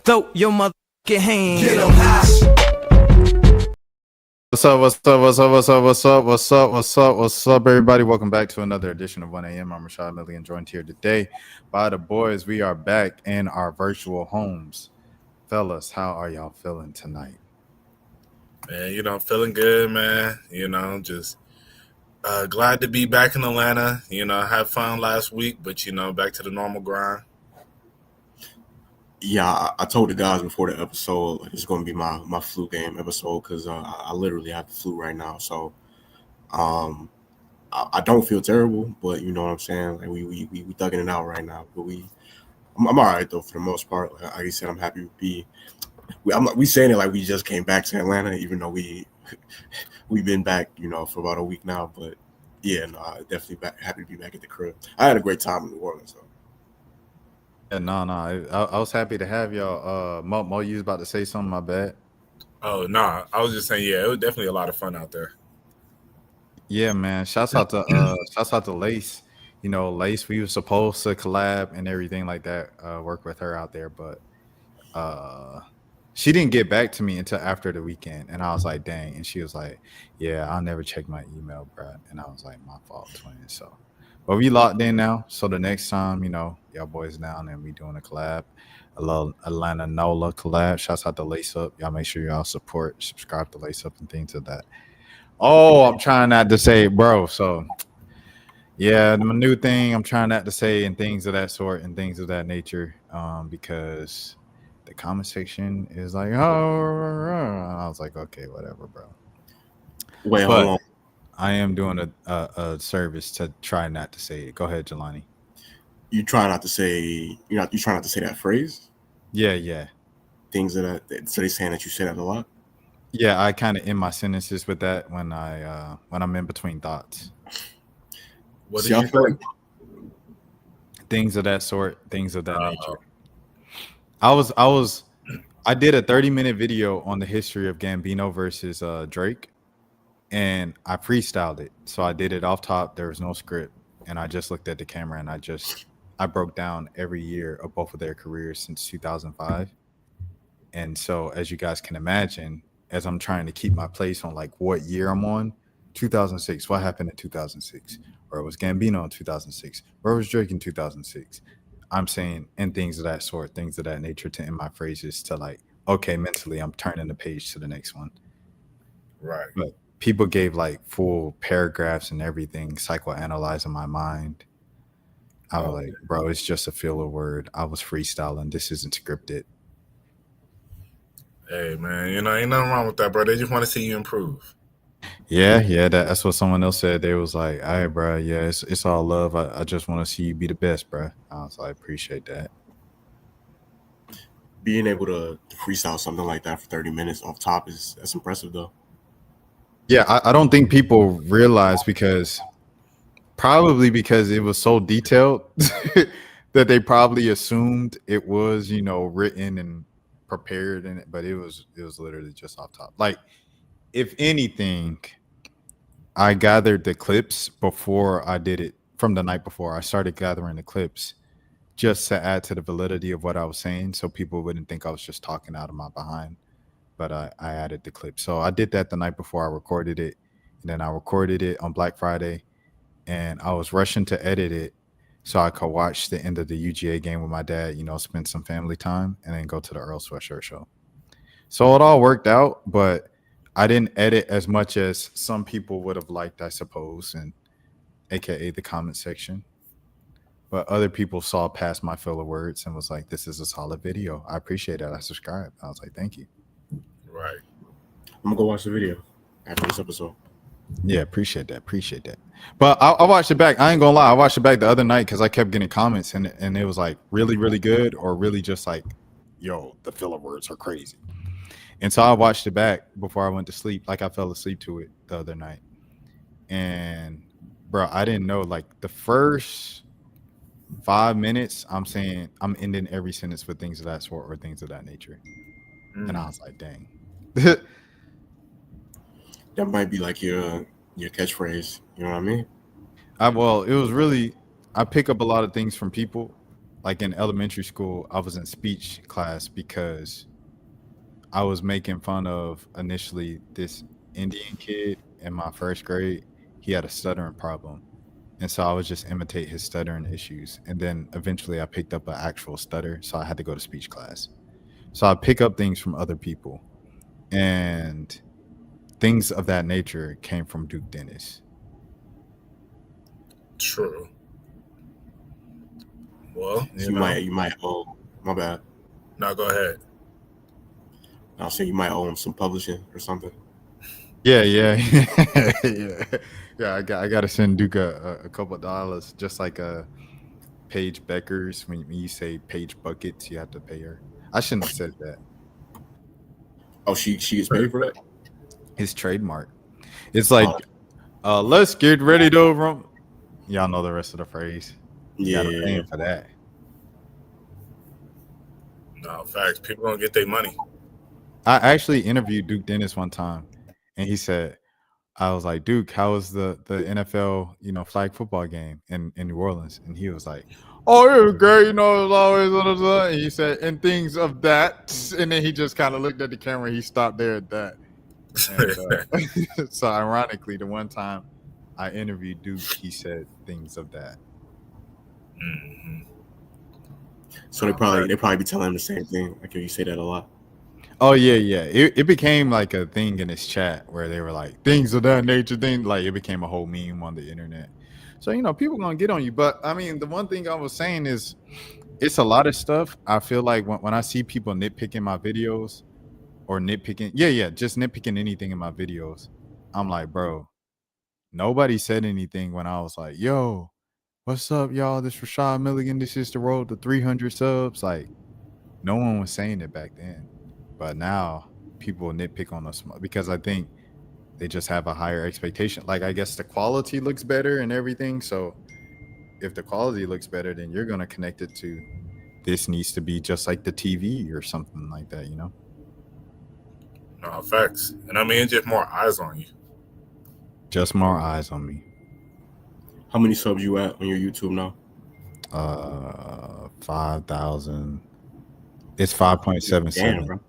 Throw your motherfucking hands. Get 'em high. What's up, everybody? Welcome back to another edition of 1 a.m. I'm Rashad Milligan, joined here today by the boys. We are back in our virtual homes. Fellas, how are y'all feeling tonight? Man, feeling good, man. Just glad to be back in Atlanta. I had fun last week, but, back to the normal grind. Yeah, I told the guys before the episode it's going to be my flu game episode because I literally have the flu right now. So I don't feel terrible, but you know what I'm saying. Like we thugging it out right now, but I'm all right though for the most part. Like you said, I'm happy to be. We saying it like we just came back to Atlanta, even though we've been back, for about a week now. But yeah, no, definitely happy to be back at the crib. I had a great time in New Orleans. So. Yeah, no. I was happy to have y'all. Mo, you was about to say something, my bad. Oh, no. I was just saying, yeah, it was definitely a lot of fun out there. Yeah, man. Shouts out to Lace. Lace, we were supposed to collab and everything like that, work with her out there, but she didn't get back to me until after the weekend. And I was like, dang. And she was like, yeah, I'll never check my email, bro. And I was like, my fault, twin. So but we locked in now. So the next time, y'all boys down and we doing a collab, a little Atlanta NOLA collab. Shouts out to Lace Up. Y'all make sure y'all subscribe to Lace Up and things of that. Oh, I'm trying not to say it, bro. So yeah, my new thing, I'm trying not to say and things of that sort and things of that nature, because the comment section is like, oh, I was like, okay, whatever, bro. Wait, hold on. I am doing a service to try not to say it. Go ahead, Jelani. You try not to say you try not to say that phrase. Yeah. Things that so they saying that you say that a lot. Yeah, I kind of end my sentences with that when I'm in between thoughts. What did you say? Things of that sort, things of that nature. I did a 30-minute video on the history of Gambino versus Drake, and I freestyled it. So I did it off top. There was no script, and I just looked at the camera and I broke down every year of both of their careers since 2005. And so, as you guys can imagine, as I'm trying to keep my place on like what year I'm on, 2006, what happened in 2006? Where was Gambino in 2006? Where was Drake in 2006? I'm saying, and things of that sort, things of that nature to end my phrases to like, okay, mentally, I'm turning the page to the next one. Right. But people gave like full paragraphs and everything, psychoanalyzing my mind. I was like, bro, it's just a filler word. I was freestyling. This isn't scripted. Hey, man, ain't nothing wrong with that, bro. They just want to see you improve. Yeah, that's what someone else said. They was like, all right, bro, yeah, it's all love. I just want to see you be the best, bro. I was like, appreciate that. Being able to freestyle something like that for 30 minutes off top that's impressive, though. Yeah, I don't think people realize probably because it was so detailed that they probably assumed it was, written and prepared in it, but it was literally just off top. Like, if anything, I gathered the clips before I did it from the night before. I started gathering the clips just to add to the validity of what I was saying so people wouldn't think I was just talking out of my behind. But I added the clip. So I did that the night before I recorded it. And then I recorded it on Black Friday. And I was rushing to edit it so I could watch the end of the UGA game with my dad, spend some family time, and then go to the Earl Sweatshirt show. So it all worked out, but I didn't edit as much as some people would have liked, I suppose, and AKA the comment section. But other people saw past my filler words and was like, this is a solid video. I appreciate it. I subscribed. I was like, thank you. Right. I'm going to go watch the video after this episode. Yeah, appreciate that. But I watched it back. I ain't gonna lie. I watched it back the other night because I kept getting comments and it was like really, really good or really just like, yo, the filler words are crazy. And so I watched it back before I went to sleep. Like I fell asleep to it the other night. And bro, I didn't know like the first 5 minutes, I'm saying I'm ending every sentence with things of that sort or things of that nature. And I was like, dang. That might be like your catchphrase. You know what I mean? Well, it was really, I pick up a lot of things from people. like in elementary school, I was in speech class because I was making fun of initially this Indian kid in my first grade. He had a stuttering problem. And so I would just imitate his stuttering issues. And then eventually I picked up an actual stutter. So I had to go to speech class. So I pick up things from other people. And things of that nature came from Duke Dennis. True. Well, So you might owe. My bad. No, go ahead. I'll say you might owe him some publishing or something. Yeah. Yeah. Yeah, I got to send Duke a couple of dollars, just like Paige Becker's. When you say Paige Buckets, you have to pay her. I shouldn't have said that. Oh, she gets paid for that. His trademark. It's like, let's get ready to run. Y'all know the rest of the phrase. You gotta pay him for that. No, facts. People don't get their money. I actually interviewed Duke Dennis one time, and he said, I was like, Duke, how was the NFL, flag football game in New Orleans? And he was like, oh, it was great. It was always, and he said, and things of that. And then he just kind of looked at the camera. And he stopped there at that. And, so ironically, the one time I interviewed Duke, he said things of that. Mm-hmm. So they probably be telling him the same thing. Like if you say that a lot. Oh yeah. It became like a thing in his chat where they were like things of that nature. Thing like it became a whole meme on the internet. So people gonna get on you. But I mean, the one thing I was saying is, it's a lot of stuff. I feel like when I see people nitpicking my videos, or nitpicking, just nitpicking anything in my videos, I'm like, bro, nobody said anything when I was like, yo, what's up, y'all? This is Rashad Milligan. This is the road to 300 subs. Like, no one was saying it back then. But now people nitpick on us because I think they just have a higher expectation. Like, I guess the quality looks better and everything. So if the quality looks better, then you're going to connect it to this needs to be just like the TV or something like that, No, facts. And I mean, just more eyes on you. Just more eyes on me. How many subs you at on your YouTube now? 5,000. It's 5.77. Damn, bro.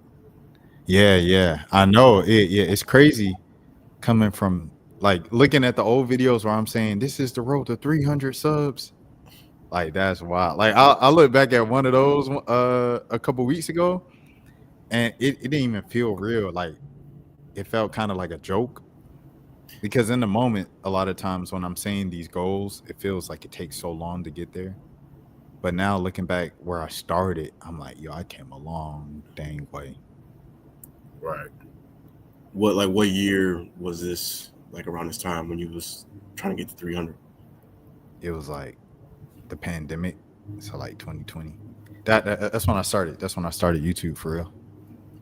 Yeah. I know. It's crazy coming from like looking at the old videos where I'm saying this is the road to 300 subs. Like, that's wild. Like, I look back at one of those a couple weeks ago, and it didn't even feel real. Like, it felt kind of like a joke, because in the moment, a lot of times when I'm saying these goals, it feels like it takes so long to get there. But now looking back where I started, I'm like, yo, I came a long dang way. Right. What year was this? Like around this time when you was trying to get to 300? It was like the pandemic, so like 2020. That's when I started. That's when I started YouTube for real.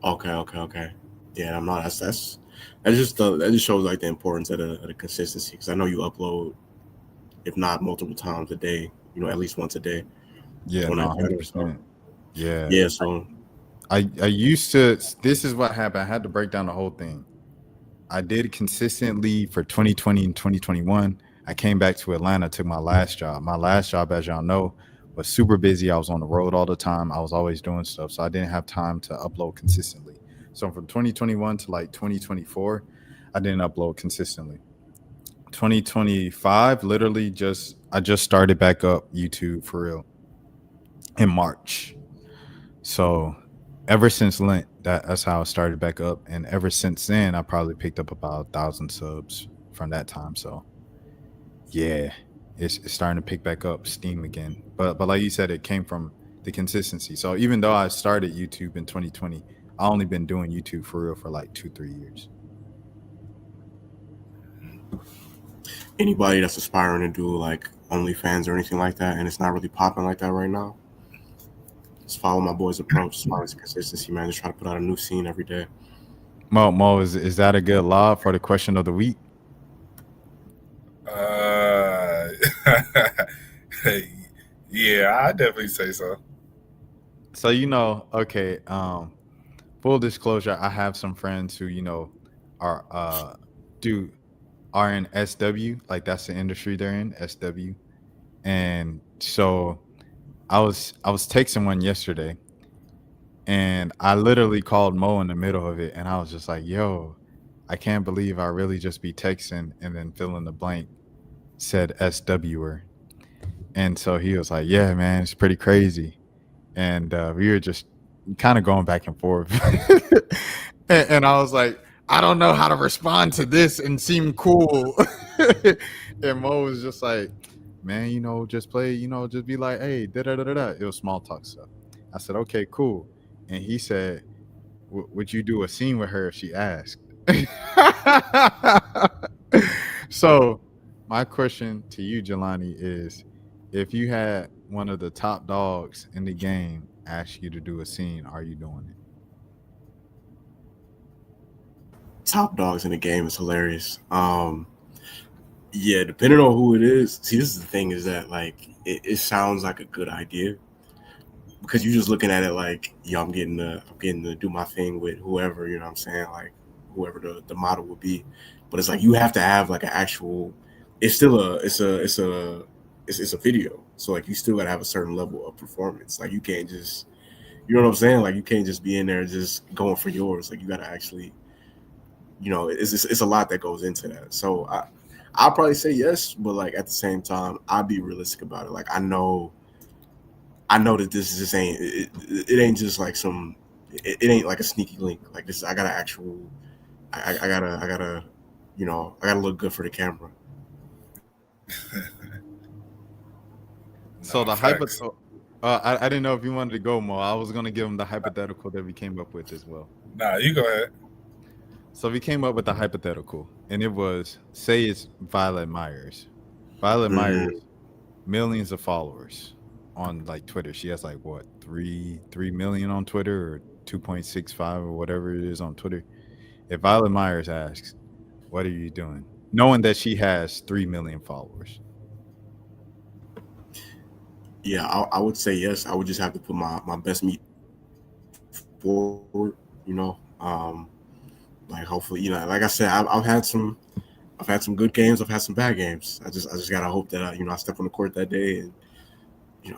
Okay. Yeah, I'm not. That just shows like the importance of the consistency, because I know you upload, if not multiple times a day, at least once a day. Yeah, no, 100%. Yeah. So I used to. This is what happened. I had to break down the whole thing. I did consistently for 2020 and 2021. I came back to Atlanta, took my last job. My last job, as y'all know, was super busy. I was on the road all the time. I was always doing stuff, so I didn't have time to upload consistently. So from 2021 to like 2024, I didn't upload consistently. 2025, literally I just started back up YouTube for real in March. So ever since Lent, that's how I started back up. And ever since then, I probably picked up about 1,000 subs from that time. So yeah, it's starting to pick back up steam again. But like you said, it came from the consistency. So even though I started YouTube in 2020, I only been doing YouTube for real for like 2-3 years. Anybody that's aspiring to do like OnlyFans or anything like that, and it's not really popping like that right now, just follow my boy's approach as far as consistency, man. Just try to put out a new scene every day. Mo, is that a good lob for the question of the week? Yeah, I definitely say so. So okay. Full disclosure, I have some friends who are in SW, like that's the industry they're in, SW, and so I was texting one yesterday, and I literally called Mo in the middle of it, and I was just like, "Yo, I can't believe I really just be texting and then fill in the blank said SWer." And so he was like, "Yeah, man, it's pretty crazy." And we were just kind of going back and forth, and I was like, "I don't know how to respond to this and seem cool." And Mo was just like, "Man, just play, just be like, hey, da da da da da." It was small talk stuff. I said, "Okay, cool." And he said, "Would you do a scene with her if she asked?" So my question to you, Jelani, is if you had one of the top dogs in the game ask you to do a scene, are you doing it? Top dogs in the game is hilarious. Yeah, depending on who it is. See, this is the thing, is that like it sounds like a good idea because you're just looking at it like, yo, I'm getting to do my thing with whoever, you know what I'm saying, like whoever the model would be. But it's like you have to have like an actual. It's still it's a video, so like you still gotta have a certain level of performance. Like you can't just, you know what I'm saying, like you can't just be in there just going for yours. Like you gotta actually, it's a lot that goes into that. So I'll probably say yes, but like at the same time, I'll be realistic about it. Like I know that this just ain't it ain't just like some it ain't like a sneaky link. Like this, I gotta actual I gotta I gotta look good for the camera. So the facts. hypothetical. I didn't know if you wanted to go, Mo. I was gonna give him the hypothetical that we came up with as well. Nah, you go ahead. So we came up with the hypothetical, and it was, say it's Violet Myers. Violet Myers, millions of followers on like Twitter. She has like what, 3 million on Twitter, or 2.65 or whatever it is on Twitter. If Violet Myers asks, "What are you doing?" knowing that she has 3 million followers. Yeah, I would say yes. I would just have to put my best meat forward, like hopefully, like I said, I've had some good games, I've had some bad games. I just gotta hope that I step on the court that day and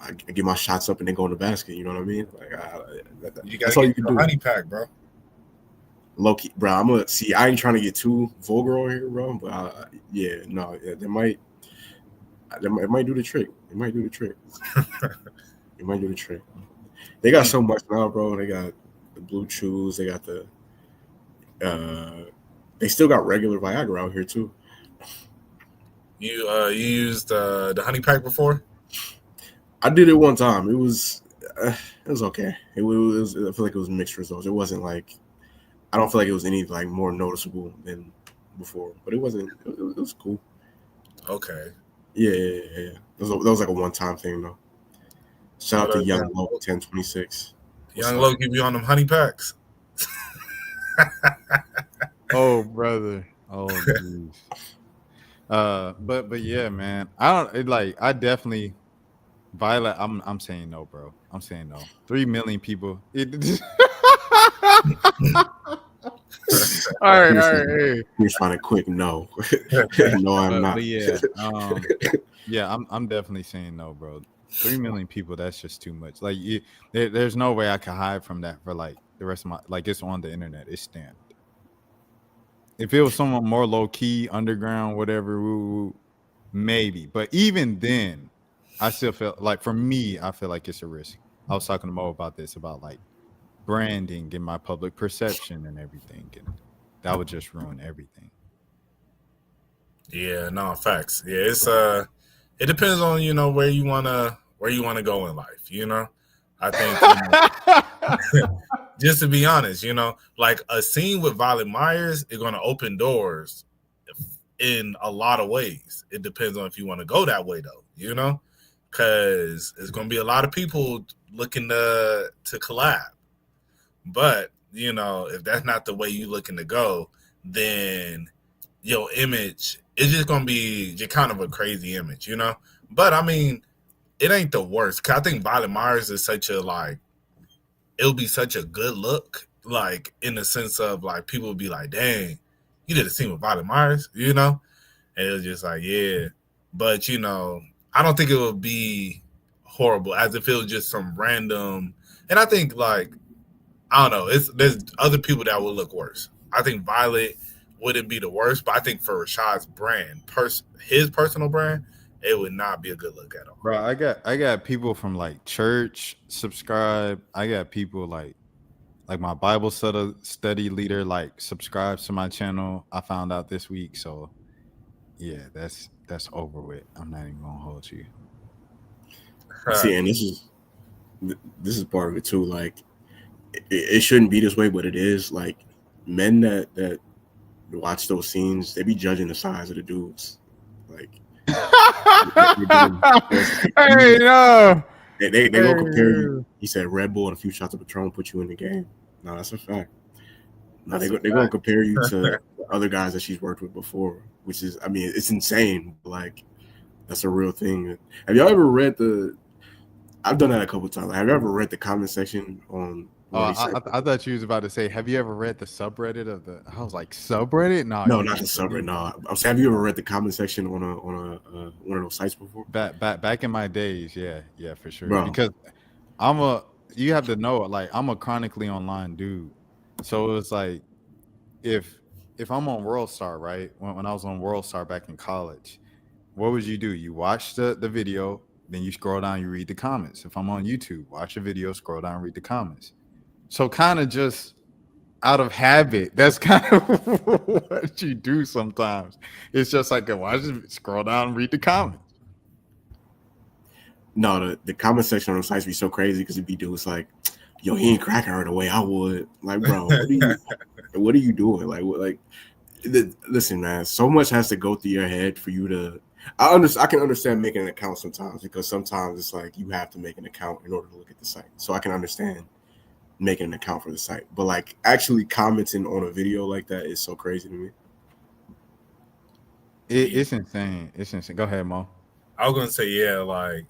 I get my shots up and then go in the basket. You know what I mean? Like that's all you can do. Honey pack, bro. Low key, bro. I'm gonna see. I ain't trying to get too vulgar on here, bro. But they might. It might do the trick. It might do the trick. It might do the trick. They got so much now, bro. They got the Blue Chews. They got the. They still got regular Viagra out here too. You used the honey pack before? I did it one time. It was okay. It was. I feel like it was mixed results. It wasn't like. I don't feel like it was any like more noticeable than before, but it wasn't. It was cool. Okay. Yeah. That was like a one-time thing though. Shout out to Young Low 1026. Young Low give you on them honey packs. Oh, brother. Oh, jeez. But yeah, man. I definitely Violet. I'm saying no, bro. I'm saying no. 3 million people. All right. Hey. He's trying to quick no. No, I'm not. But yeah, yeah, I'm definitely saying no, bro. 3 million people, that's just too much. Like, there's no way I can hide from that for like the rest of my, like, it's on the internet, it's stamped. If it was someone more low key, underground, whatever, maybe. But even then, I still feel like, for me, I feel like it's a risk. I was talking to Mo about this, about like branding and my public perception and everything, and that would just ruin everything. Yeah, no, facts. Yeah, it's it depends on where you wanna go in life. I think just to be honest, like a scene with Violet Myers is gonna open doors in a lot of ways. It depends on if you want to go that way though, because it's gonna be a lot of people looking to collab. But if that's not the way you looking to go, then your image is just gonna be just kind of a crazy image, But I mean, it ain't the worst. 'Cause I think Violet Myers is such a it'll be such a good look, like in the sense of like people will be like, "Dang, you did a scene with Violet Myers," And it was just like, yeah. But I don't think it would be horrible, as if it was just some random. And I think like I don't know. There's other people that would look worse. I think Violet wouldn't be the worst, but I think for Rashad's brand, his personal brand, it would not be a good look at all. Bro, I got people from like church subscribe. I got people like my Bible study leader like subscribes to my channel. I found out this week, so yeah, that's over with. I'm not even gonna hold you. See, and this is part of it too. Like, it shouldn't be this way, but it is. Like, men that watch those scenes, they be judging the size of the dudes. Like, hey, no. They gonna compare you. He said Red Bull and a few shots of Patron put you in the game. No, that's a fact. No, they're gonna compare you to other guys that she's worked with before, which is, I mean, it's insane. Like, that's a real thing. Have y'all ever read I've done that a couple times. Have you ever read the comment section on? I thought you was about to say, have you ever read the subreddit of the? I was like, subreddit? No, not the subreddit. No, I'm saying, have you ever read the comment section on one of those sites before? Back in my days, yeah, for sure. Bro. Because you have to know, like, I'm a chronically online dude, so it was like, if I'm on WorldStar, right? When I was on WorldStar back in college, what would you do? You watch the video, then you scroll down, you read the comments. If I'm on YouTube, watch a video, scroll down, read the comments. So kind of just out of habit, that's kind of what you do sometimes. It's just like, watch it, scroll down and read the comments. No, the comment section on the sites be so crazy because it'd be dudes like, yo, he ain't cracking her the way I would. Like, bro, what are you doing? Listen, man, so much has to go through your head for you to. I can understand making an account sometimes, because sometimes it's like you have to make an account in order to look at the site. So I can understand making an account for the site, but like actually commenting on a video like that is so crazy to me. It's insane. It's insane. Go ahead, Mo. I was gonna say, yeah, like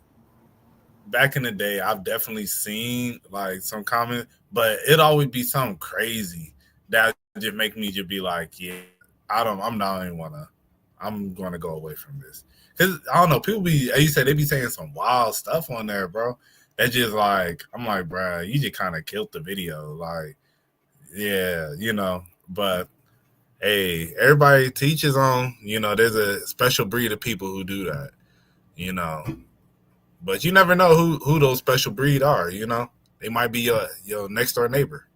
back in the day, I've definitely seen like some comments, but it'd always be something crazy that just make me just be like, yeah, I'm gonna go away from this. Cause I don't know, people be, as you said, they be saying some wild stuff on there, bro. That's just like, I'm like, bro, you just kind of killed the video. Like, yeah, but hey, everybody teaches on, there's a special breed of people who do that, but you never know who those special breed are, they might be your next door neighbor.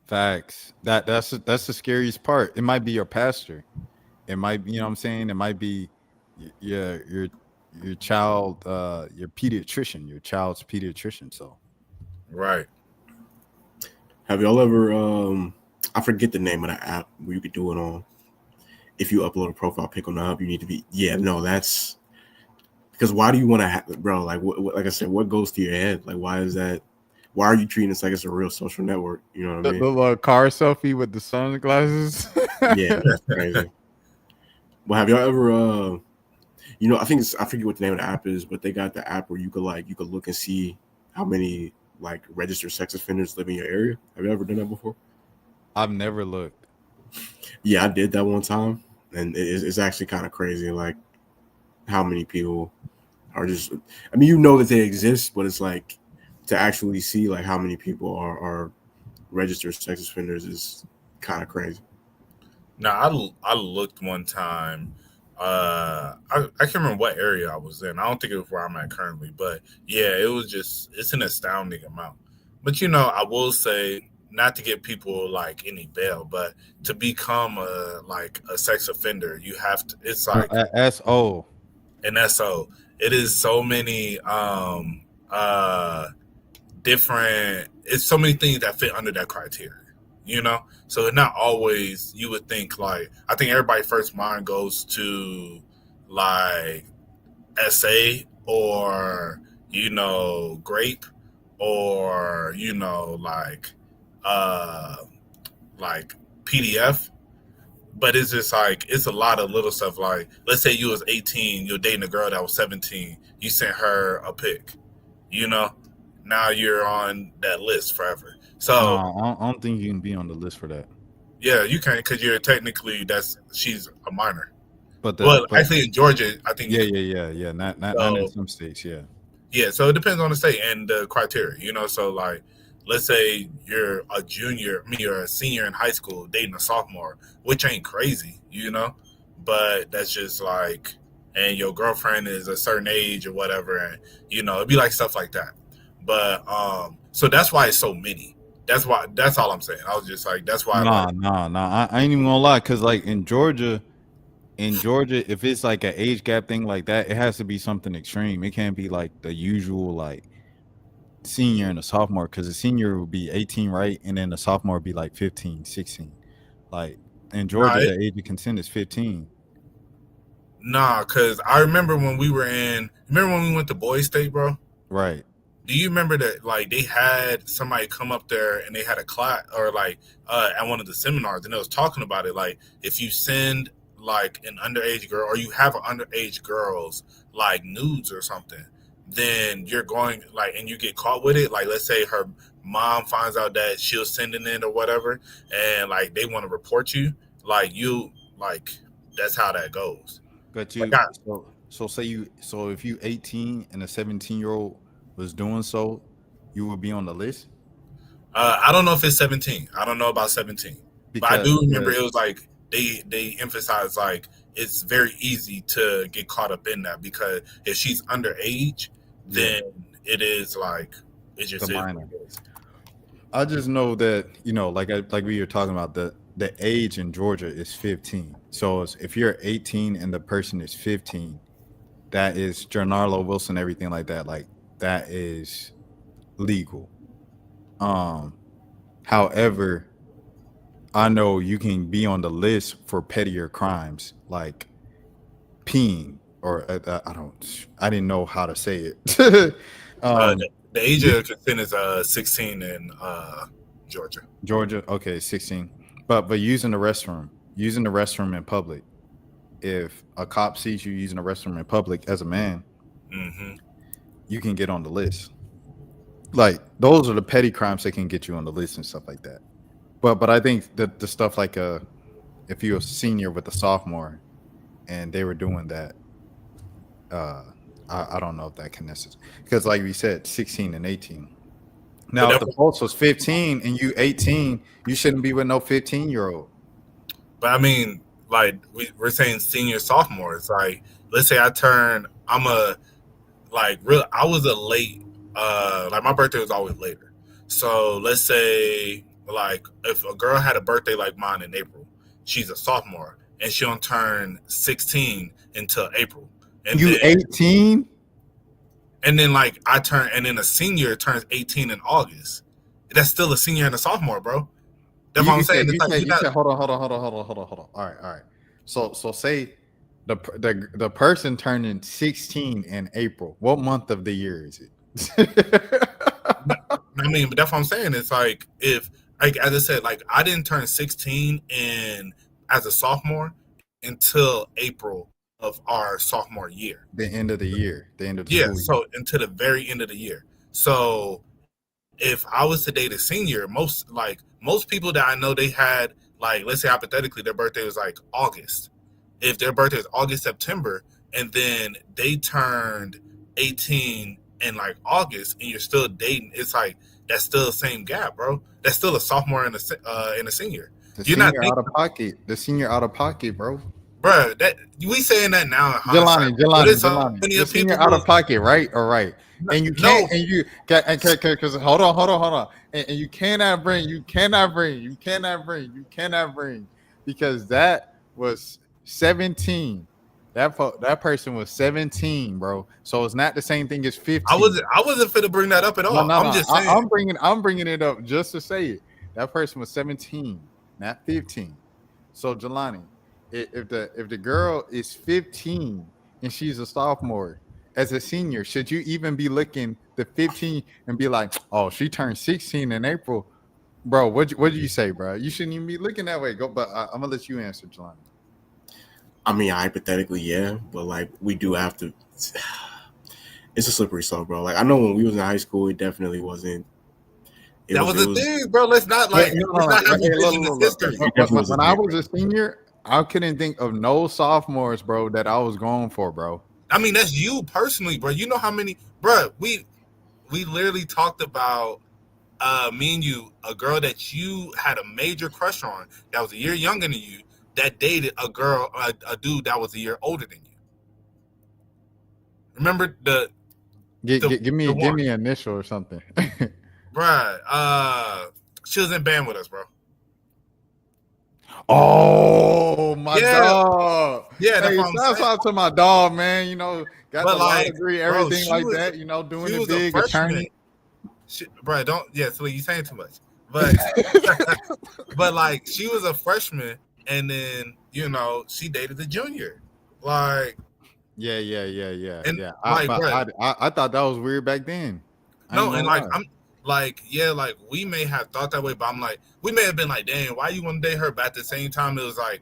Facts. That's the scariest part. It might be your pastor. It might be, you know what I'm saying? It might be your child, your pediatrician, your child's pediatrician. So, right. Have y'all ever? I forget the name of the app where you could do it on. If you upload a profile pic on the hub, you need to be. Yeah, no, that's because why do you want to, bro? Like, like I said, what goes to your head? Like, why is that? Why are you treating this like it's a real social network? You know what I mean? The little car selfie with the sunglasses. Yeah, that's crazy. Well, have y'all ever? I forget what the name of the app is, but they got the app where you could look and see how many like registered sex offenders live in your area. Have you ever done that before? I've never looked. Yeah, I did that one time, and it's actually kind of crazy. Like how many people are just. I mean, that they exist, but it's like to actually see like how many people are registered sex offenders is kind of crazy. Now, I looked one time. I can't remember what area I was in. I don't think it was where I'm at currently, but yeah, it's an astounding amount. But I will say, not to get people like any bail, but to become a sex offender, you have to. It's like SO. An SO. It is so many different. It's so many things that fit under that criteria. So not always you would think like, I think everybody's first mind goes to like SA or, grape or, like PDF, but it's just like, it's a lot of little stuff. Like, let's say you was 18, you're dating a girl that was 17, you sent her a pic, now you're on that list forever. So I don't think you can be on the list for that. Yeah, you can, because you're technically she's a minor. But actually in Georgia, I think. Yeah. Not in some states. Yeah. Yeah, so it depends on the state and the criteria, you know. So like, let's say you're a junior, I mean, you're a senior in high school dating a sophomore, which ain't crazy, you know, but that's just like, and your girlfriend is a certain age or whatever, and you know, it'd be like stuff like that. But so that's why it's so many. That's why. That's all I'm saying. I was just like, that's why. Nah. I ain't even gonna lie, cause like in Georgia, if it's like an age gap thing like that, it has to be something extreme. It can't be like the usual like senior and a sophomore, because the senior would be 18, right? And then the sophomore would be like 15, 16. Like in Georgia, the age of consent is 15. Nah, because I remember when we went to Boys State, bro? Right. Do you remember that like they had somebody come up there and they had a class or like at one of the seminars, and it was talking about it, like if you send like an underage girl or you have an underage girl's like nudes or something, then you're going like, and you get caught with it, like let's say her mom finds out that she was sending it or whatever, and like they want to report you, like you, like that's how that goes. But you, so if you 18 and a 17-year-old was doing so, you would be on the list? I don't know if it's 17. I don't know about 17. But I do remember it was like they emphasized like it's very easy to get caught up in that, because if she's underage, then it is like it's just minor. I just know that, you know, like we were talking about, the age in Georgia is 15. So if you're 18 and the person is 15, that is Giancarlo Wilson, everything like that. Like that is legal. However, I know you can be on the list for pettier crimes like peeing, or I didn't know how to say it. The age of consent is 16 in Georgia. Okay, 16. But using the restroom in public, if a cop sees you using the restroom in public as a man, you can get on the list. Like those are the petty crimes that can get you on the list and stuff like that. But I think that the stuff like if you're a senior with a sophomore and they were doing that, I don't know if that can necessarily, because like we said, 16 and 18. Now if the pulse was 15 and you 18, you shouldn't be with no 15-year-old. But I mean, like we're saying senior, sophomore. It's like, let's say I was a late, like my birthday was always later. So let's say like if a girl had a birthday like mine in April, she's a sophomore and she don't turn 16 until April. And you 18? And then like and then a senior turns 18 in August. That's still a senior and a sophomore, bro. That's what I'm saying. Hold on. All right. So say the person turning 16 in April. What month of the year is it? I mean, but that's what I'm saying. It's like, if, like as I said, like I didn't turn 16 as a sophomore until April of our sophomore year. The end of the year. So until the very end of the year. So if I was to date a senior, most people that I know, they had, like, let's say hypothetically their birthday was like August. If their birthday is August, September, and then they turned 18 in like August, and you're still dating, it's like that's still the same gap, bro. That's still a sophomore and a senior. You're not out of pocket. The senior out of pocket, bro. Bro, that we saying that now. Jelani. The senior out of pocket, right? All right. And you can't, and you got, because hold on, and you cannot bring, because that was 17. That person was 17, bro. So it's not the same thing as 15. I wasn't fit to bring that up at all. I'm just saying. I'm bringing it up just to say it. That person was 17, not 15. So Jelani, if the girl is 15 and she's a sophomore, as a senior, should you even be looking the 15 and be like, oh, she turned 16 in April, bro? What do you say, bro? You shouldn't even be looking that way. But I'm gonna let you answer, Jelani. I mean, hypothetically, yeah, but like we do have to. It's a slippery slope, bro. Like I know when we was in high school, it definitely wasn't. That was the thing, bro. Let's not like. When I was a senior, I couldn't think of no sophomores, bro, that I was going for, bro. I mean, that's you personally, bro. You know how many, bro? We literally talked about me and you, a girl that you had a major crush on that was a year younger than you, that dated a dude that was a year older than you. Remember Give me the give one, me an initial or something. bruh. She was in band with us, bro. Oh, my Yeah, dog. yeah, that's Hey, what I'm shouts saying. out to my dog, man. You know, got But the law like, degree, bro, everything like that. You know, doing she it was a big, freshman. attorney. Bro, don't, yeah. So you saying too much, but but like she was a freshman, and then she dated the junior, like, Yeah. and Yeah. like, But bro, I thought that was weird back then. I ain't no, and gonna like lie. I'm like, yeah, like we may have thought that way, but I'm like, we may have been like, damn, why you want to date her? But at the same time, it was like,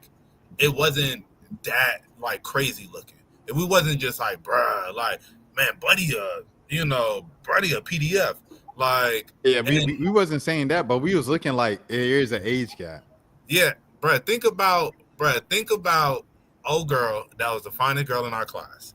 it wasn't that like crazy looking. If we wasn't just like, bruh, like, man, buddy, a PDF, like, Yeah, and we wasn't saying that, but we was looking like there's an age gap. yeah, think about old girl that was the finest girl in our class.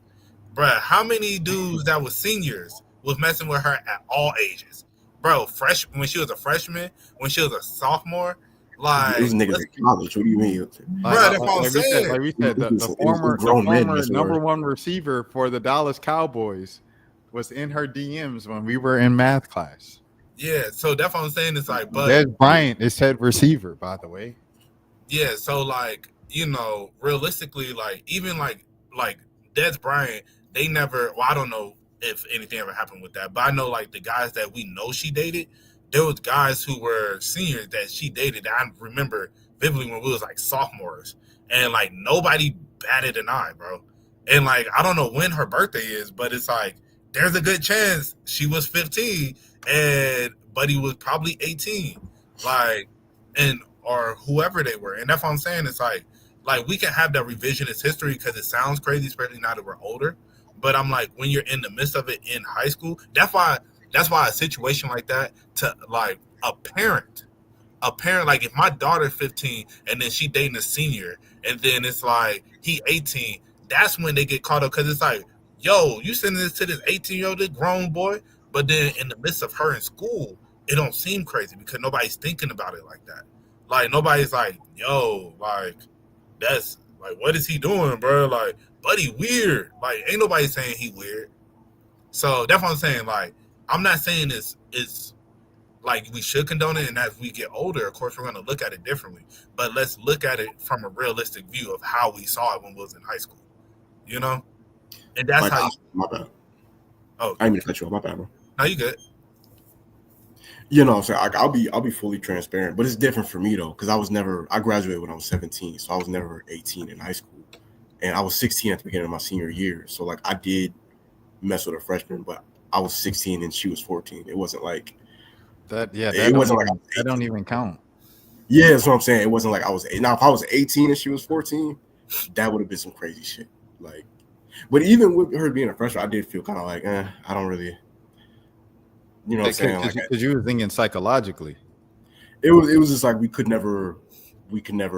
Bruh, how many dudes that was seniors was messing with her at all ages? Bro, when she was a freshman, when she was a sophomore, It was like, niggas in college. What do you mean? bruh, that's what I'm saying. Like we said, It the was the grown men former messing with number her. one receiver for the Dallas Cowboys was in her DMs when we were in math class. Yeah, so that's what I'm saying. It's like, but Des Bryant is head receiver, by the way. yeah, so like, realistically, like, even like Des Bryant, they never, well, I don't know if anything ever happened with that, but I know like the guys that we know she dated, there was guys who were seniors that she dated that I remember vividly when we was like sophomores, and like nobody batted an eye, bro. And like, I don't know when her birthday is, but it's like there's a good chance she was 15 and Buddy was probably 18. Like, and or whoever they were. And that's what I'm saying. It's like we can have that revisionist history because it sounds crazy, especially now that we're older. But I'm like, when you're in the midst of it in high school, that's why a situation like that, to like a parent, like if my daughter's 15 and then she dating a senior, and then it's like he 18, that's when they get caught up, because it's like, yo, you sending this to this 18-year-old, this grown boy, but then in the midst of her in school, it don't seem crazy because nobody's thinking about it like that. Like nobody's like, yo, like that's like, what is he doing, bro? Like, buddy, weird. Like, ain't nobody saying he weird. So that's what I'm saying. Like, I'm not saying it's like we should condone it, and as we get older, of course, we're going to look at it differently. But let's look at it from a realistic view of how we saw it when we was in high school. And that's Like, how. my bad. Oh, I didn't mean to cut you off. My bad, bro. no, you good. You know what I'm saying? Like, I'll be fully transparent, but it's different for me though, because I graduated when I was 17, so I was never 18 in high school, and I was 16 at the beginning of my senior year. So like I did mess with a freshman, but I was 16 and she was 14. It wasn't like That yeah, it wasn't like I was that don't 18. even count. Yeah, that's what I'm saying. It wasn't like I was now. If I was 18 and she was 14, that would have been some crazy shit. Like, but even with her being a freshman, I did feel kind of like, I don't really, you know what I'm saying? Like, Because you were thinking psychologically. it was just like we could never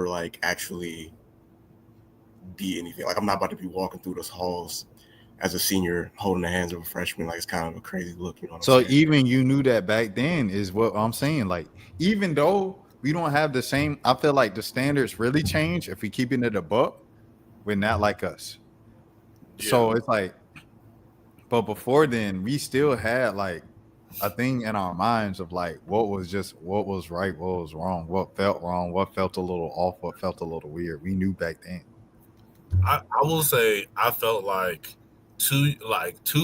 like actually be anything. Like, I'm not about to be walking through those halls as a senior holding the hands of a freshman. Like, it's kind of a crazy look, you know what I'm So saying? even you knew that back then is what I'm saying. Like, even though we don't have the same, I feel like the standards really change if we keeping it a buck. We're not like us. Yeah. So it's like, but before then, we still had like a thing in our minds of like what was right, what was wrong, what felt a little off, what felt a little weird. We knew back then. I will say I felt like two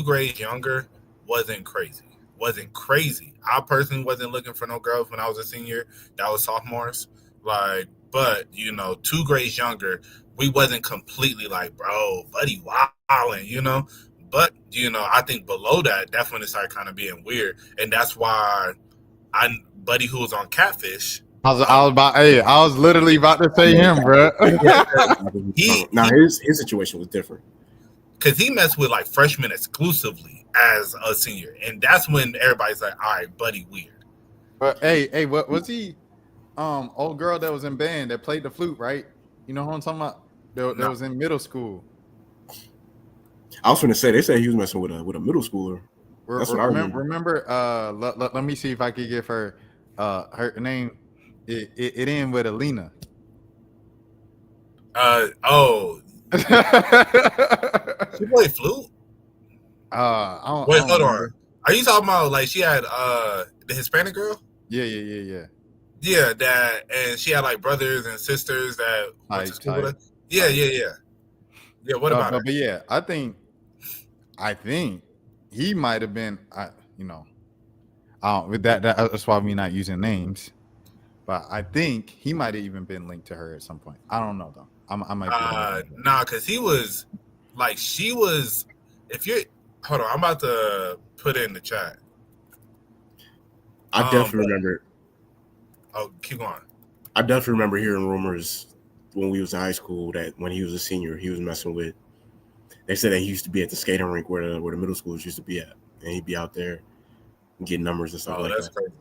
grades younger wasn't crazy. I personally wasn't looking for no girls when I was a senior. That was sophomores. Like, but 2 grades younger, we wasn't completely like, bro, buddy, wilding. But I think below that, that's when it started kind of being weird, and that's why buddy who was on Catfish. I was literally about to say him, bro. Now his situation was different. Because he messed with like freshmen exclusively as a senior, and that's when everybody's like, all right, buddy, weird. But hey, what was he? Old girl that was in band that played the flute, right? You know who I'm talking about? That was in middle school. I was going to say they said he was messing with a middle schooler. That's what I remember. Remember, let me see if I could give her her name. It ended with Alina. Oh, she played flute. Wait, hold on. Are you talking about like she had the Hispanic girl? Yeah. Yeah, that, and she had like brothers and sisters that went to school with her. Yeah. Yeah, what about her? But yeah, I think he might have been. With that's why we're not using names. But I think he might have even been linked to her at some point. I don't know though. I might be nah, because he was like she was. If you're hold on, I'm about to put it in the chat. I definitely remember. Oh, keep going. I definitely remember hearing rumors when we was in high school that when he was a senior, he was messing with. They said that he used to be at the skating rink where the middle schoolers used to be at, and he'd be out there getting numbers and stuff like that. Crazy.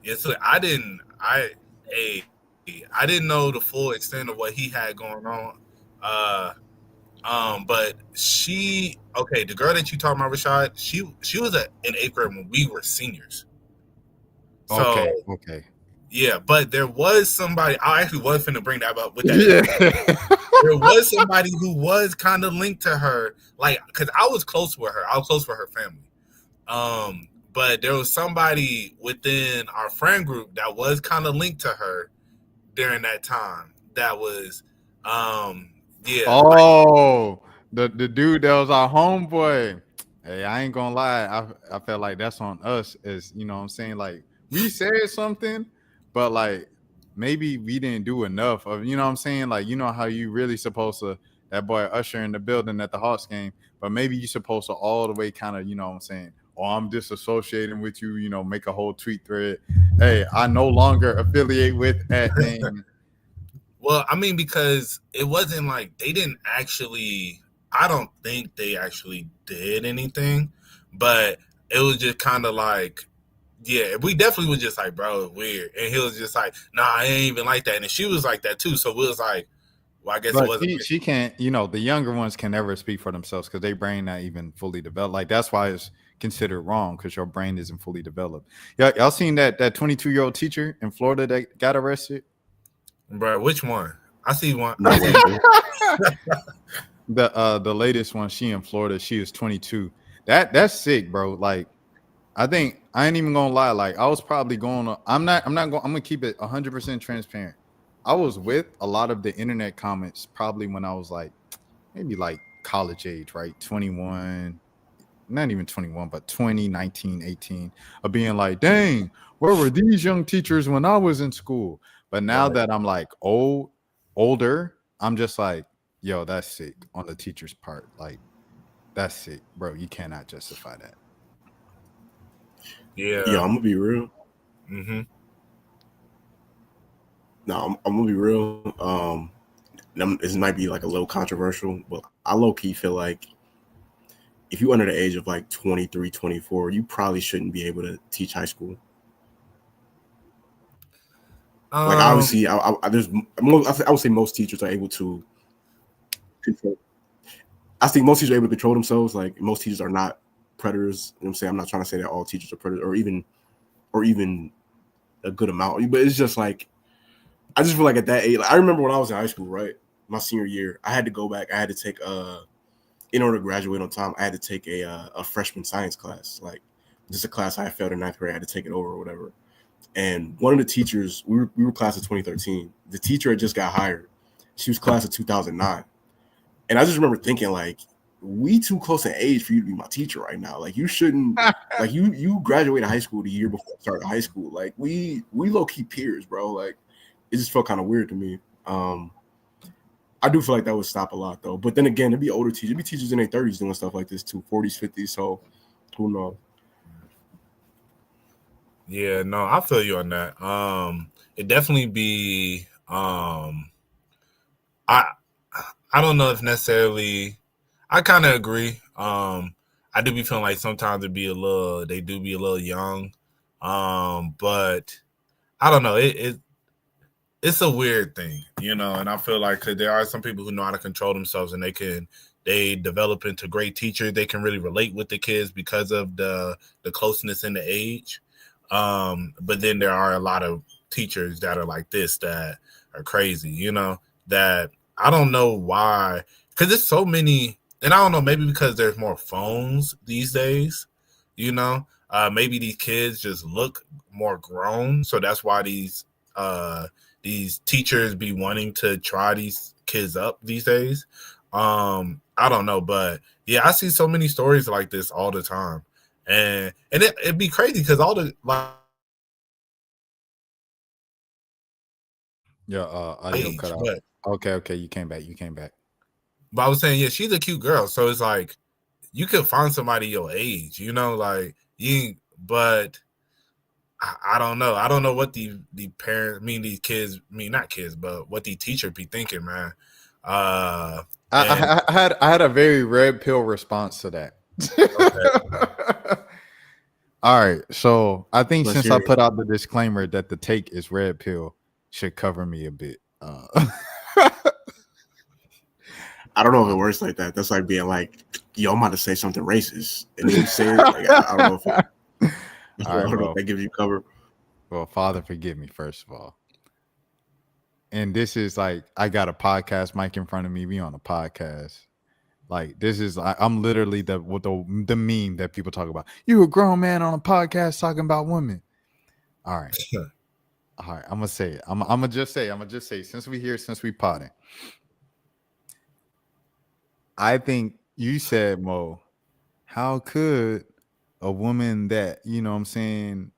Yeah, so I didn't know the full extent of what he had going on. But the girl that you talking about, Rashad, she was in 8th grade when we were seniors. So, okay. Yeah, but there was somebody. I actually was finna bring that up with that. Yeah. There was somebody who was kind of linked to her, like, because I was close with her. I was close with her family. But there was somebody within our friend group that was kind of linked to her during that time. That was, yeah. Oh, the dude that was our homeboy. Hey, I ain't gonna lie. I felt like that's on us, as you know what I'm saying. Like, we said something, but like maybe we didn't do enough of, you know what I'm saying? Like, you know how you really supposed to, that boy Usher in the building at the Hawks game, but maybe you supposed to all the way kind of, you know what I'm saying? Or I'm disassociating with you, make a whole tweet thread. Hey, I no longer affiliate with that name. Well, I mean, because it wasn't like they didn't actually, I don't think they actually did anything, but it was just kind of like, yeah, we definitely was just like, bro, it's weird. And he was just like, nah, I ain't even like that. And she was like that too. So it was like, well, I guess it wasn't. She can't, the younger ones can never speak for themselves because their brain not even fully developed. Like, that's why it's considered wrong, because your brain isn't fully developed. Y'all seen that 22-year-old teacher in Florida that got arrested? Bro, which one? I see one. The latest one, she in Florida. She is 22. That's sick, bro. Like, I think I ain't even gonna lie. Like, I was probably I'm gonna keep it 100% transparent. I was with a lot of the internet comments probably when I was like maybe like college age, right? 21, not even 21, but 20, 19, 18, of being like, dang, where were these young teachers when I was in school? But now that I'm like older, I'm just like, yo, that's sick on the teacher's part. Like, that's sick, bro. You cannot justify that. Yeah, I'm gonna be real. Mm-hmm. No, I'm gonna be real. This might be like a little controversial, but I low key feel like if you're under the age of like 23, 24, you probably shouldn't be able to teach high school. Like, obviously, I would say most teachers are able to control. I think most teachers are able to control themselves. Like, most teachers are not predators. You know what I'm saying? I'm not trying to say that all teachers are predators, or even a good amount. But it's just like, I just feel like at that age, like, I remember when I was in high school, right? My senior year, I had to go back. I had to take in order to graduate on time, I had to take a freshman science class. Like, just a class I failed in 9th grade. I had to take it over or whatever. And one of the teachers, we were class of 2013. The teacher had just got hired. She was class of 2009. And I just remember thinking, like, we too close in age for you to be my teacher right now. Like, you shouldn't, like, you graduated high school the year before I started high school. Like, we low-key peers, bro. Like, it just felt kind of weird to me. I do feel like that would stop a lot, though. But then again, it'd be older teachers. It'd be teachers in their 30s doing stuff like this, too, 40s, 50s. So, who knows? Yeah, no, I feel you on that. It definitely be I don't know if necessarily I kind of agree. I do be feeling like sometimes they do be a little young. But I don't know. It's a weird thing, and I feel like 'cause there are some people who know how to control themselves and they can they develop into great teachers. They can really relate with the kids because of the closeness in the age. But then there are a lot of teachers that are like this that are crazy, you know, that I don't know why, because there's so many, and I don't know, maybe because there's more phones these days, you know, maybe these kids just look more grown, so that's why these teachers be wanting to try these kids up these days. I don't know, but yeah, I see so many stories like this all the time, and it'd be crazy because all the Your audio age, cut out. Okay, you came back. but I was saying, yeah, she's a cute girl, so it's like you could find somebody your age, you know, like you, but I don't know. I don't know what the parents mean, these kids mean, not kids, but what the teacher be thinking, man. I had a very red pill response to that. Okay. All right, so I think Let's since hear I it. put out the disclaimer that the take is red pill should cover me a bit. I don't know if it works like that. That's like being like, yo, I'm about to say something racist. And then you say it. Like, I don't know if All right, bro. that gives you cover. Well, Father, forgive me, first of all. And this is like, I got a podcast mic in front of me. We on a podcast. Like, this is, I'm literally the meme that people talk about. You a grown man on a podcast talking about women. All right. All right. I'm going to say it. I'm going to just say, since we potting. I think you said, Mo, how could a woman that, you know what I'm saying,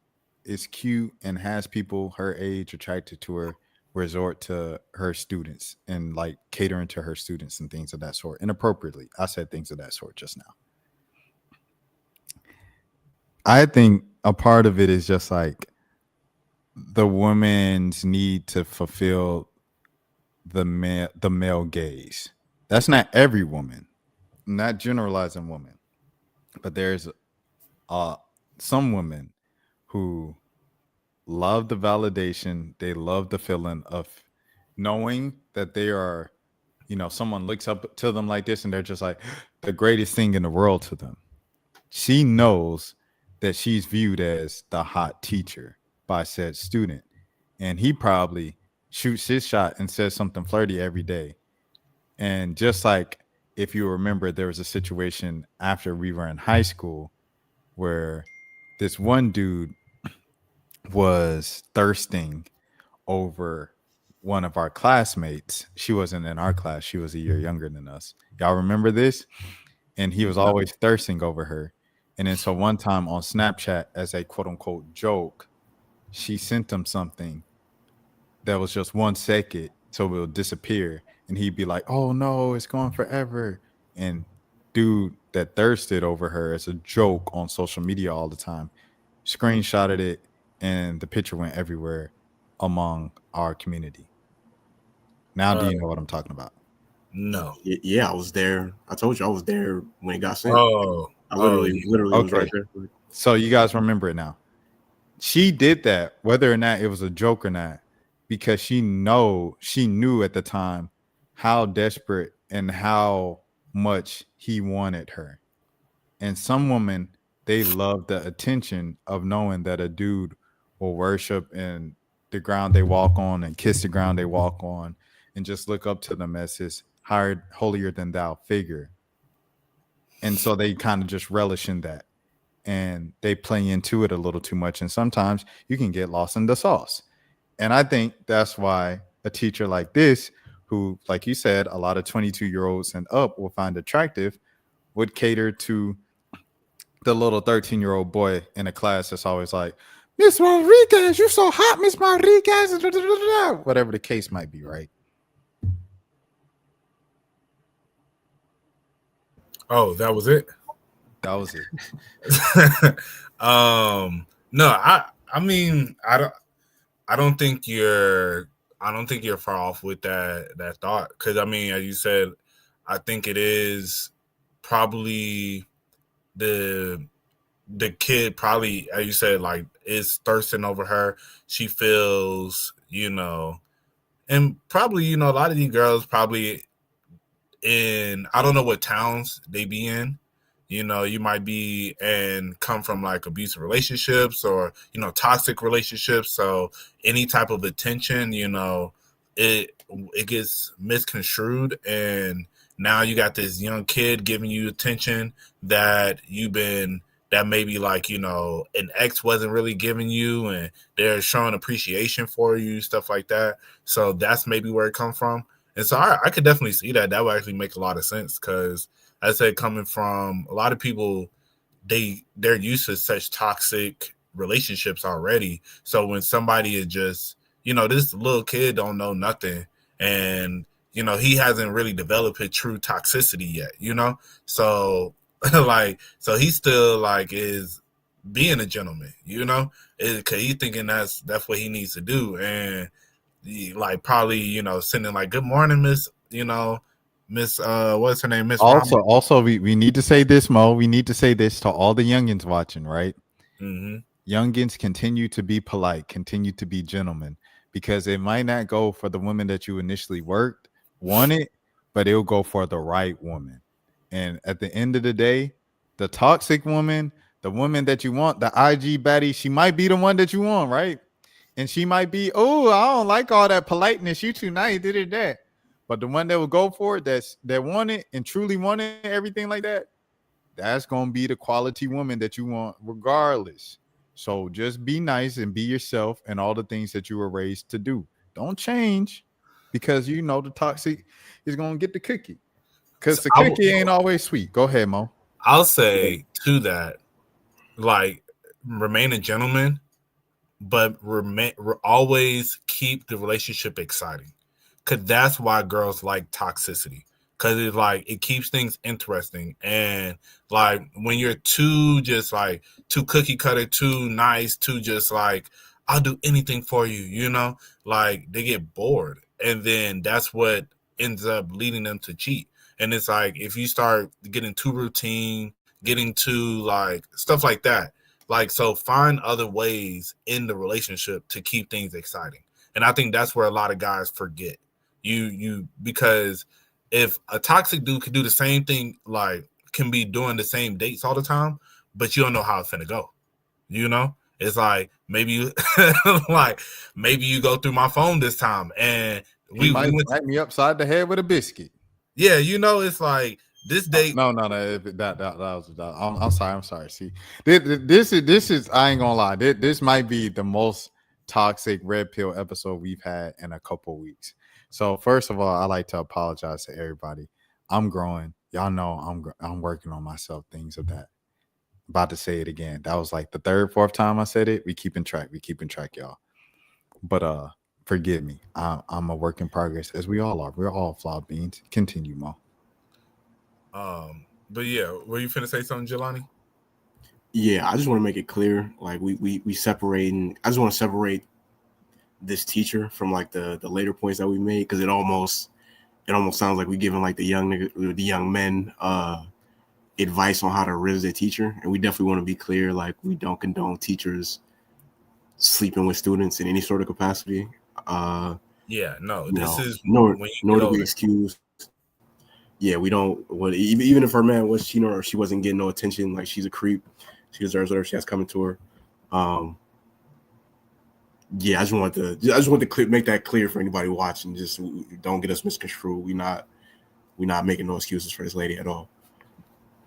is cute and has people her age attracted to her resort to her students and like catering to her students and things of that sort inappropriately? I said things of that sort just now. I think a part of it is just like the woman's need to fulfill the male gaze. That's not every woman, not generalizing women, but there's some women who love the validation. They love the feeling of knowing that they are, you know, someone looks up to them like this and they're just like the greatest thing in the world to them. She knows that she's viewed as the hot teacher by said student. And he probably shoots his shot and says something flirty every day. And just like, if you remember, there was a situation after we were in high school where this one dude was thirsting over one of our classmates. She wasn't in our class. She was a year younger than us. Y'all remember this? And he was always thirsting over her. And then so one time on Snapchat, as a quote unquote joke, she sent him something that was just 1 second, so it will disappear. And he'd be like, oh no, it's gone forever. And dude that thirsted over her as a joke on social media all the time screenshotted it, and the picture went everywhere among our community. Now, do you know what I'm talking about? No. Yeah, I was there. I told you I was there when it got sent. Oh, I literally was right there. So you guys remember it now. She did that, whether or not it was a joke or not, because she knew at the time how desperate and how much he wanted her. And some women, they love the attention of knowing that a dude will worship in the ground they walk on and kiss the ground they walk on and just look up to them as his holier than thou figure. And so they kind of just relish in that. And they play into it a little too much. And sometimes you can get lost in the sauce. And I think that's why a teacher like this, who, like you said, a lot of 22-year-olds and up will find attractive, would cater to the little 13-year-old boy in a class that's always like, Miss Rodriguez, you're so hot, Miss Rodriguez, whatever the case might be, right? Oh, that was it. That was it. No, I mean, I don't think you're far off with that thought, because I mean, as you said, I think it is probably the kid probably, as you said, like, is thirsting over her. She feels, you know, and probably, you know, a lot of these girls probably in, I don't know what towns they be in. You know, you might be and come from like abusive relationships or, you know, toxic relationships. So any type of attention, you know, it gets misconstrued, and now you got this young kid giving you attention that that maybe like, you know, an ex wasn't really giving you, and they're showing appreciation for you, stuff like that. So that's maybe where it comes from. And so I could definitely see that. That would actually make a lot of sense because, as I said, coming from a lot of people, they're used to such toxic relationships already. So when somebody is just, you know, this little kid don't know nothing, and you know he hasn't really developed a true toxicity yet, you know. So like, so he still like is being a gentleman, you know, because he's thinking that's what he needs to do, and he, like, probably, you know, sending like, "Good morning, Miss," you know, Miss what's her name, Miss Also, we need to say this, Mo. We need to say this to all the youngins watching, right? Mm-hmm. Youngins, continue to be polite, continue to be gentlemen, because it might not go for the woman that you initially wanted, but it'll go for the right woman. And at the end of the day, the toxic woman, the woman that you want, the IG baddie, she might be the one that you want, right? And she might be, oh, I don't like all that politeness. You too nice, did it that. But the one that will go for it, that wanted and truly wanted everything like that, that's gonna be the quality woman that you want, regardless. So just be nice and be yourself and all the things that you were raised to do. Don't change, because you know the toxic is gonna get the cookie. Because the cookie ain't always sweet. Go ahead, Mo. I'll say to that, like, remain a gentleman, but always keep the relationship exciting, because that's why girls like toxicity, because it's like it keeps things interesting. And like when you're too cookie cutter, too nice, too just like, I'll do anything for you, you know, like they get bored, and then that's what ends up leading them to cheat. And it's like, if you start getting too routine, getting too like stuff like that, like, so find other ways in the relationship to keep things exciting. And I think that's where a lot of guys forget. Because if a toxic dude could do the same thing, like can be doing the same dates all the time, but you don't know how it's gonna go. You know, it's like maybe maybe you go through my phone this time, and we might smack me upside the head with a biscuit. Yeah, you know, it's like this date. No. I'm sorry. See, this is. I ain't gonna lie. This might be the most toxic red pill episode we've had in a couple weeks. So first of all, I like to apologize to everybody. I'm growing. Y'all know I'm working on myself. Things of that. About to say it again. That was like the third, fourth time I said it. We keeping track, y'all. But forgive me. I'm a work in progress, as we all are. We're all flawed beings. Continue, Mo. But yeah, were you finna say something, Jelani? Yeah, I just want to make it clear. Like we separating. I just want to separate this teacher from like the later points that we made, because it almost sounds like we giving like the young men advice on how to raise their teacher, and we definitely want to be clear. Like, we don't condone teachers sleeping with students in any sort of capacity. Yeah, no, this is nor do we excuse. Yeah, we don't. Even if her man was cheating or she wasn't getting no attention, like, she's a creep. She deserves whatever she has coming to her. Yeah, I just want to make that clear for anybody watching. Just don't get us misconstrued. We're not making no excuses for this lady at all.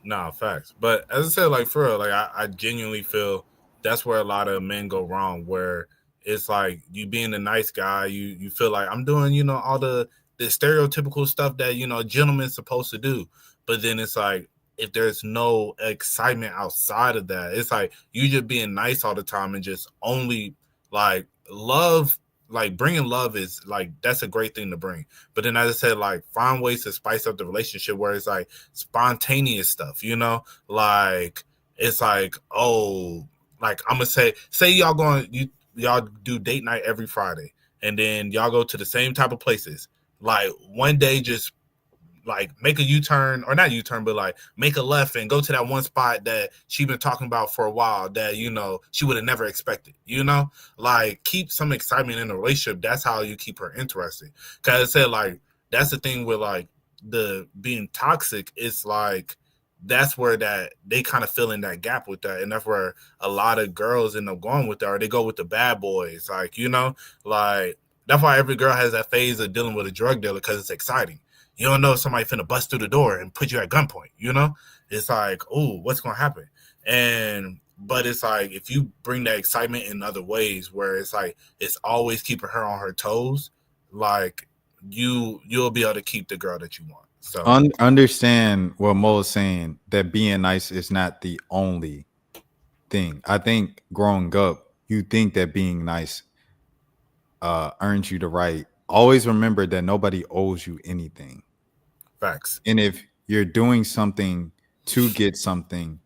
Nah, facts. But as I said, like, for real, like, I genuinely feel that's where a lot of men go wrong, where it's like, you being a nice guy, you feel like I'm doing, you know, all the stereotypical stuff that, you know, a gentleman's supposed to do. But then it's like, if there's no excitement outside of that, it's like you just being nice all the time and just only like love, like bringing love is like, that's a great thing to bring. But then, as I said, like, find ways to spice up the relationship where it's like spontaneous stuff, you know, like it's like, oh, like I'm gonna say y'all do date night every Friday, and then y'all go to the same type of places. Like, one day, just like make a U-turn, or not U-turn, but like make a left and go to that one spot that she been talking about for a while that, you know, she would have never expected, you know, like keep some excitement in the relationship. That's how you keep her interested. Cause I said, like, that's the thing with like the being toxic, it's like that's where that they kind of fill in that gap with that, and that's where a lot of girls end up going with that, or they go with the bad boys, like like that's why every girl has that phase of dealing with a drug dealer because it's exciting. You don't know if somebody finna bust through the door and put you at gunpoint. It's like, oh, what's gonna happen? But it's like if you bring that excitement in other ways, where it's like it's always keeping her on her toes, like you'll be able to keep the girl that you want. So Understand what Mo is saying, that being nice is not the only thing. I think growing up, you think that being nice earns you the right. Always remember that nobody owes you anything. facts. And if you're doing something to get something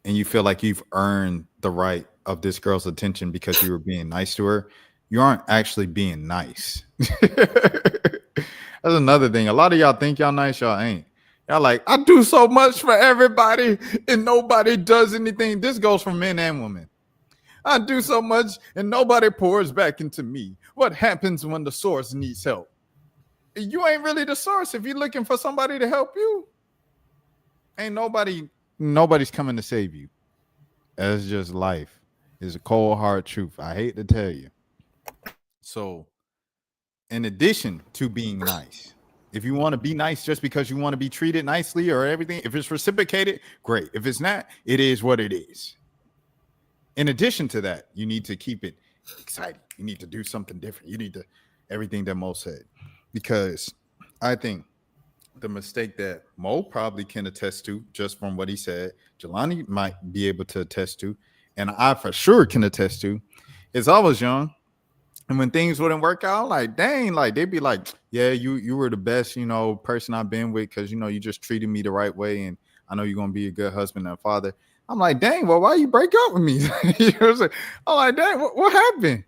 and you feel like you've earned the right of this girl's attention because you were being nice to her, you aren't actually being nice. That's another thing. A lot of y'all think y'all nice, y'all ain't. Y'all like, I do so much for everybody and nobody does anything. This goes for men and women. I do so much and nobody pours back into me. What happens when the source needs help? You ain't really the source if you're looking for somebody to help you. Ain't nobody's coming to save you. That's just life. It's a cold, hard truth. I hate to tell you. So, in addition to being nice, if you want to be nice just because you want to be treated nicely or everything, if it's reciprocated, great. If it's not, it is what it is. In addition to that, you need to keep it exciting. You need to do something different. You need to everything that Mo said, because I think the mistake that Mo probably can attest to, just from what he said, Jelani might be able to attest to, and I for sure can attest to, is I was young, and when things wouldn't work out, like dang, like they'd be like, yeah, you were the best, person I've been with, because you just treated me the right way, and I know you're gonna be a good husband and father. I'm like, dang, well, why you break up with me? I'm like, dang, what happened?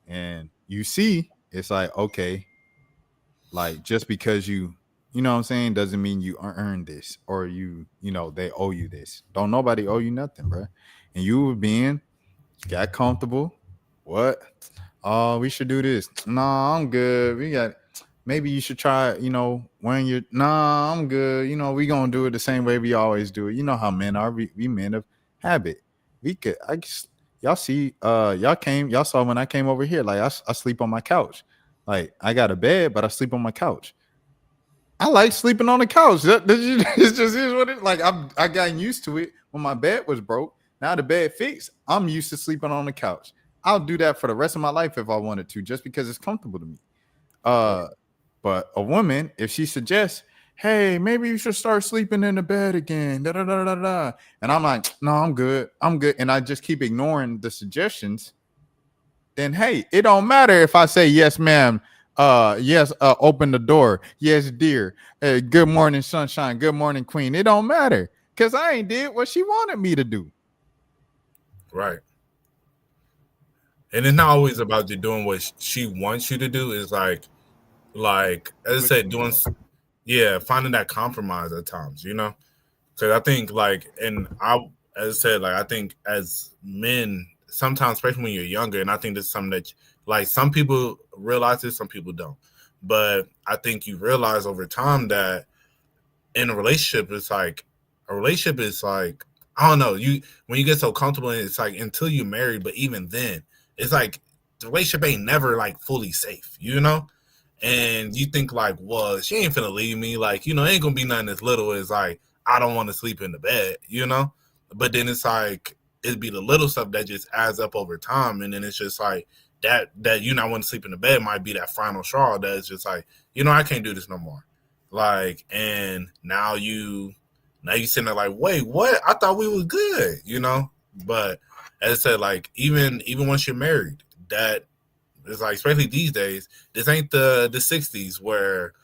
And you see, it's like, okay, like just because you know what I'm saying, doesn't mean you earned this, or they owe you this. Don't nobody owe you nothing, bro. And you got comfortable. What? Oh, we should do this. No, I'm good. Maybe you should try, when you're, nah, I'm good. We gonna do it the same way we always do it. You know how men are. We men of habit. Y'all saw when I came over here, like I sleep on my couch. Like I got a bed, but I sleep on my couch. I like sleeping on the couch. It's just is what it like. I got used to it when my bed was broke. Now the bed fixed. I'm used to sleeping on the couch. I'll do that for the rest of my life if I wanted to, just because it's comfortable to me. But a woman, if she suggests, hey, maybe you should start sleeping in the bed again, da, da, da, da, da. And I'm like, no, I'm good, and I just keep ignoring the suggestions, then hey, it don't matter if I say yes, ma'am, yes, open the door, yes, dear, good morning, sunshine, good morning, queen. It don't matter, because I ain't did what she wanted me to do. Right. And it's not always about you doing what she wants you to do. It's like as I said, finding that compromise at times, because I think as I said, like I think as men, sometimes, especially when you're younger, and I think this is something that like some people realize this, some people don't, but I think you realize over time that in a relationship, it's like I don't know, when you get so comfortable, and it's like until you're married, but even then, it's like the relationship ain't never like fully safe, and you think like, well, she ain't finna leave me, like, it ain't gonna be nothing as little as like I don't want to sleep in the bed, but then it's like it'd be the little stuff that just adds up over time, and then it's just like that you not want to sleep in the bed might be that final straw that is just like, I can't do this no more, like, and now you sitting there like, wait, what? I thought we was good, but as I said, like even once you're married, that is like, especially these days, this ain't the 60s where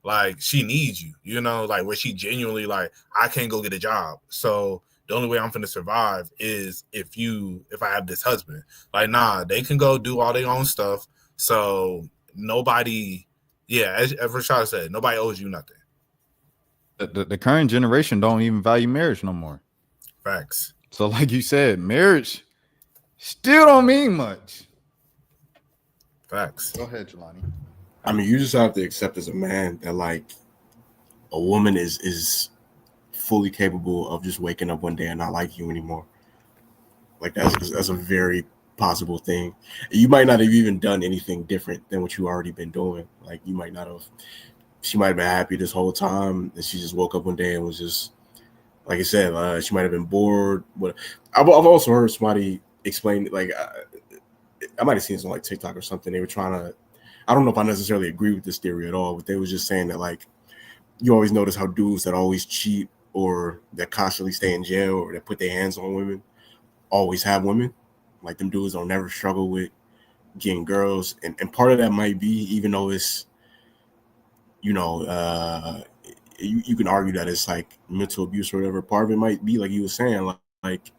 like she needs you, like where she genuinely like, I can't go get a job, so the only way I'm finna survive is if I have this husband. Like, nah, they can go do all their own stuff. So nobody, as Rashad said, nobody owes you nothing. The current generation don't even value marriage no more. Facts. So like you said, marriage still don't mean much. Facts. Go ahead, Jelani. I mean, you just have to accept as a man that like a woman is fully capable of just waking up one day and not like you anymore. Like that's a very possible thing. You might not have even done anything different than what you already been doing. Like you might not have. She might have been happy this whole time, and she just woke up one day and was just, like I said, she might have been bored. But I've also heard somebody explain, like I might have seen some like TikTok or something. They were trying to. I don't know if I necessarily agree with this theory at all, but they was just saying that like you always notice how dudes that always cheat or that constantly stay in jail or that put their hands on women always have women. Like them dudes don't never struggle with getting girls, and part of that might be, even though it's, you can argue that it's like mental abuse or whatever. Part of it might be like you were saying, like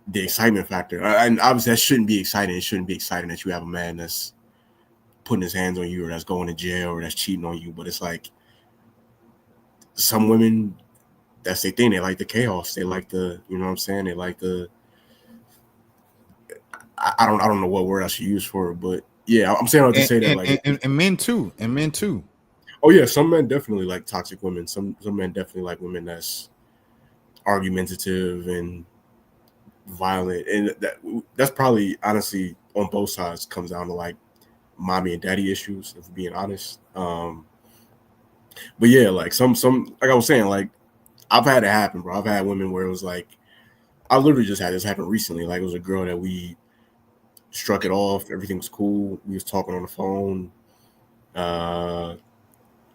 the excitement factor. And obviously that shouldn't be exciting. It shouldn't be exciting that you have a man that's putting his hands on you or that's going to jail or that's cheating on you. But it's like some women, that's their thing. They like the chaos. They like the, you know what I'm saying? They like the, I don't know what word I should use for it, but yeah, I'm saying to say that, like, and men too, Oh yeah, some men definitely like toxic women. Some men definitely like women that's argumentative and violent, and that's probably honestly on both sides comes down to like mommy and daddy issues, if we're being honest. But yeah, like some like I was saying, like I've had it happen, bro. I've had women where it was like, I literally just had this happen recently. Like it was a girl that we struck it off. Everything was cool. We was talking on the phone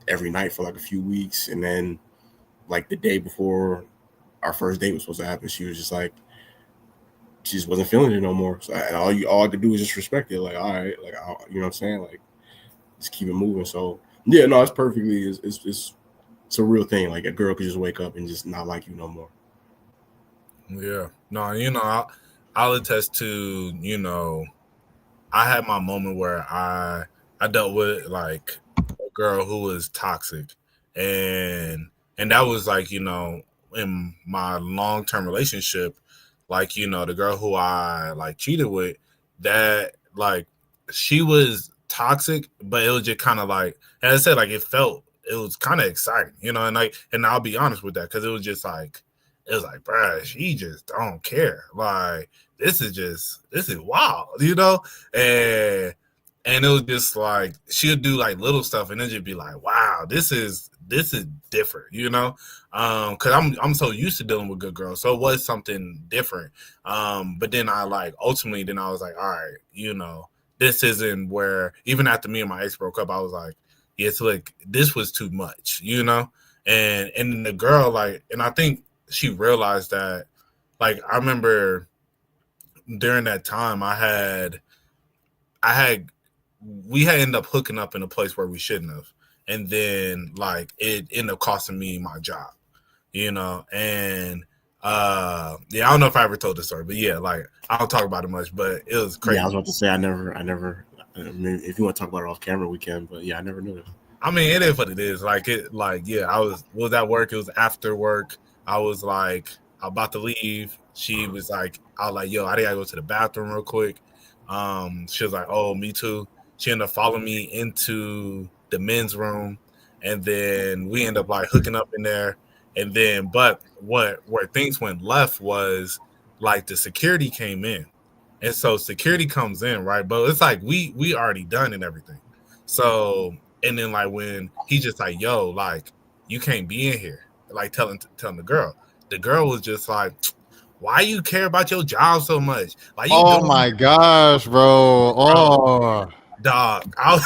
every night for like a few weeks. And then like the day before our first date was supposed to happen, she was just like, she just wasn't feeling it no more. So all I could do is just respect it. Like, all right, like, you know what I'm saying? Like, just keep it moving. So yeah, no, it's perfectly, it's a real thing. Like a girl could just wake up and just not like you no more. Yeah. No, I'll attest to, I had my moment where I dealt with like a girl who was toxic, and that was like, in my long-term relationship, like, the girl who I like cheated with, that like she was toxic, but it was just kind of like, as I said, like it was kind of exciting, and I'll be honest with that, because it was like, bruh, she just don't care. Like, this is wild, and it was just like, she'll do like little stuff and then just be like, wow, this is different, because I'm so used to dealing with good girls, so it was something different. But then I like ultimately, then I was like, all right, this isn't where, even after me and my ex broke up, I was like, yeah, it's like this was too much, and the girl, like, and I think she realized that. Like, I remember during that time we had ended up hooking up in a place where we shouldn't have. And then like it ended up costing me my job, and I don't know if I ever told this story, but yeah, like I don't talk about it much, but it was crazy. Yeah, I was about to say I never I mean, if you want to talk about it off camera, we can, but yeah, I never knew that. I mean, it is what it is. Like yeah, I was at work, it was after work. I was like about to leave. She was like, I was like, yo, I gotta go to the bathroom real quick. She was like, oh, me too. She ended up following me into the men's room, and then we ended up like hooking up in there. And then, but where things went left was like the security came in, and so security comes in, right? But it's like we already done and everything. So, and then like when he just like, yo, like you can't be in here, like telling the girl was just like, why you care about your job so much? Like, oh my gosh, bro. Oh, dog, I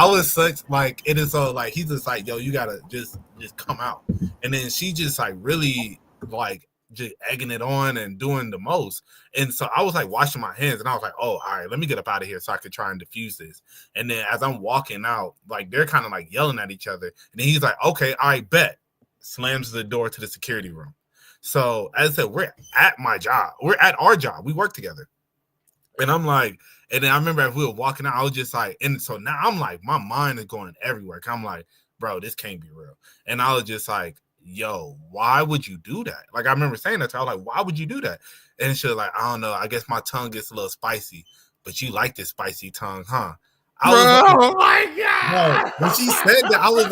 was such like, it is so like, he's just like, yo, you gotta just come out. And then she just like really like just egging it on and doing the most. And so I was like washing my hands, and I was like, oh, all right, let me get up out of here so I could try and diffuse this. And then as I'm walking out, like they're kind of like yelling at each other, and then he's like, okay, I bet, slams the door to the security room. So as I said, we're at my job. We're at our job. We work together. And I'm like, and then I remember as we were walking out, I was just like, and so now I'm like, my mind is going everywhere. I'm like, bro, this can't be real. And I was just like, yo, why would you do that? Like, I remember saying that to her. I was like, why would you do that? And she was like, I don't know. I guess my tongue gets a little spicy, but you like this spicy tongue, huh? I was like, oh my no, god! when she said that, I was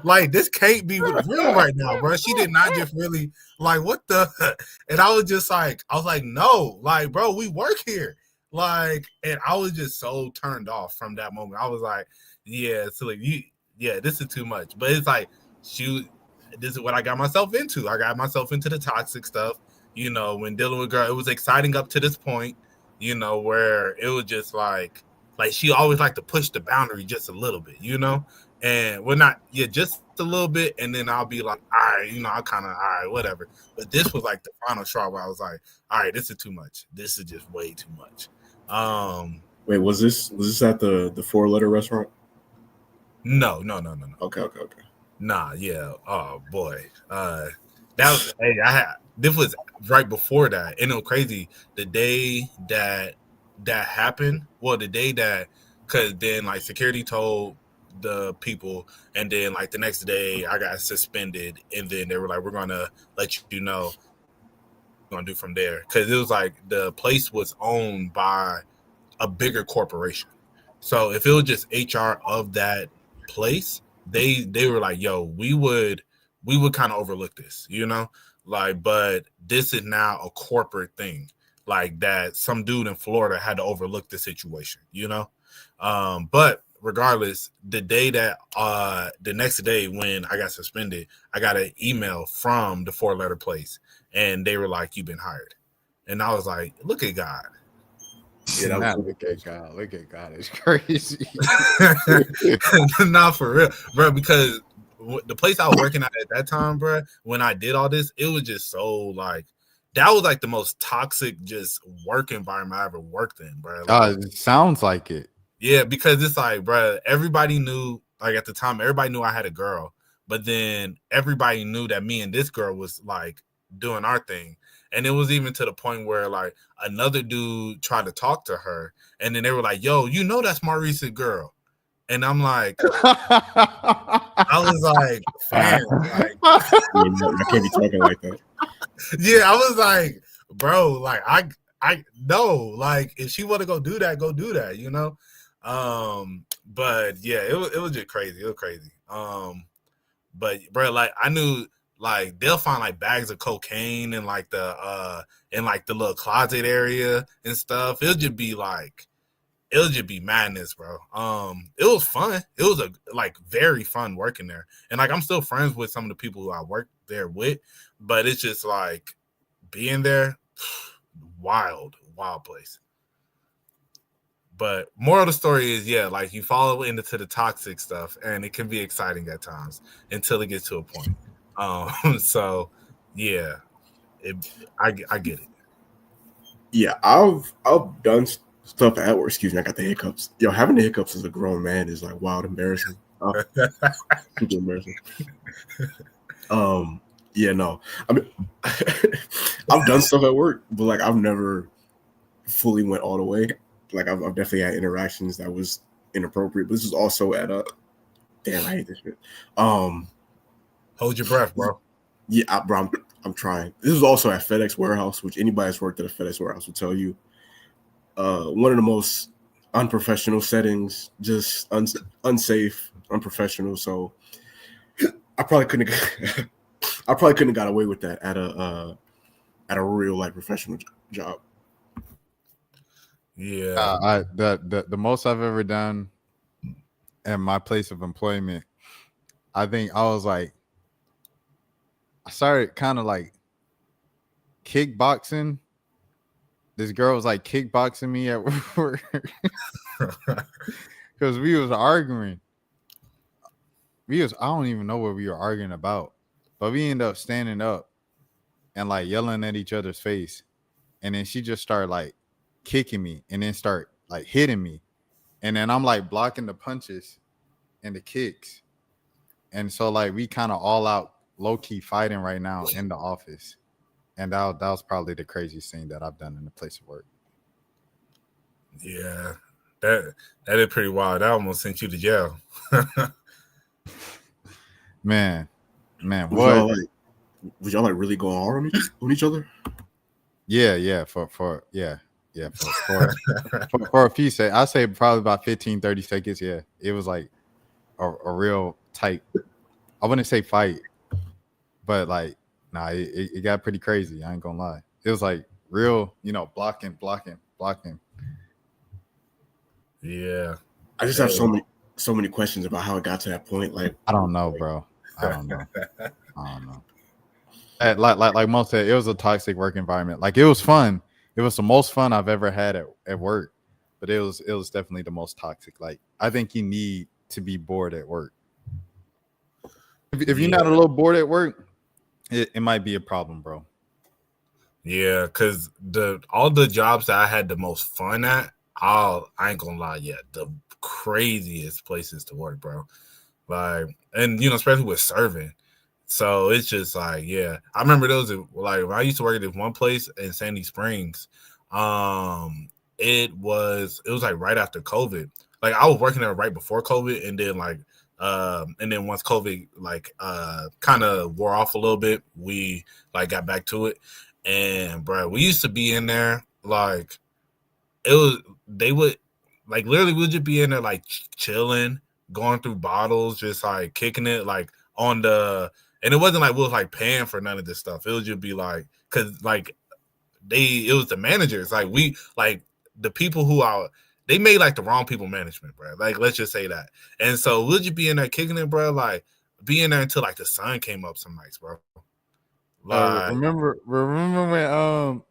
like, this can't be real right now, bro. She did not just really like what the, and I was like, no, like, bro, we work here, like, and I was just so turned off from that moment. I was like, yeah, so like this is too much. But it's like, shoot, this is what I got myself into. I got myself into the toxic stuff, when dealing with girl. It was exciting up to this point, where it was just like she always liked to push the boundary just a little bit, and we're not, just a little bit, and then I'll be like, all right, I kind of, all right, whatever. But this was like the final straw where I was like, all right, this is too much. This is just way too much. Wait, was this at the 4-letter restaurant? No. Okay. Nah, yeah. Oh boy. That was this was right before that. And it was crazy. The day that happened, the day that, because then like security told the people, and then like the next day I got suspended, and then they were like, we're gonna let you know what we're gonna do from there. Because it was like the place was owned by a bigger corporation. So if it was just HR of that place, they were like, yo, we would kind of overlook this, like, but this is now a corporate thing, like that some dude in Florida had to overlook the situation, but regardless, the day that the next day when I got suspended, I got an email from the 4-letter place, and they were like, you've been hired. And I was like, look at God. Yeah, look at God. It's crazy. Not for real, bro. Because the place I was working at that time, bro, when I did all this, it was just so like, that was like the most toxic just work environment I ever worked in, bro. Like, it sounds like it. Yeah, because it's like, bro, everybody knew, like at the time, everybody knew I had a girl, but then everybody knew that me and this girl was like doing our thing. And it was even to the point where like another dude tried to talk to her, and then they were like, yo, that's Maurice's girl. And I'm like, I was like, fam, like, I can't be talking like that. Yeah, I was like, bro, like I know, like if she want to go do that, But yeah, it was just crazy. It was crazy. But bro, like I knew, like they'll find like bags of cocaine in like the little closet area and stuff. It'll just be madness, bro. It was fun. It was very fun working there. And like I'm still friends with some of the people who I worked there with, but it's just like being there, wild place. But moral of the story is, like you follow into the toxic stuff, and it can be exciting at times until it gets to a point. So yeah, I get it. Yeah, I've done stuff at work. Excuse me, I got the hiccups. Yo, having the hiccups as a grown man is like wild embarrassing. Super embarrassing. Yeah, no. I mean, I've done stuff at work, but like I've never fully went all the way. Like I've definitely had interactions that was inappropriate. But this is also at a damn, I hate this shit. Hold your breath, bro. Yeah, bro, I'm trying. This is also at FedEx warehouse, which anybody that's worked at a FedEx warehouse will tell you. One of the most unprofessional settings, just unsafe, unprofessional. So I probably couldn't have got away with that at a real like professional job. Yeah. The most I've ever done at my place of employment, I think I started kind of like kickboxing. This girl was like kickboxing me at work because we was arguing. I don't even know what we were arguing about, but we ended up standing up and like yelling at each other's face. And then she just started like kicking me and then start like hitting me. And then I'm like blocking the punches and the kicks. And so like we kind of all out low key fighting right now in the office. And that was probably the craziest thing that I've done in the place of work. Yeah, that is pretty wild. That almost sent you to jail. Man, what? Was y'all like really going hard on each other? Yeah, for yeah. Yeah, for a few seconds, I say probably about 15, 30 seconds. Yeah, it was like a real tight. I wouldn't say fight, but like, nah, it got pretty crazy. I ain't gonna lie. It was like real, blocking. Yeah. I just have so many questions about how it got to that point. Like, I don't know, bro. I don't know. Like most said, it was a toxic work environment. Like it was fun. It was the most fun I've ever had at work, but it was definitely the most toxic. Like I think you need to be bored at work. If you're not a little bored at work, it might be a problem, bro. Yeah, because all the jobs that I had the most fun at, I ain't gonna lie yet, the craziest places to work, bro. Like, and especially with serving. So it's just like, yeah. I remember those like when I used to work at this one place in Sandy Springs. It was like right after COVID. Like I was working there right before COVID, and then once COVID like kind of wore off a little bit, we like got back to it. And bro, we used to be in there like they would like literally we'd just be in there like chilling, going through bottles, just like kicking it like on the. And it wasn't like we was like paying for none of this stuff. It would just be like, cause like it was the managers. Like we like the people who they made like the wrong people management, bro. Like let's just say that. And so we'll just be in there kicking it, bro. Like be in there until like the sun came up some nights, bro. Like, remember when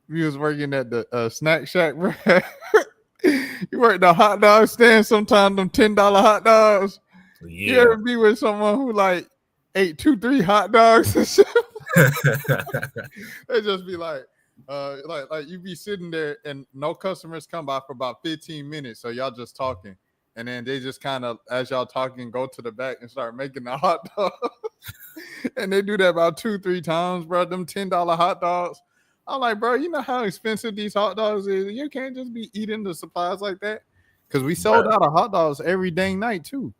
we was working at the snack shack, bro. You worked the hot dog stand. Sometimes them $10 hot dogs. Yeah. You ever be with someone who like ate 2-3 hot dogs and shit? They just be like you be sitting there and no customers come by for about 15 minutes, so y'all just talking, and then they just kind of as y'all talking go to the back and start making the hot dog. And they do that about 2-3 times, bro. Them $10 hot dogs. I'm like, bro, you know how expensive these hot dogs is? You can't just be eating the supplies like that, because we sold out of hot dogs every dang night too.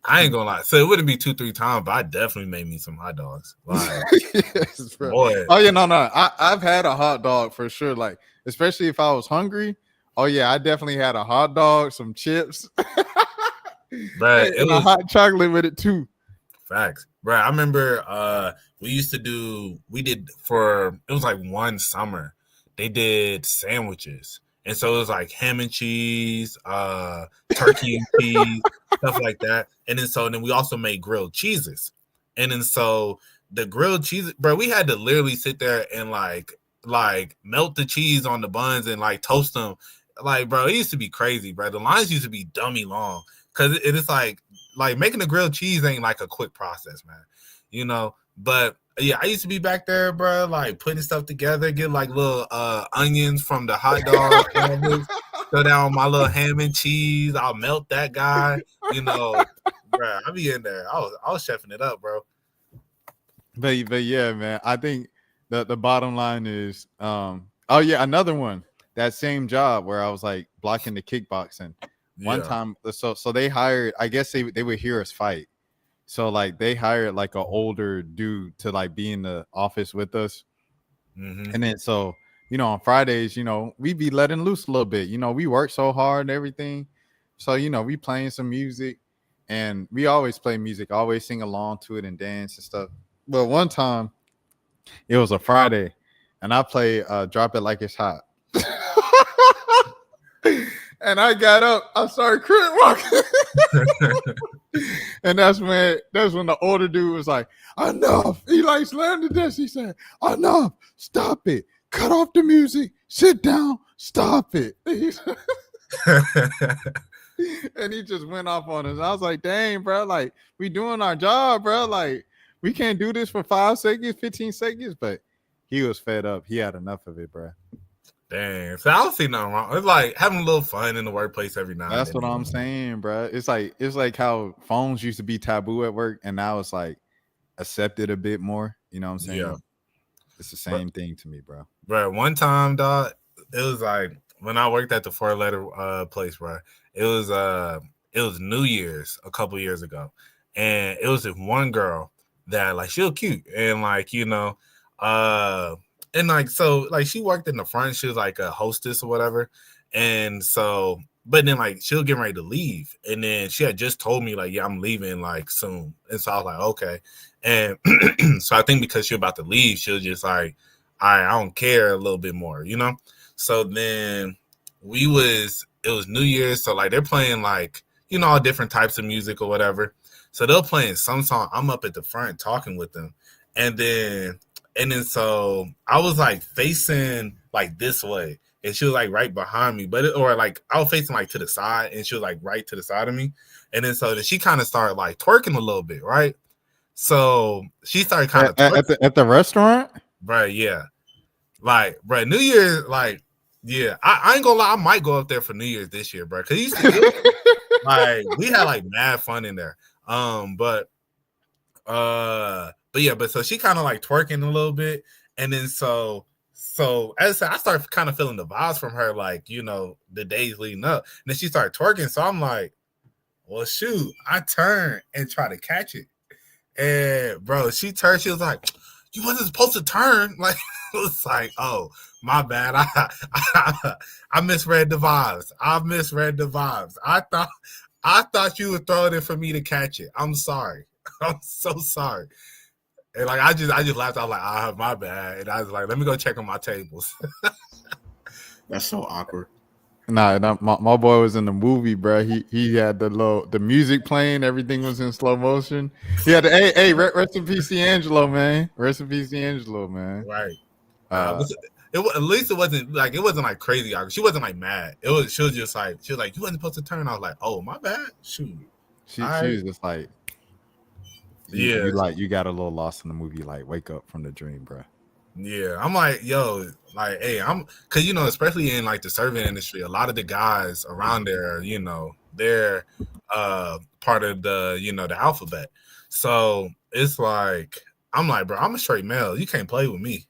I ain't gonna lie. So it wouldn't be 2-3 times, but I definitely made me some hot dogs. Like, yes, bro. Boy. Oh yeah, no. I've had a hot dog for sure. Like, especially if I was hungry. Oh yeah, I definitely had a hot dog, some chips, but and a hot chocolate with it too. Facts, bro. I remember it was like one summer they did sandwiches. And so it was like ham and cheese, turkey and cheese, stuff like that. And then we also made grilled cheeses. And then so the grilled cheese, bro, we had to literally sit there and like melt the cheese on the buns and like toast them. Like, bro, it used to be crazy, bro. The lines used to be dummy long, because it's like making a grilled cheese ain't like a quick process, man. But yeah, I used to be back there, bro, like putting stuff together, get like little onions from the hot dog sandwich, throw down my little ham and cheese. I'll melt that guy, bro. I be in there. I was chefing it up, bro. But yeah, man. I think the bottom line is, another one. That same job where I was like blocking the kickboxing. One time, so they hired. I guess they would hear us fight. So like they hired like an older dude to like be in the office with us. Mm-hmm. And then so, on Fridays, we be letting loose a little bit. We work so hard and everything. So, we playing some music, and we always play music, always sing along to it and dance and stuff. But one time it was a Friday and I played Drop It Like It's Hot. And I got up, I started crib walking. And that's when the older dude was like, enough. He like slammed the desk. He said, enough, stop it. Cut off the music, sit down, stop it. And he just went off on us. I was like, dang, bro, like we doing our job, bro. Like we can't do this for 5 seconds, 15 seconds. But he was fed up. He had enough of it, bro. Dang, so I don't see nothing wrong. It's like having a little fun in the workplace every now and then. That's what I'm saying, bro. It's like how phones used to be taboo at work, and now it's like accepted a bit more. You know what I'm saying? Yeah. It's the same thing to me, bro. Bro, one time, dog, it was like when I worked at the 4-letter place, bro. It was New Year's a couple years ago, and it was this one girl that like she was cute and like and like so like she worked in the front. She was like a hostess or whatever. And so, but then like she'll get ready to leave, and then she had just told me like, yeah, I'm leaving like soon. And so I was like, okay. And so I think because she's about to leave, she'll just like, I don't care a little bit more, you know. So then it was New Year's, so like they're playing like, you know, all different types of music or whatever. So they're playing some song. I'm up at the front talking with them, and then so I was like facing like this way, and she was like right behind me, or like I was facing like to the side, and she was like right to the side of me, and then so she kind of started like twerking a little bit, right? So she started kind of at the restaurant, bro. Yeah, like bro, New Year's, like yeah. I ain't gonna lie, I might go up there for New Year's this year, bro. Cause like we had like mad fun in there. But yeah, but so she kind of like twerking a little bit, and then so as I said, I started kind of feeling the vibes from her, like, you know, the days leading up. And then she started twerking, so I'm like, well, shoot, I turned and try to catch it. And bro, she turned, she was like, you wasn't supposed to turn. Like, it was like, oh, my bad. I misread the vibes. I thought you would throw it in for me to catch it. I'm sorry. I'm so sorry. And like I just laughed. I was like, my bad. And I was like, let me go check on my tables. That's so awkward. Nah, my boy was in the movie, bro. He had the music playing, everything was in slow motion. He had the rest in peace, D'Angelo, man. Rest in peace, D'Angelo, man. Right. At least it wasn't like crazy. She wasn't like mad. She was like, you wasn't supposed to turn. I was like, oh, my bad. Shoot. She was just like, you got a little lost in the movie. Like, wake up from the dream, bro. Yeah, I'm like, yo, like, hey, because, you know, especially in like the serving industry, a lot of the guys around there, you know, they're part of the, you know, the alphabet. So it's like, I'm like, bro, I'm a straight male. You can't play with me.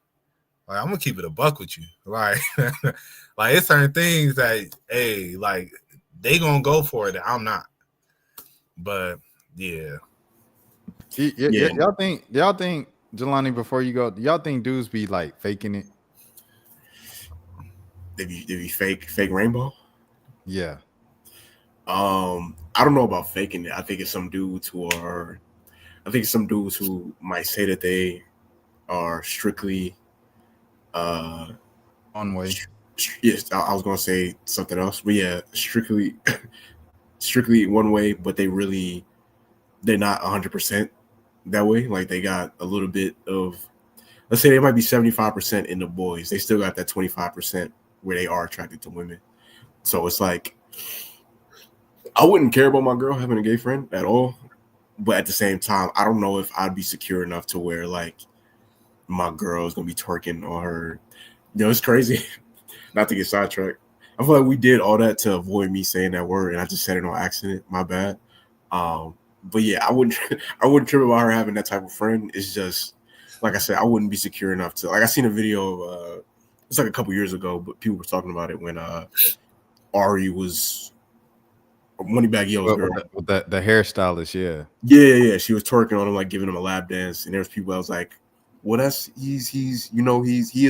Like, I'm gonna keep it a buck with you. Like, like it's certain things that, hey, like they gonna go for it that I'm not. But yeah. Y'all think, Jelani, before you go, y'all think dudes be like faking it? They be fake rainbow? Yeah. I don't know about faking it. I think it's some dudes who might say that they are strictly one way. Yes, I was gonna say something else, but yeah, strictly one way, but they're not 100% that way. Like they got a little bit of, let's say they might be 75% in the boys. They still got that 25% where they are attracted to women. So it's like, I wouldn't care about my girl having a gay friend at all. But at the same time, I don't know if I'd be secure enough to where like my girl is going to be twerking on her. You know, it's crazy. Not to get sidetracked. I feel like we did all that to avoid me saying that word, and I just said it on accident. My bad. But yeah, I wouldn't trip about her having that type of friend. It's just, like I said, I wouldn't be secure enough to. Like I seen a video of, it's like a couple years ago, but people were talking about it when Ari was Moneybagg Yo's girl. With the hairstylist, yeah. Yeah. She was twerking on him, like giving him a lap dance, and there was people that was like, well, he's he is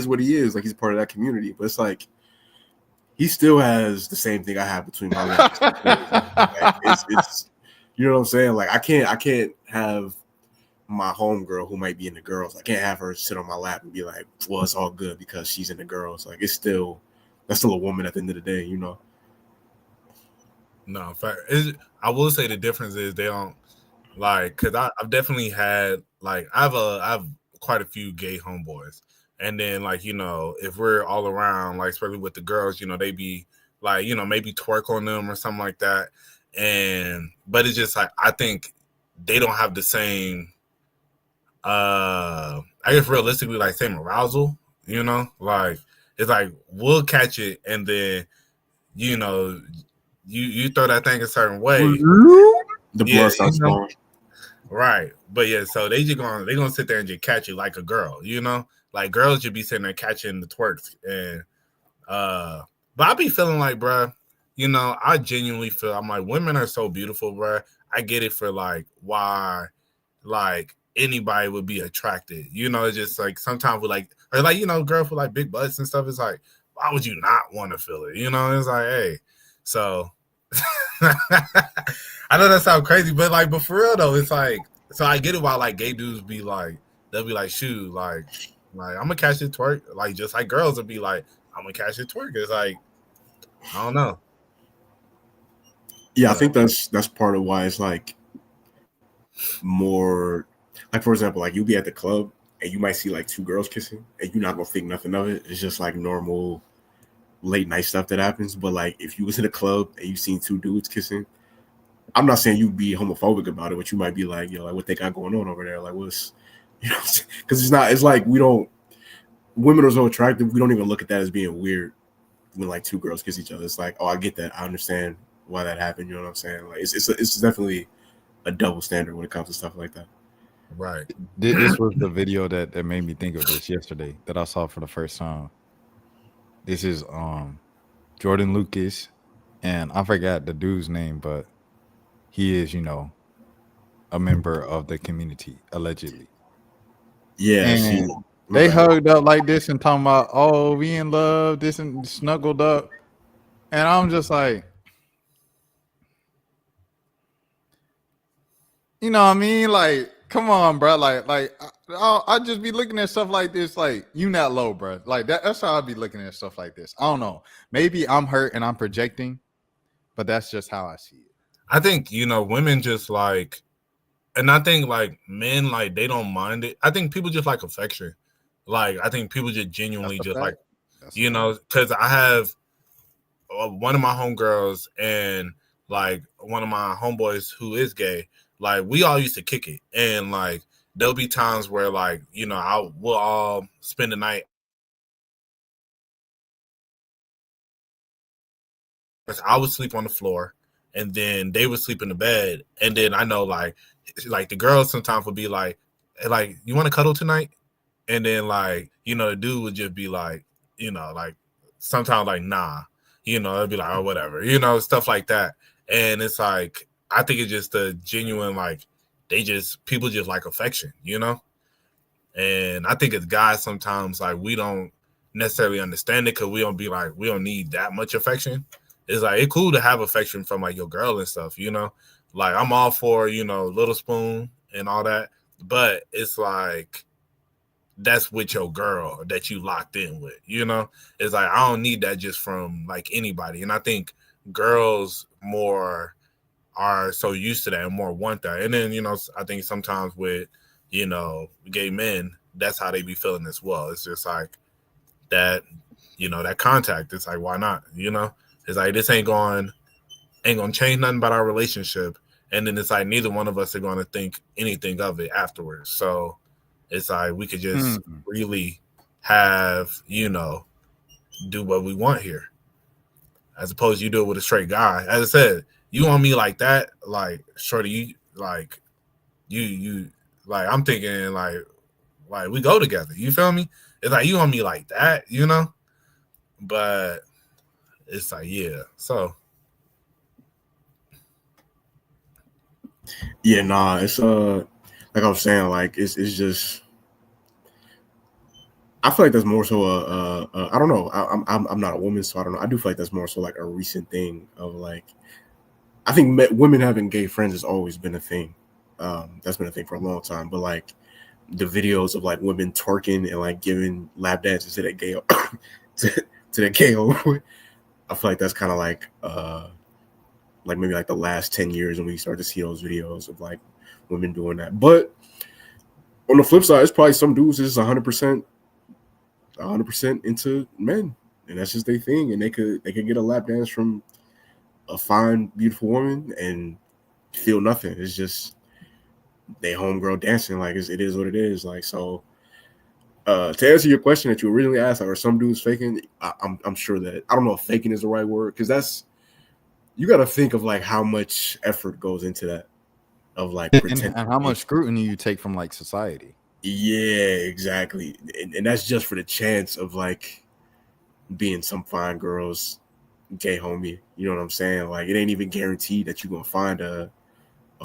what he is, like he's part of that community. But it's like he still has the same thing I have between my legs. Like, it's you know what I'm saying? Like I can't have my homegirl who might be into girls. I can't have her sit on my lap and be like, well, it's all good because she's into girls. Like that's still a woman at the end of the day, you know. No, in fact, I will say the difference is they don't like, because I've definitely had like I have quite a few gay homeboys, and then like, you know, if we're all around, like especially with the girls, you know, they be like, you know, maybe twerk on them or something like that. But it's just like I think they don't have the same I guess realistically like same arousal, you know, like it's like we'll catch it and then, you know, you throw that thing a certain way, the blood starts flowing. Right. But yeah, so they're gonna sit there and just catch it like a girl, you know? Like girls should be sitting there catching the twerks. And but I be feeling like, bruh, you know, I genuinely feel I'm like women are so beautiful, bruh. I get it for like why, like anybody would be attracted. You know, it's just like sometimes with like, or like, you know, girls with like big butts and stuff. It's like, why would you not want to feel it? You know, it's like, hey, so I know that sounds crazy, but like, but for real though, it's like, so I get it why like gay dudes be like, they'll be like, shoot, like I'm gonna catch it twerk, like just like girls would be like, I'm gonna catch it twerk. It's like, I don't know. Yeah, I think that's part of why it's like more like, for example, like you'll be at the club and you might see like two girls kissing and you're not gonna think nothing of it. It's just like normal late night stuff that happens. But like if you was in a club and you seen two dudes kissing, I'm not saying you'd be homophobic about it, but you might be like, yo, like what they got going on over there? Like what's, you know, because it's like women are so attractive, we don't even look at that as being weird when like two girls kiss each other. It's like, oh, I get that, I understand why that happened. You know what I'm saying? Like it's definitely a double standard when it comes to stuff like that. Right. This was the video that made me think of this yesterday that I saw for the first time. This is Jordan Lucas, and I forgot the dude's name, but he is, you know, a member of the community, allegedly. Yeah, and they hugged up like this and talking about, oh, we in love, this and snuggled up. And I'm just like, you know what I mean? Like, come on, bro. Like I just be looking at stuff like this, like, you not low, bro. Like that's how I be looking at stuff like this. I don't know. Maybe I'm hurt and I'm projecting, but that's just how I see it. I think, you know, women just like, and I think like men, like they don't mind it. I think people just like affection. Like I think people just genuinely just like, you know, because I have one of my homegirls and like one of my homeboys who is gay. Like we all used to kick it, and like there'll be times where like, you know, we'll all spend the night. I would sleep on the floor, and then they would sleep in the bed, and then I know like the girls sometimes would be like, you want to cuddle tonight? And then like, you know, the dude would just be like, you know, like sometimes like, nah, you know, it'd be like, oh, whatever, you know, stuff like that. And it's like, I think it's just a genuine, like people just like affection, you know? And I think as guys, sometimes like we don't necessarily understand it because we don't be like, we don't need that much affection. It's like, it's cool to have affection from like your girl and stuff, you know? Like I'm all for, you know, Little Spoon and all that, but it's like, that's with your girl that you locked in with, you know? It's like, I don't need that just from like anybody. And I think girls more are so used to that and more want that. And then, you know, I think sometimes with, you know, gay men, that's how they be feeling as well. It's just like that, you know, that contact. It's like, why not? You know, it's like, this ain't gonna change nothing about our relationship. And then it's like, neither one of us are going to think anything of it afterwards. So it's like, we could just really have, you know, do what we want here. As opposed to you do it with a straight guy. As I said, you on me like that, like shorty, you like I'm thinking like we go together. You feel me? It's like you on me like that, you know? But it's like, yeah. So yeah, nah, it's like I was saying, like it's just, I feel like that's more so I don't know. I'm not a woman, so I don't know. I do feel like that's more so like a recent thing of like, I think women having gay friends has always been a thing. That's been a thing for a long time. But like the videos of like women twerking and like giving lap dances to that gay to that gay homeboy, I feel like that's kind of like maybe like the last 10 years when we start to see those videos of like women doing that. But on the flip side, it's probably some dudes is 100% into men, and that's just their thing, and they could get a lap dance from a fine, beautiful woman and feel nothing. It's just they homegirl dancing. Like it is what it is. Like, so to answer your question that you originally asked, like, are some dudes faking? I'm sure that, I don't know if faking is the right word, because that's, you got to think of like how much effort goes into that, of like and how much scrutiny you take from like society. Yeah, exactly. And that's just for the chance of like being some fine girl's gay homie. You know what I'm saying? Like it ain't even guaranteed that you're gonna find a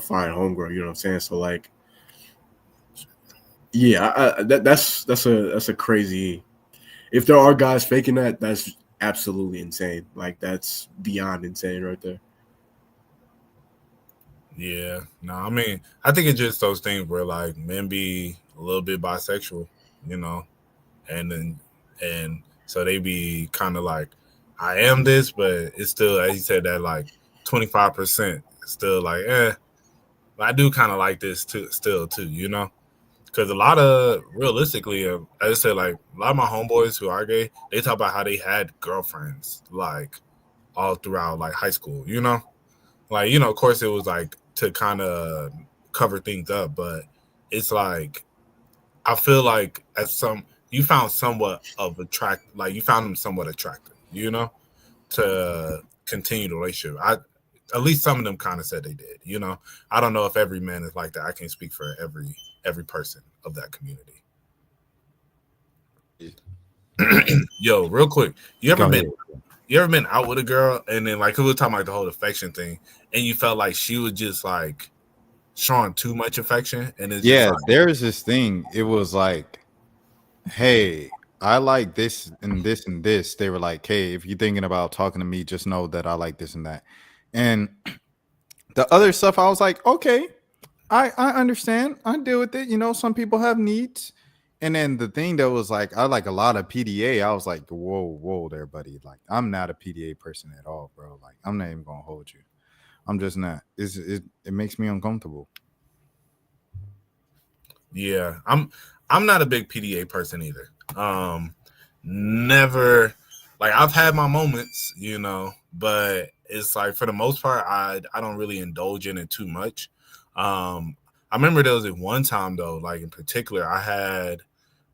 fine homegirl. You know what I'm saying? So like, Yeah, that's a crazy. If there are guys faking that, that's absolutely insane. Like that's beyond insane right there. Yeah, no, I mean, I think it's just those things where like men be a little bit bisexual, you know, and so they be kind of like, I am this, but it's still, as you said, that like 25% still like, I do kind of like this too, still too, you know, because a lot of realistically, as I said, like a lot of my homeboys who are gay, they talk about how they had girlfriends like all throughout like high school, you know. Like, you know, of course it was like to kind of cover things up, but it's like I feel like you found somewhat of like you found them somewhat attractive, you know, to continue the relationship. At least some of them kind of said they did, you know. I don't know if every man is like that. I can't speak for every person of that community. Yo, real quick, you ever been out with a girl and then like we were talking about the whole affection thing, and you felt like she was just like showing too much affection, and it's just like, there's this thing. It was like, hey, I like this and this and this. They were like, hey, if you're thinking about talking to me, just know that I like this and that. And the other stuff, I was like, okay, I understand. I deal with it. You know, some people have needs. And then the thing that was like, I like a lot of PDA. I was like, whoa there, buddy. Like, I'm not a PDA person at all, bro. Like, I'm not even gonna hold you. I'm just not. It makes me uncomfortable. Yeah, I'm not a big PDA person either. Never, like I've had my moments, you know, but it's like for the most part, I don't really indulge in it too much. I remember there was one time though, like in particular, I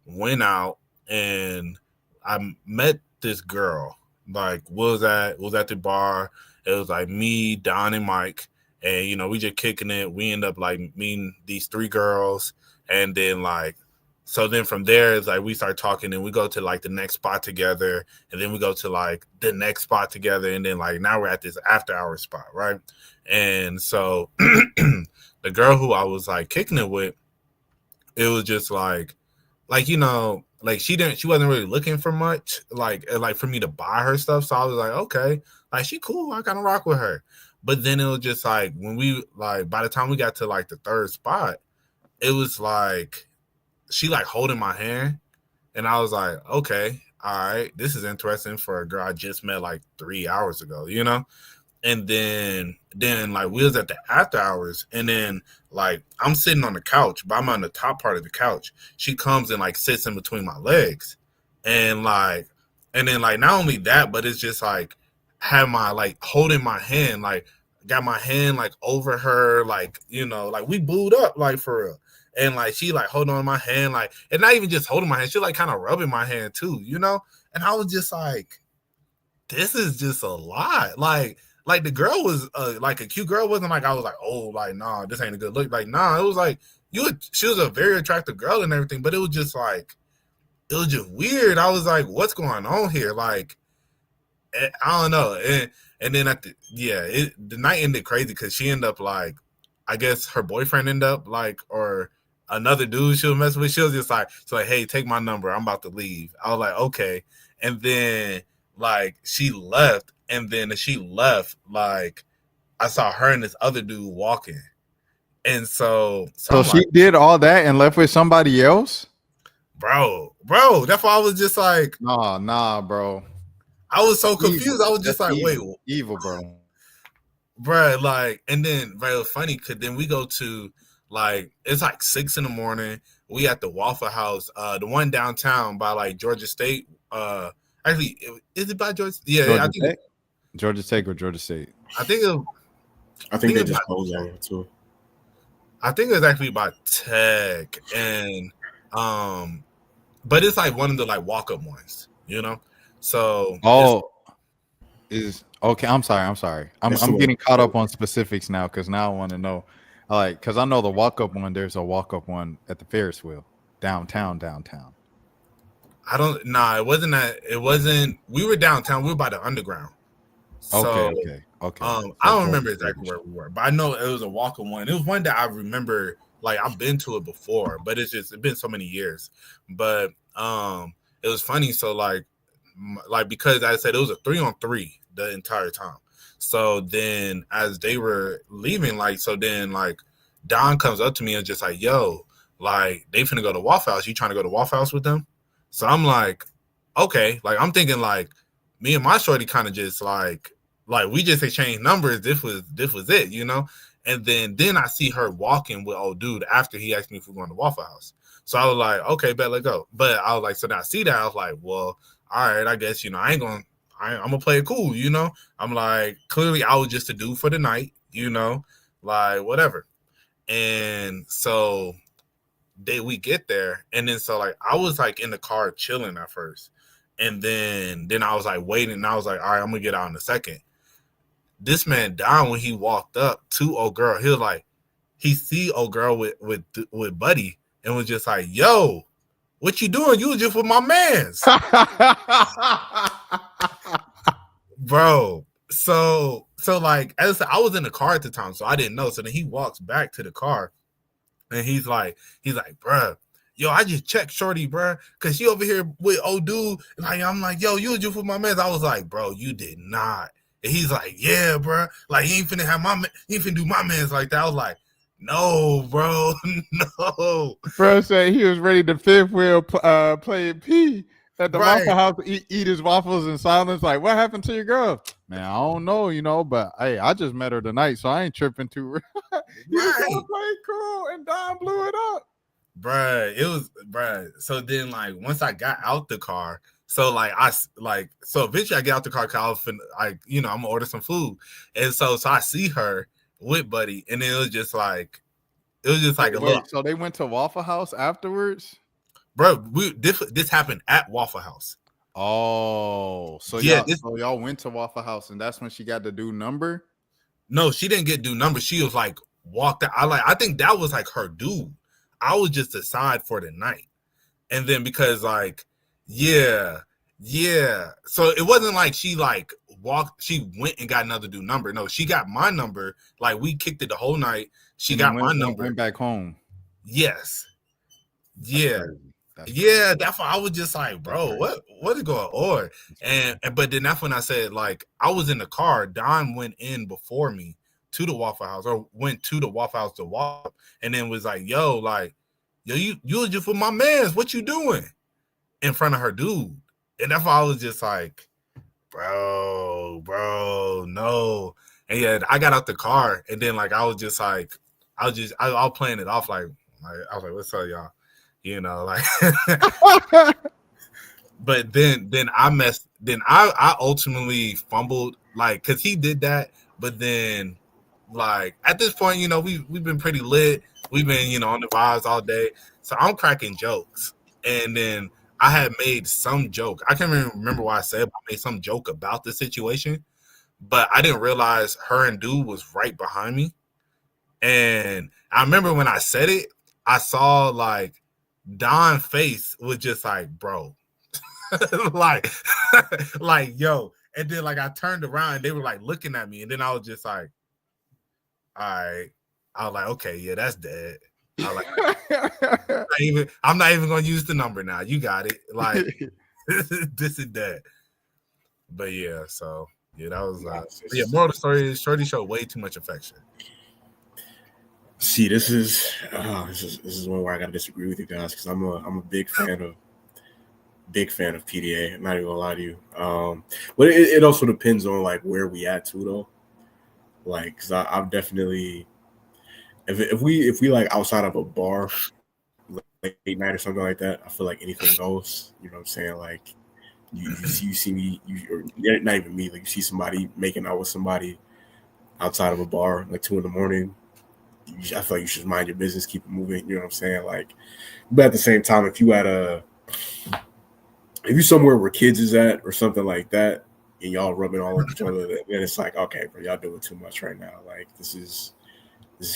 went out and I met this girl. Like was at the bar. It was like me, Don, and Mike, and you know we just kicking it. We end up like meeting these 3 girls, and then like so then from there it's like we start talking and we go to like the next spot together, and then we go to like the next spot together, and then like now we're at this after hour spot, right? And so the girl who I was like kicking it with, it was just like you know, like she wasn't really looking for much, like for me to buy her stuff. So I was like, okay, like she cool, I kind of rock with her. But then it was just like when we like by the time we got to like the 3rd spot, it was like she like holding my hand, and I was like, okay, all right, this is interesting for a girl I just met like 3 hours ago, you know. And then like we was at the after hours, and then like I'm sitting on the couch, but I'm on the top part of the couch. She comes and like sits in between my legs, and then like not only that, but it's just like have my like holding my hand, like got my hand like over her, like you know, like we booed up like for real. And like she like holding on my hand, like and not even just holding my hand, she like kind of rubbing my hand too, you know. And I was just like, this is just a lot, like the girl was like a cute girl. Wasn't like I was like, oh, like nah, this ain't a good look. Like nah, it was like she was a very attractive girl and everything, but it was just like it was just weird. I was like, what's going on here? Like I don't know. And then the night ended crazy because she ended up like, I guess her boyfriend ended up like, or another dude she was messing with. She was just like, so like, hey, take my number, I'm about to leave. I was like, okay. And then like she left. And then as she left, like I saw her and this other dude walking. And so she like, did all that and left with somebody else? Bro, that's why I was just like, nah, bro. I was so confused. Evil. I was just like, wait, evil, bro. Bro, like, and then it was funny because then we go to like it's like 6 a.m. We at the Waffle House, the one downtown by like Georgia State. Actually, is it by Georgia? Yeah, I think Georgia Tech or Georgia State. I think they just closed on it too. I think it was actually by Tech, and but it's like one of the like walk-up ones, you know. So is okay. I'm sorry. I'm getting caught up on specifics now because now I want to know, like, because I know the walk-up one. There's a walk-up one at the Ferris wheel downtown. I don't. Nah, it wasn't that. It wasn't. We were downtown. We were by the underground. So, okay. I don't remember exactly where we were, but I know it was a walk-up one. It was one that I remember like I've been to it before, but it's been so many years. But it was funny. So like because I said it was a 3-on-3 the entire time. So then as they were leaving, like so then like Don comes up to me and just like, yo, like they finna go to Waffle House. You trying to go to Waffle House with them? So I'm like, okay. Like I'm thinking like me and my shorty kind of just like we just exchanged numbers. This was it, you know? And then I see her walking with old dude after he asked me if we're going to Waffle House. So I was like, okay, bet, let's go. But I was like, so now I see that, I was like, well, all right, I guess, you know, I'm gonna play it cool, you know? I'm like, clearly I was just a dude for the night, you know, like whatever. And so we get there, and then so like I was like in the car chilling at first. And then I was like waiting, and I was like, all right, I'm gonna get out in a second. This man Don, when he walked up to old girl, he was like, he see old girl with Buddy and was just like, yo, what you doing? You was just with my mans. Bro. So like as I said, I was in the car at the time, so I didn't know. So then he walks back to the car and he's like, bruh, yo, I just checked Shorty, bruh, because she over here with old dude. Like, I'm like, yo, you was just with my mans. I was like, bro, you did not. And he's like, yeah, bro. Like, he ain't finna do my mans like that. I was like, no, bro, no. Bro said he was ready to fifth wheel playing P at the Right. Waffle House, eat his waffles in silence. Like, what happened to your girl? Man, I don't know, you know, but hey, I just met her tonight, so I ain't tripping too. He was gonna play cool, and Don blew it up. Bruh, so then like once I got out the car, so eventually I get out the car because I'm gonna order some food, and so I see her with Buddy, and then it was just like a little. So they went to Waffle House afterwards, bro. This happened at Waffle House. Oh, so yeah, so y'all went to Waffle House, and that's when she got the dude number. No, she didn't get dude number. She was like walked out. I think that was like her dude. I was just aside for the night. And then because like, yeah. So it wasn't like she like she went and got another dude number. No, she got my number. Like we kicked it the whole night. She got my number. Went back home. Yes. Yeah. Yeah, that's why I was just like, bro, what is going on? But then that's when I said, like, I was in the car. Don went in before me to the Waffle House, or went to the Waffle House to walk, and then was like, yo, you was just with my mans. What you doing? In front of her dude. And that's why I was just like, bro, no. And yeah, I got out the car, and then like I was just like, I was playing it off like I was like, what's up, y'all? You know, like, but then I ultimately fumbled, like, cause he did that. But then, like, at this point, you know, we've been pretty lit. We've been, you know, on the vibes all day. So I'm cracking jokes. And then I had made some joke. I can't even remember what I said, but I made some joke about the situation. But I didn't realize her and dude was right behind me. And I remember when I said it, I saw like Don's face was just like, bro, like yo. And then like I turned around and they were like looking at me, and then I was just like, all right. I was like, okay, yeah, that's dead. I was like, I'm not even gonna use the number now. You got it. Like this is dead. But yeah, so yeah, that was moral of the story is Shorty showed way too much affection. See, this is one where I gotta disagree with you guys, because I'm a big fan of PDA. I'm not even gonna lie to you. But it also depends on like where we at too, though. Like, cause I've definitely, if we like outside of a bar, like late night or something like that, I feel like anything goes. You know what I'm saying? Like, you see me, or not even me, like you see somebody making out with somebody outside of a bar, like 2 a.m. I feel like you should mind your business, keep it moving. You know what I'm saying? Like, but at the same time, if you somewhere where kids is at or something like that, and y'all rubbing all over each other, then it's like, okay, bro, y'all doing too much right now. Like, this is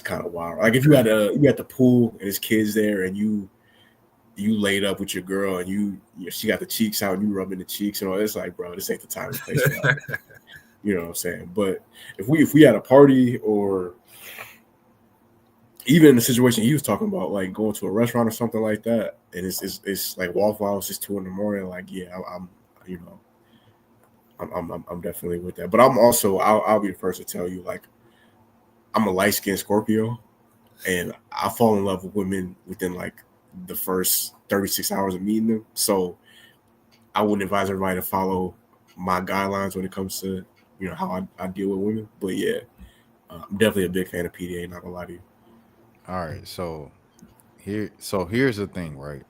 kind of wild. Like, if you at the pool and there's kids there, and you laid up with your girl, and she got the cheeks out, and you rubbing the cheeks and all, it's like, bro, this ain't the time and place for that. You know what I'm saying? But if we at a party, or even in the situation he was talking about, like going to a restaurant or something like that, and it's like Waffle House, it's 2 in the morning. Like, yeah, I'm you know, I'm definitely with that. But I'm also, I'll be the first to tell you, like, I'm a light skinned Scorpio, and I fall in love with women within like the first 36 hours of meeting them. So I wouldn't advise everybody to follow my guidelines when it comes to how I deal with women. But yeah, I'm definitely a big fan of PDA. Not gonna lie to you. All right, so here's the thing, right?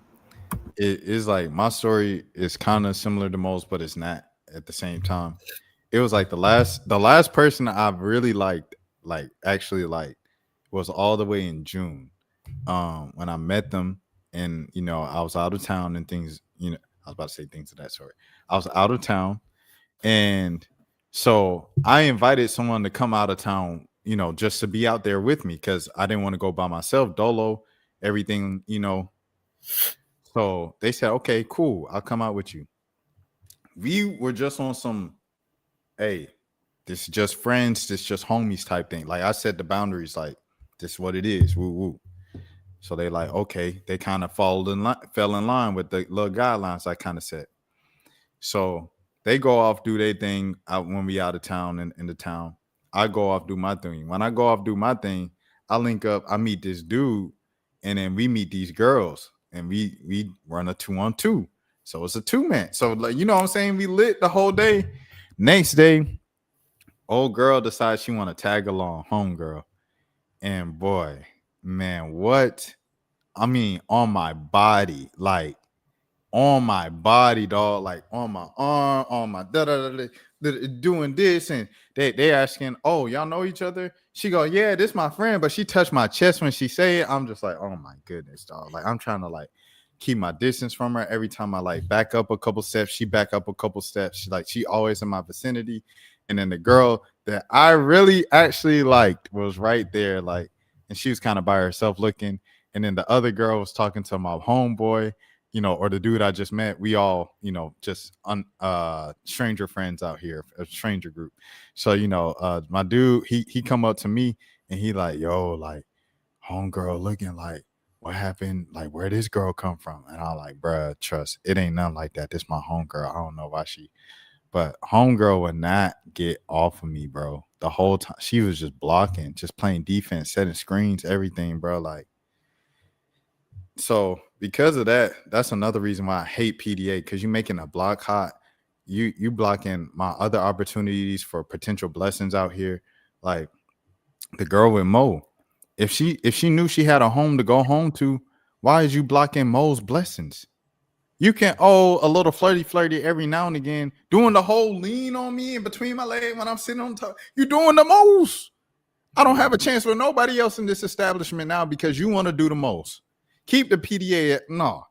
It is like my story is kind of similar to most, but it's not at the same time. It was like the last person I've really liked, like actually liked, was all the way in June. When I met them, and I was out of town and things, I was about to say things of that sort. I was out of town, and so I invited someone to come out of town, just to be out there with me because I didn't want to go by myself, dolo, everything. So they said, okay, cool, I'll come out with you. We were just on some, hey, this is just friends, this is just homies type thing. Like I set the boundaries, like this is what it is. Woo woo. So they like, okay, they kind of fell in line with the little guidelines I kind of set. So they go off, do their thing out when we out of town and in the town. I go off, do my thing. When I go off, do my thing, I link up, I meet this dude, and then we meet these girls, and we run a 2-on-2. So it's a 2-man. So like, you know what I'm saying? We lit the whole day. Next day, old girl decides she want to tag along, home girl. And boy, man, what? I mean, on my body, like on my body, dog, like on my arm, on my doing this, and they asking, oh, y'all know each other? She go, yeah, this my friend, but she touched my chest when she say it. I'm just like, oh my goodness, dog. Like I'm trying to like keep my distance from her. Every time I like back up a couple steps, she back up a couple steps. She always in my vicinity. And then the girl that I really actually liked was right there, like, and she was kind of by herself looking. And then the other girl was talking to my homeboy, or the dude I just met. We all, just stranger friends out here, a stranger group. So, my dude, he come up to me and he like, yo, like, homegirl looking like, what happened? Like, where this girl come from? And I'm like, bruh, trust, it ain't nothing like that. This my homegirl. I don't know why but homegirl would not get off of me, bro. The whole time she was just blocking, just playing defense, setting screens, everything, bro. Like, so because of that, that's another reason why I hate PDA, because you're making a block hot. You blocking my other opportunities for potential blessings out here. Like the girl with Mo. If she knew she had a home to go home to, why is you blocking Mo's blessings? You can a little flirty every now and again, doing the whole lean on me in between my legs when I'm sitting on top. You're doing the most. I don't have a chance with nobody else in this establishment now because you want to do the most. Keep the PDA. No,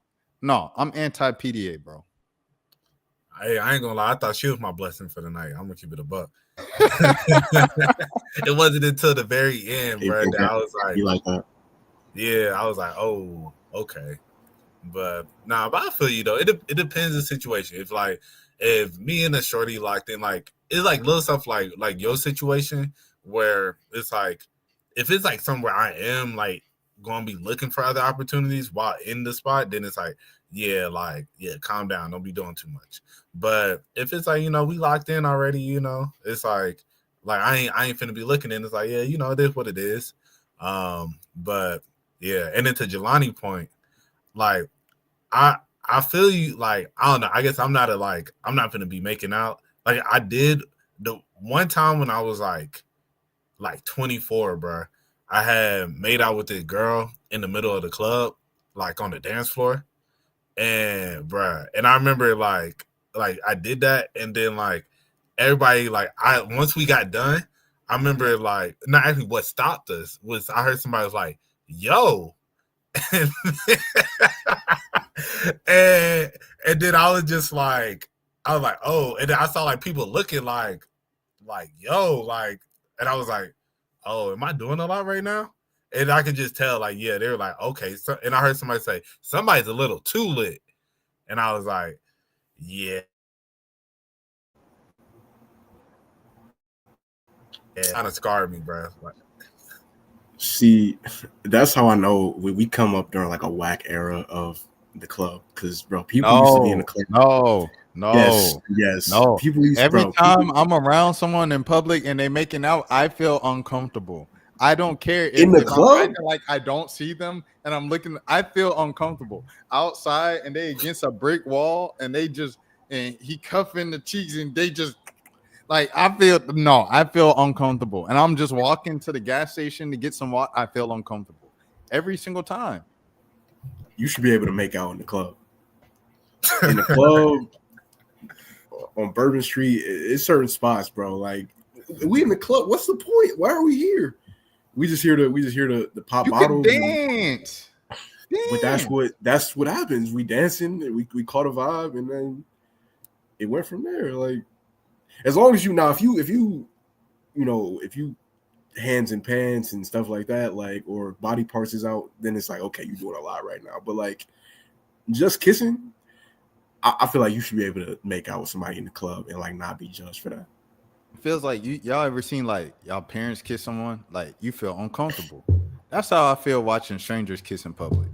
I'm anti PDA, bro. Hey, I ain't gonna lie. I thought she was my blessing for the night. I'm gonna keep it a buck. It wasn't until the very end, bro, that I was like, you like that? Yeah, I was like, oh, okay. But but I feel you though. It depends the situation. If me and the shorty locked in, like it's like little stuff like your situation where it's like if it's like somewhere I am like gonna be looking for other opportunities while in the spot, then it's like, yeah, calm down, don't be doing too much. But if it's like, we locked in already, it's like I ain't finna be looking in. It's like, yeah, it is what it is. But yeah, and then to Jelani point, like I feel you. Like I don't know. I guess I'm not gonna be making out. Like I did the one time when I was like 24, bro. I had made out with this girl in the middle of the club, like on the dance floor, and bro, and I remember like I did that, and then like everybody once we got done, I remember like not actually what stopped us was I heard somebody was like, "Yo." and and then I was just like, oh, and then I saw like people looking like yo, like, and I was like, oh, am I doing a lot right now? And I could just tell, like, yeah, they were like, okay. So, and I heard somebody say somebody's a little too lit, and I was like, yeah, it kind of scarred me, bro. Like, See, that's how I know we come up during like a whack era of the club. Because bro, people used to be in the club. Yes, yes. no. People used, Every bro. time I'm around someone in public and they making out, I feel uncomfortable. I don't care In the if I'm club? acting like I don't see them and I'm looking. I feel uncomfortable outside and they against a brick wall and they just and he cuffing the cheeks and they just like I feel uncomfortable and I'm just walking to the gas station to get some water. I feel uncomfortable every single time. You should be able to make out in the club. In the club on Bourbon Street, it's certain spots, bro. Like we in the club. What's the point? Why are we here? We just here to pop You bottles. can dance. But that's what happens. We dancing, and we caught a vibe, and then it went from there. Like as long as if you hands and pants and stuff like that, like or body parts is out, then it's like okay, you're doing a lot right now. But like just kissing, I feel like you should be able to make out with somebody in the club and like not be judged for that. Feels like y'all ever seen like y'all parents kiss someone? Like you feel uncomfortable. That's how I feel watching strangers kiss in public.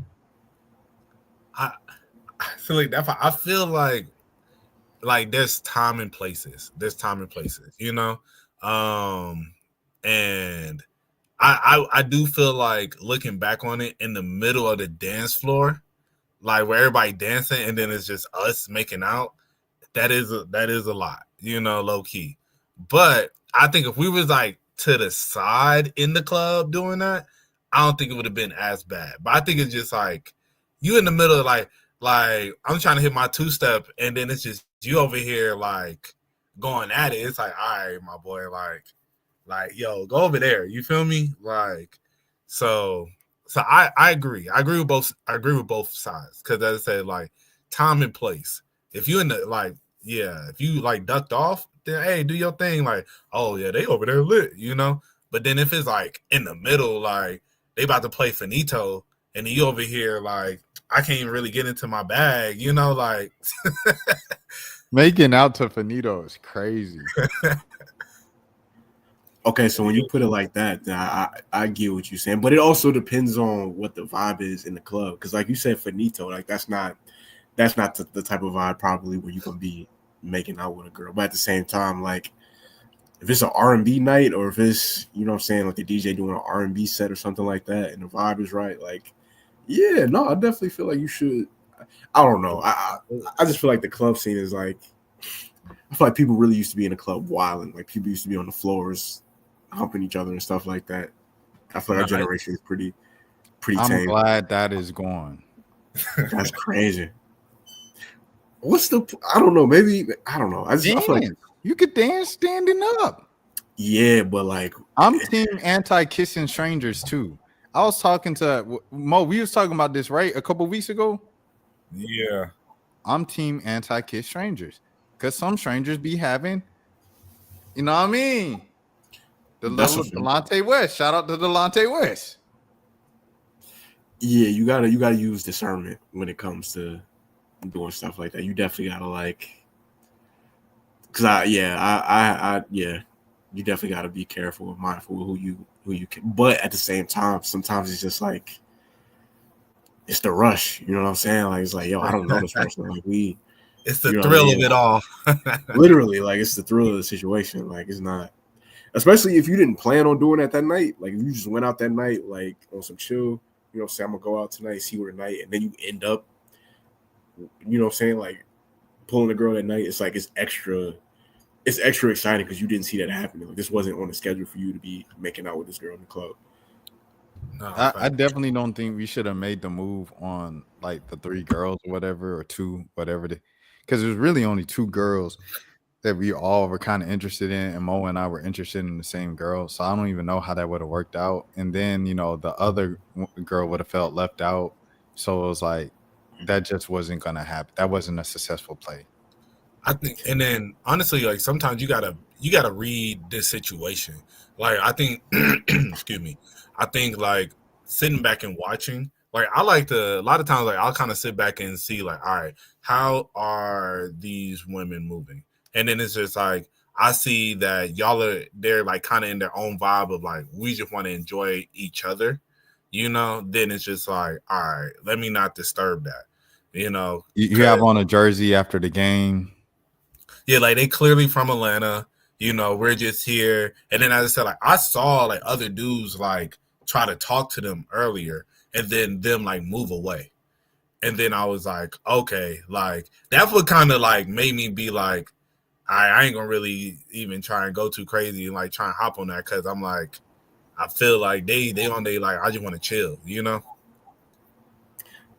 I feel like that. I feel like there's time and places. You know, and I do feel like looking back on it in the middle of the dance floor, like where everybody dancing and then it's just us making out. That is a lot, you know, low key. But I think if we was like to the side in the club doing that, I don't think it would have been as bad. But I think it's just like you in the middle of like I'm trying to hit my 2-step and then it's just you over here like going at it. It's like, all right, my boy, like yo, go over there. You feel me? Like so I agree. I agree with both sides. Cause as I said, like time and place. If you in the like, yeah, if you like ducked off, then hey, do your thing. Like, oh yeah, they over there lit, you know. But then if it's like in the middle, like they about to play finito, and then you over here like I can't really get into my bag, you know, like making out to finito is crazy. Okay, so when you put it like that, I get what you're saying, but it also depends on what the vibe is in the club. Because like you said, finito, like that's not the type of vibe probably where you can be making out with a girl. But at the same time, like if it's an R&B night or if it's, you know what I'm saying, like the DJ doing an R&B set or something like that and the vibe is right, like, yeah, no, I definitely feel like you should. I don't know. I just feel like the club scene is like, I feel like people really used to be in the club wilding. Like people used to be on the floors humping each other and stuff like that. I feel like our generation is pretty I'm tame. glad that is gone. That's crazy. I don't know. Maybe I don't know. I feel like You could dance standing up. yeah, but like I'm team anti-kissing strangers too. I was talking to Mo. We was talking about this right a couple weeks ago. yeah. I'm team anti-kiss strangers because some strangers be having, you know what I mean? The level of Delonte West. Shout out to Delonte West. Yeah, you gotta use discernment when it comes to doing stuff like that. You definitely gotta like, cause you definitely gotta be careful and mindful of who you can. But at the same time, sometimes it's just like it's the rush. You know what I'm saying? Like it's like, yo, I don't know this person. Like it's the thrill of it all. Literally, like it's the thrill of the situation. Like it's not, especially if you didn't plan on doing that night. Like if you just went out that night, like on some chill. You know what I'm saying? I'm gonna go out tonight, see where tonight, and then you end up, you know what I'm saying, like pulling a girl that night. It's like it's extra exciting because you didn't see that happening. Like this wasn't on the schedule for you to be making out with this girl in the club. No, I definitely don't think we should have made the move on like the 3 girls or whatever, or 2, whatever, because there's really only 2 girls that we all were kind of interested in, and Mo and I were interested in the same girl. So I don't even know how that would have worked out. And then, you know, the other girl would have felt left out. So it was like, that just wasn't going to happen. That wasn't a successful play. I think, and then honestly, like sometimes you gotta read this situation. Like I think, excuse me, I think like sitting back and watching, like I like to, a lot of times, like I'll kind of sit back and see like, all right, how are these women moving? And then it's just like, I see that they're like kind of in their own vibe of like we just want to enjoy each other, then it's just like, all right, let me not disturb that, You have on a jersey after the game. Yeah, like they clearly from Atlanta, we're just here. And then as I said, like I saw like other dudes like try to talk to them earlier and then them like move away. And then I was like, okay, like that's what kind of like made me be like, I ain't gonna really even try and go too crazy and like try and hop on that because I'm like, I feel like they on they like I just want to chill,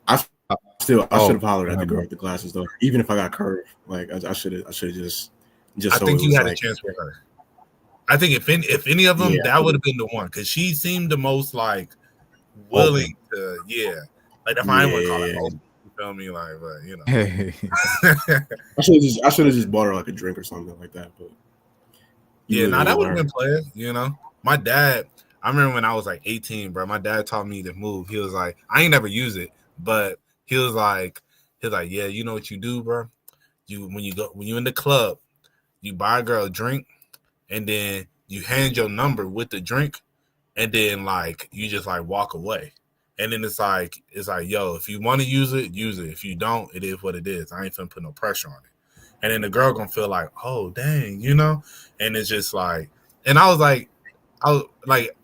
I should have hollered at the girl with the glasses though. Even if I got curved, like I should have just. I think you had a chance with her. I think if any of them, that would have been the one because she seemed the most like willing to, like if I ain't want to call it open, you feel me, like, but I should have just bought her like a drink or something like that. But that would have been player. My dad. I remember when I was like 18, bro. My dad taught me to move. He was like, I ain't never use it, but he was like, yeah, you know what you do, bro? When you in the club, you buy a girl a drink, and then you hand your number with the drink, and then like you just like walk away. And then it's like, yo, if you want to use it, use it. If you don't, it is what it is. I ain't finna put no pressure on it. And then the girl gonna feel like, oh dang, and it's just like, and I was like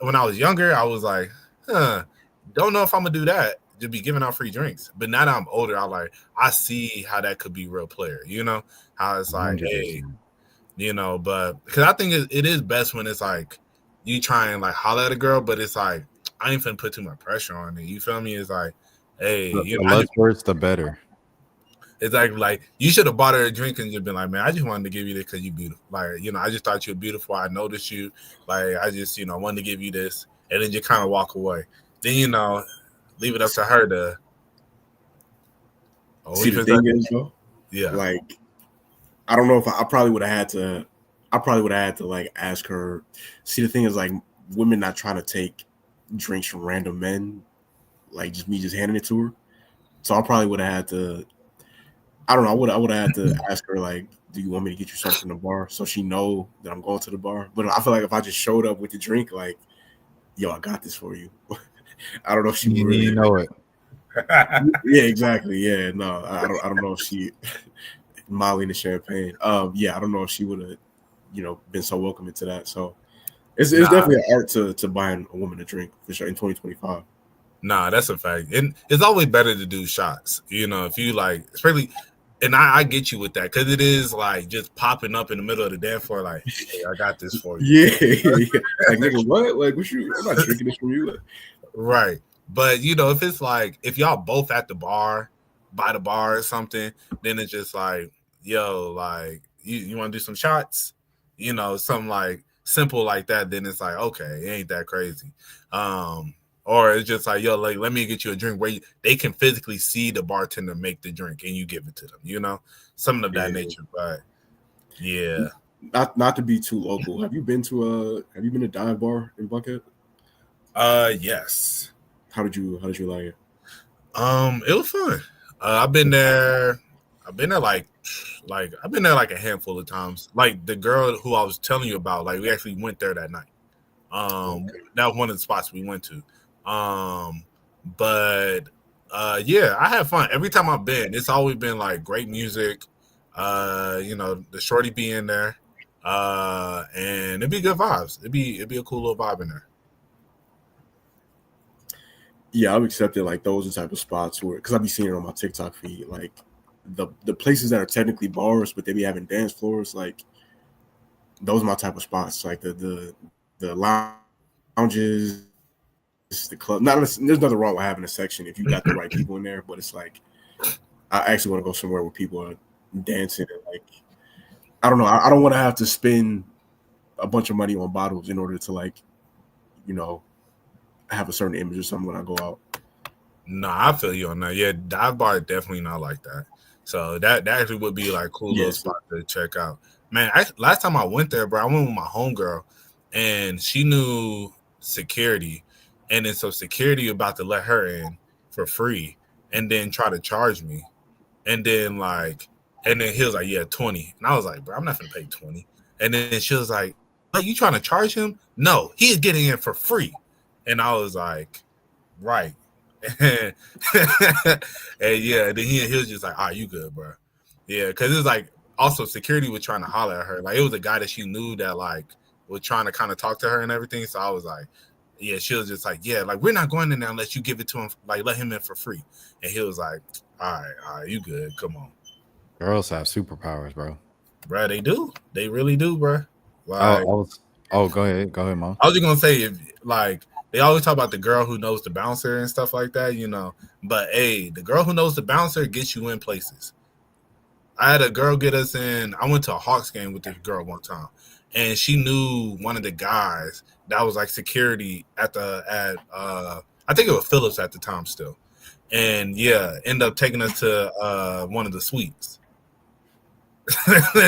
when I was younger, I was like, don't know if I'm gonna do that to be giving out free drinks. But now that I'm older, I see how that could be real player, how it's like, 100%. Hey, but because I think it is best when it's like you try and like holler at a girl, but it's like I ain't finna put too much pressure on it. You feel me? It's like, hey, the less words, the better. It's like you should have bought her a drink and just been like, man, I just wanted to give you this because you beautiful. Like, I just thought you were beautiful. I noticed you. Like, I just, wanted to give you this, and then just kind of walk away. Then, leave it up to her to. See, the thing is, though, like, I don't know if I probably would have had to. I probably would have had to like ask her. See, the thing is, like, women not trying to take drinks from random men, like just me just handing it to her. So I probably would have had to. I don't know. I would have had to ask her like, "Do you want me to get you something from the bar?" So she know that I'm going to the bar. But I feel like if I just showed up with the drink, like, "Yo, I got this for you." I don't know if she would really know it. Yeah, exactly. Yeah, no, I don't know if she Molly in the champagne. I don't know if she would have, been so welcoming to that. So it's definitely an art to buying a woman a drink for sure in 2025. Nah, that's a fact. And it's always better to do shots. If you like, especially, and I get you with that because it is like just popping up in the middle of the dance floor, like, hey, I got this for you. Yeah. Like, nigga, what? Like, what you? I'm not drinking this from you. Right. But if it's like if y'all both at the bar, by the bar or something, then it's just like, yo, like you want to do some shots, something like simple like that. Then it's like, okay, it ain't that crazy. Or it's just like, yo, like, let me get you a drink where they can physically see the bartender make the drink and you give it to them, something of that nature. But yeah, not to be too local. Have you been to a dive bar in Buckhead? Yes. How did you like it? It was fun. I've been there like a handful of times. Like the girl who I was telling you about, like we actually went there that night. That was one of the spots we went to. But I had fun. Every time I've been, it's always been like great music. The shorty be in there. And it'd be good vibes. It'd be a cool little vibe in there. Yeah, I've accepted like those are the type of spots where, because I'll be seeing it on my TikTok feed, like the places that are technically bars, but they be having dance floors. Like those are my type of spots. Like the lounges, the club. There's nothing wrong with having a section if you got the right people in there, but it's like I actually want to go somewhere where people are dancing and like I don't know. I don't want to have to spend a bunch of money on bottles in order to like, have a certain image or something when I go out. Nah, I feel you on that. Yeah, dive bar definitely not like that. So that actually would be like cool little spot to check out. Man, last time I went there, bro, I went with my homegirl, and she knew security, and then so security about to let her in for free, and then try to charge me, and then he was like, yeah, 20, and I was like, bro, I'm not gonna pay 20. And then she was like, "Are you trying to charge him?" No, he is getting in for free. And I was like, right. And yeah, then he was just like, "Ah, you good, bro?" Yeah, because it was like also security was trying to holler at her. Like it was a guy that she knew that like was trying to kind of talk to her and everything. So I was like, yeah, she was just like, yeah, like we're not going in there unless you give it to him, like let him in for free. And he was like, all right, you good? Come on. Girls have superpowers, bro. Bro, they do. They really do, bro. Like, Go ahead, Mom. I was just gonna say, if like they always talk about the girl who knows the bouncer and stuff like that, you know. But hey, the girl who knows the bouncer gets you in places. I had a girl get us in. I went to a Hawks game with this girl one time, and she knew one of the guys that was like security at I think it was Phillips at the time still. And yeah, ended up taking us to one of the suites.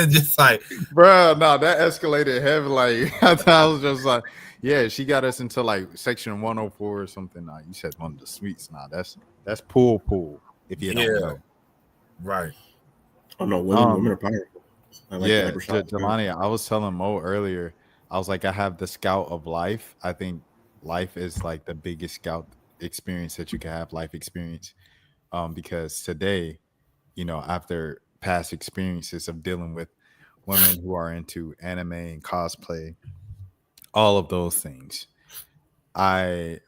Just like, bro, no, that escalated heavy. Like I was just like, yeah, she got us into like section 104 or something. Nah, you said one of the suites. Nah, that's pool. If you don't know, right? Oh no, women are powerful. Jelani, I was telling Mo earlier. I was like, I have the scout of life. I think life is like the biggest scout experience that you can have. Life experience, because today, you know, after past experiences of dealing with women who are into anime and cosplay, all of those things, the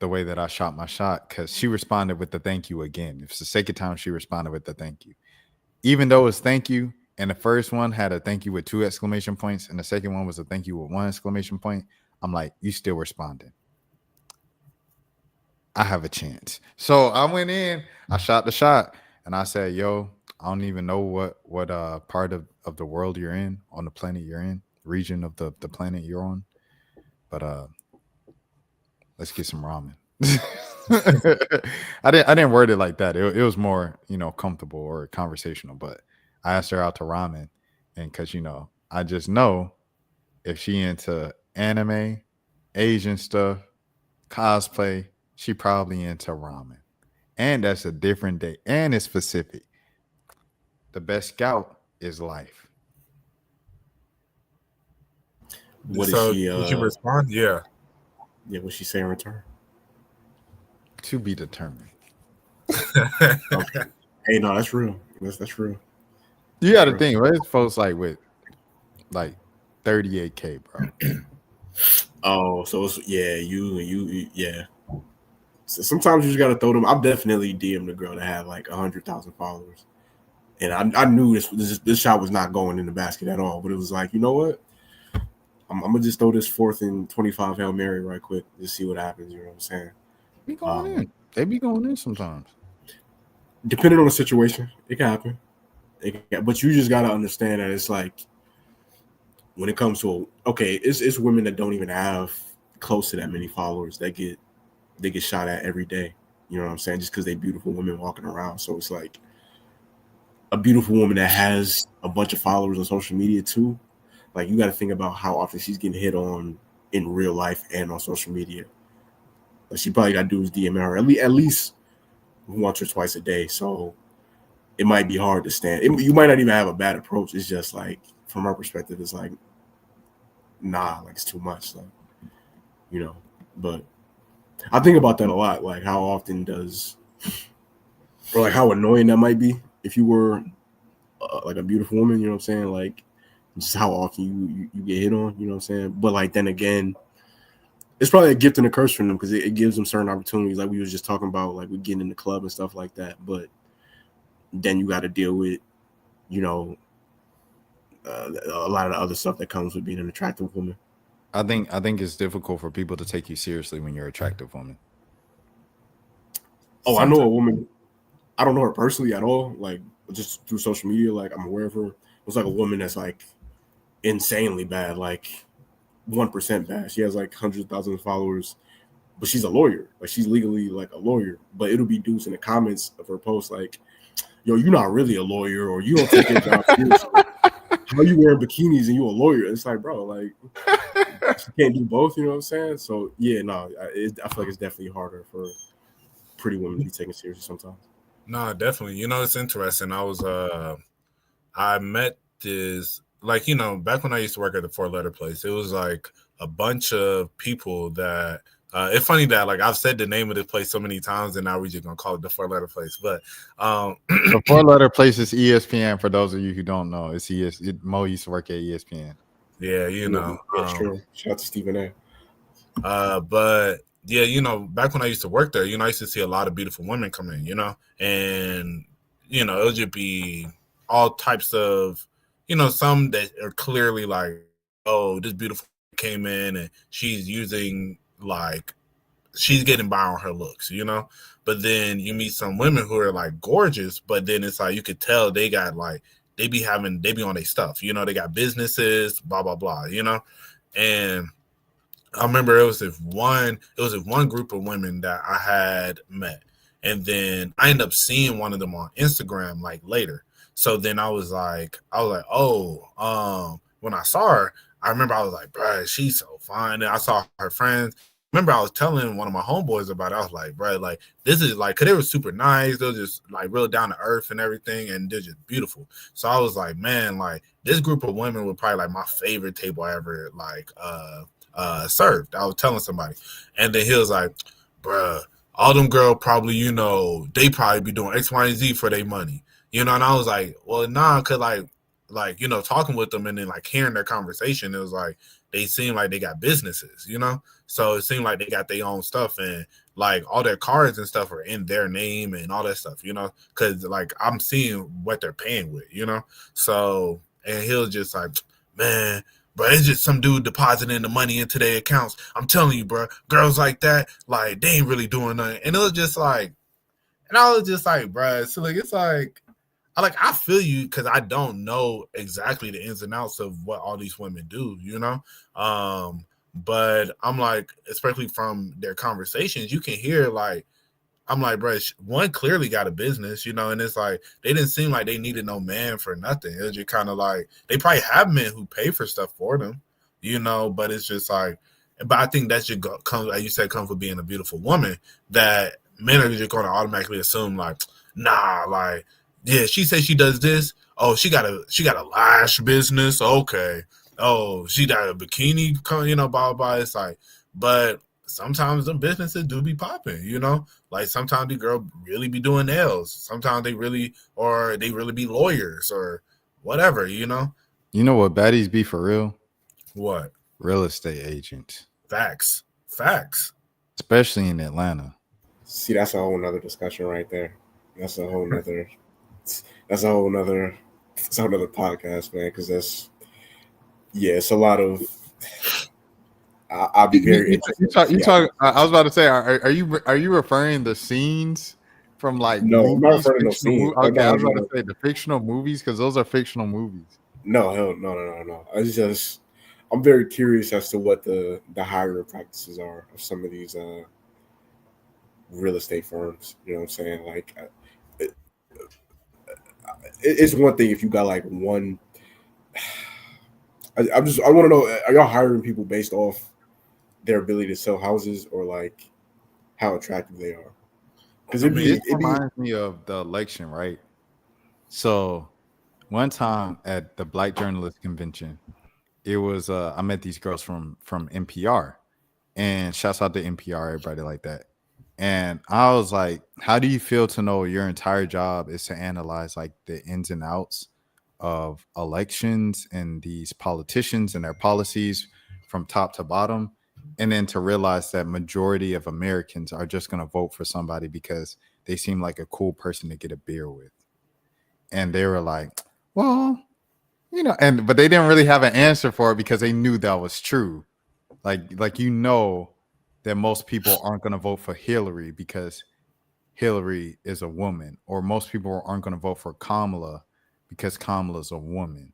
way that I shot my shot, because she responded with the thank you again. It's the second time she responded with the thank you, even though it's thank you, and the first one had a thank you with 2 exclamation points, and the second one was a thank you with 1 exclamation point. I'm like, you still responding. I have a chance. So I went in, I shot the shot, and I said, yo, I don't even know what part of the world you're in, on the planet you're in, region of the planet you're on. But let's get some ramen. I didn't word it like that. It was more, you know, comfortable or conversational, but I asked her out to ramen, and because, you know, I just know if she into anime, Asian stuff, cosplay, she probably into ramen. And that's a different day. And it's specific. The best scout is life. What So did she did you respond? Yeah. Yeah, what she say in return? To be determined. Okay. Hey, no, that's real. That's real. You got to think, right? Folks like with like 38K, bro. Oh, so it's, yeah, you yeah. So sometimes you just gotta throw them. I've definitely DM'd a girl that had like 100,000 followers, and I knew this shot was not going in the basket at all. But it was like, you know what? I'm gonna just throw this 4th and 25 Hail Mary right quick, just see what happens. You know what I'm saying? Be going in. They be going in sometimes. Depending on the situation, it can happen. But you just gotta understand that it's like when it comes to it's women that don't even have close to that many followers that get shot at every day. You know what I'm saying? Just because they're beautiful women walking around. So it's like a beautiful woman that has a bunch of followers on social media too. Like, you got to think about how often she's getting hit on in real life and on social media. Like, she probably got to do is DM her at least once or twice a day. So it might be hard to stand. You might not even have a bad approach. It's just like, from her perspective, it's like, nah, like it's too much. Like, you know, but I think about that a lot. Like, how often or like how annoying that might be if you were like a beautiful woman, you know what I'm saying? Like, just how often you get hit on, you know what I'm saying? But like, then again, it's probably a gift and a curse for them because it gives them certain opportunities. Like we was just talking about, like we getting in the club and stuff like that. But then you got to deal with, you know, a lot of the other stuff that comes with being an attractive woman. I think it's difficult for people to take you seriously when you're an attractive woman. Oh, I know a woman. I don't know her personally at all. Like, just through social media, like I'm aware of her. It's like a woman that's like insanely bad, like 1% bad. She has like hundreds of thousands of followers, but she's a lawyer. Like, she's legally like a lawyer. But it'll be dudes in the comments of her post like, "Yo, you're not really a lawyer, or you don't take your job seriously. How you wearing bikinis and you a lawyer?" It's like, bro, like you can't do both. You know what I'm saying? So yeah, no, I feel like it's definitely harder for pretty women to be taken seriously sometimes. No, definitely. You know, it's interesting. I met this like, you know, back when I used to work at the four letter place, it was like a bunch of people that it's funny that like I've said the name of this place so many times and now we're just gonna call it the four letter place. But The 4-letter place is ESPN. For those of you who don't know, it's Mo used to work at ESPN. yeah, you know, That's true. Shout out to Stephen A. But yeah, you know, back when I used to work there, you know, I used to see a lot of beautiful women come in, you know, and you know, it would just be all types of, you know, some that are clearly like, oh, this beautiful came in and she's using like she's getting by on her looks, you know. But then you meet some women who are like gorgeous, but then it's like you could tell they got like they be on their stuff, you know, they got businesses, blah blah blah, you know. And I remember it was this one group of women that I had met, and then I ended up seeing one of them on Instagram like later. So then I was like, oh, when I saw her, I remember I was like, bruh, she's so fine. And I saw her friends. Remember, I was telling one of my homeboys about it. I was like, bruh, like this is like, cause they were super nice. They were just like real down to earth and everything, and they're just beautiful. So I was like, man, like this group of women were probably like my favorite table I ever like served. I was telling somebody, and then he was like, bruh, all them girls probably, you know, they probably be doing X, Y, and Z for their money. You know, and I was like, well, nah, cause like, you know, talking with them and then like hearing their conversation, it was like they seem like they got businesses, you know? So it seemed like they got their own stuff and like all their cards and stuff are in their name and all that stuff, you know? Cause like I'm seeing what they're paying with, you know? So, and he was just like, man, bro, it's just some dude depositing the money into their accounts. I'm telling you, bro, girls like that, like they ain't really doing nothing. And it was just like, and I was just like, bro, so like, it's like, I feel you because I don't know exactly the ins and outs of what all these women do, you know? But I'm like, especially from their conversations, you can hear like, I'm like, bro, one clearly got a business, you know, and it's like, they didn't seem like they needed no man for nothing. It was just kind of like, they probably have men who pay for stuff for them, you know, but it's just like, but I think that just comes, like you said, comes with being a beautiful woman, that men are just going to automatically assume like, nah, like, yeah, she says she does this. Oh, she got a lash business. Okay. Oh, she got a bikini, you know, blah, blah. It's like, but sometimes the businesses do be popping, you know? Like sometimes the girl really be doing nails. Sometimes they really be lawyers or whatever, you know? You know what baddies be for real? What? Real estate agents. Facts. Especially in Atlanta. See, that's a whole nother discussion right there. That's a whole nother podcast, man. Because it's a lot of. I'll be very interested. You talk. I was about to say, are you referring the scenes from like no, movies, I'm not referring to no scenes. Okay, I was about to say the fictional movies because those are fictional movies. No. I'm very curious as to what the hiring practices are of some of these real estate firms. You know what I'm saying? Like, it's one thing if you got like one. I want to know: are y'all hiring people based off their ability to sell houses or like how attractive they are? Because it reminds me of the election, right? So, one time at the Black Journalist Convention, it was I met these girls from NPR, and shouts out to NPR, everybody like that. And I was like, how do you feel to know your entire job is to analyze like the ins and outs of elections and these politicians and their policies from top to bottom, and then to realize that majority of Americans are just going to vote for somebody because they seem like a cool person to get a beer with? And they were like, well, you know, but they didn't really have an answer for it because they knew that was true. Like you know that most people aren't going to vote for Hillary because Hillary is a woman, or most people aren't going to vote for Kamala because Kamala's a woman.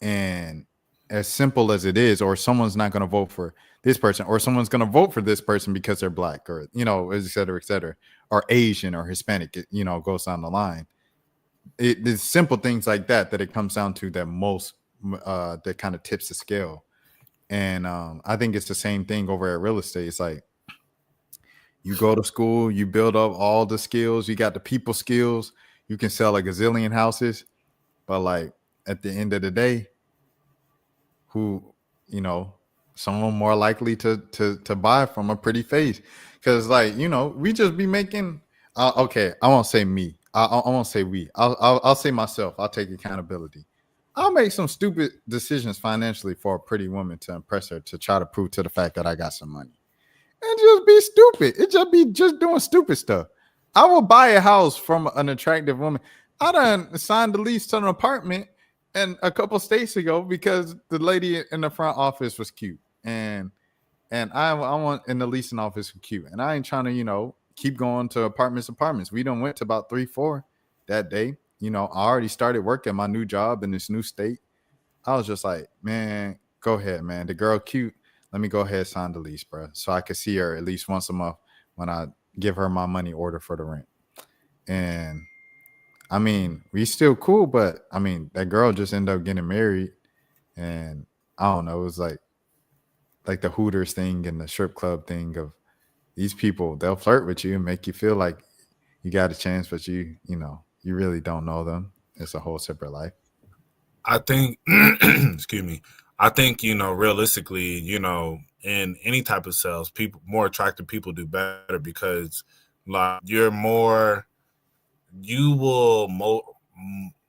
And as simple as it is, or someone's not going to vote for this person, or someone's going to vote for this person because they're black, or, you know, et cetera, or Asian or Hispanic, you know, goes down the line. It's simple things like that it comes down to that most that kind of tips the scale. And I think it's the same thing over at real estate. It's like you go to school, you build up all the skills, you got the people skills, you can sell a gazillion houses, but like at the end of the day, who, you know, someone more likely to buy from a pretty face. Because, like, you know, we just be making. Okay, I won't say me. I won't say we. I'll say myself. I'll take accountability. I'll make some stupid decisions financially for a pretty woman to impress her, to try to prove to the fact that I got some money, and just be stupid. It just be just doing stupid stuff. I will buy a house from an attractive woman. I done signed the lease to an apartment and a couple states ago because the lady in the front office was cute, and I want in the leasing office was cute, and I ain't trying to, you know, keep going to apartments. We done went to about 3-4 that day. You know, I already started work at my new job in this new state. I was just like, man, go ahead, man. The girl cute. Let me go ahead and sign the lease, bro, so I could see her at least once a month when I give her my money order for the rent. And I mean, we still cool, but I mean, that girl just ended up getting married, and I don't know. It was like the Hooters thing and the strip club thing of these people. They'll flirt with you and make you feel like you got a chance, but you know, you really don't know them. It's a whole separate life. I think, excuse me. I think, you know, realistically, you know, in any type of sales, people, more attractive people do better because, like, you will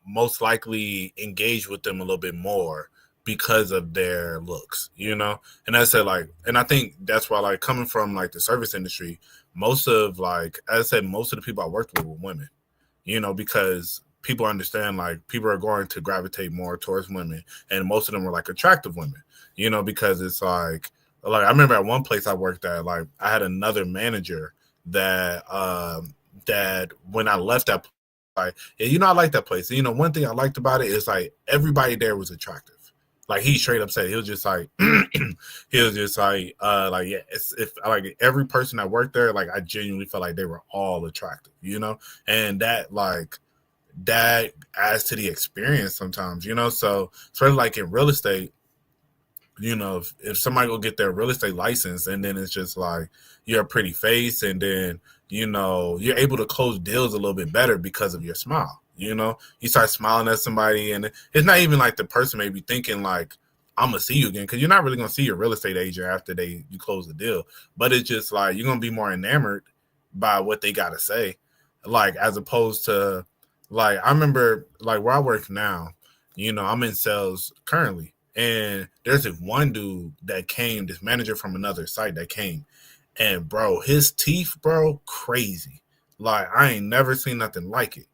most likely engage with them a little bit more because of their looks, you know? And I said, like, and I think that's why, like, coming from, like, the service industry, most of, like, as I said, most of the people I worked with were women, you know, because people understand, like, people are going to gravitate more towards women, and most of them were, like, attractive women, you know, because it's like I remember at one place I worked at, like, I had another manager that that when I left that, like, yeah, you know, I like that place. And, you know, one thing I liked about it is, like, everybody there was attractive. Like, he straight up said, he was just like, yeah, if like every person that worked there, like, I genuinely felt like they were all attractive, you know, and that, like, that adds to the experience sometimes, you know. So especially like in real estate, you know, if somebody go get their real estate license and then it's just like you're a pretty face, and then, you know, you're able to close deals a little bit better because of your smile. You know, you start smiling at somebody, and it's not even like the person may be thinking like, I'm gonna see you again, because you're not really gonna see your real estate agent after you close the deal. But it's just like you're gonna be more enamored by what they gotta say, like, as opposed to, like, I remember, like, where I work now, you know, I'm in sales currently, and there's this one dude that came, this manager from another site that came, and bro, his teeth, bro, crazy. Like, I ain't never seen nothing like it.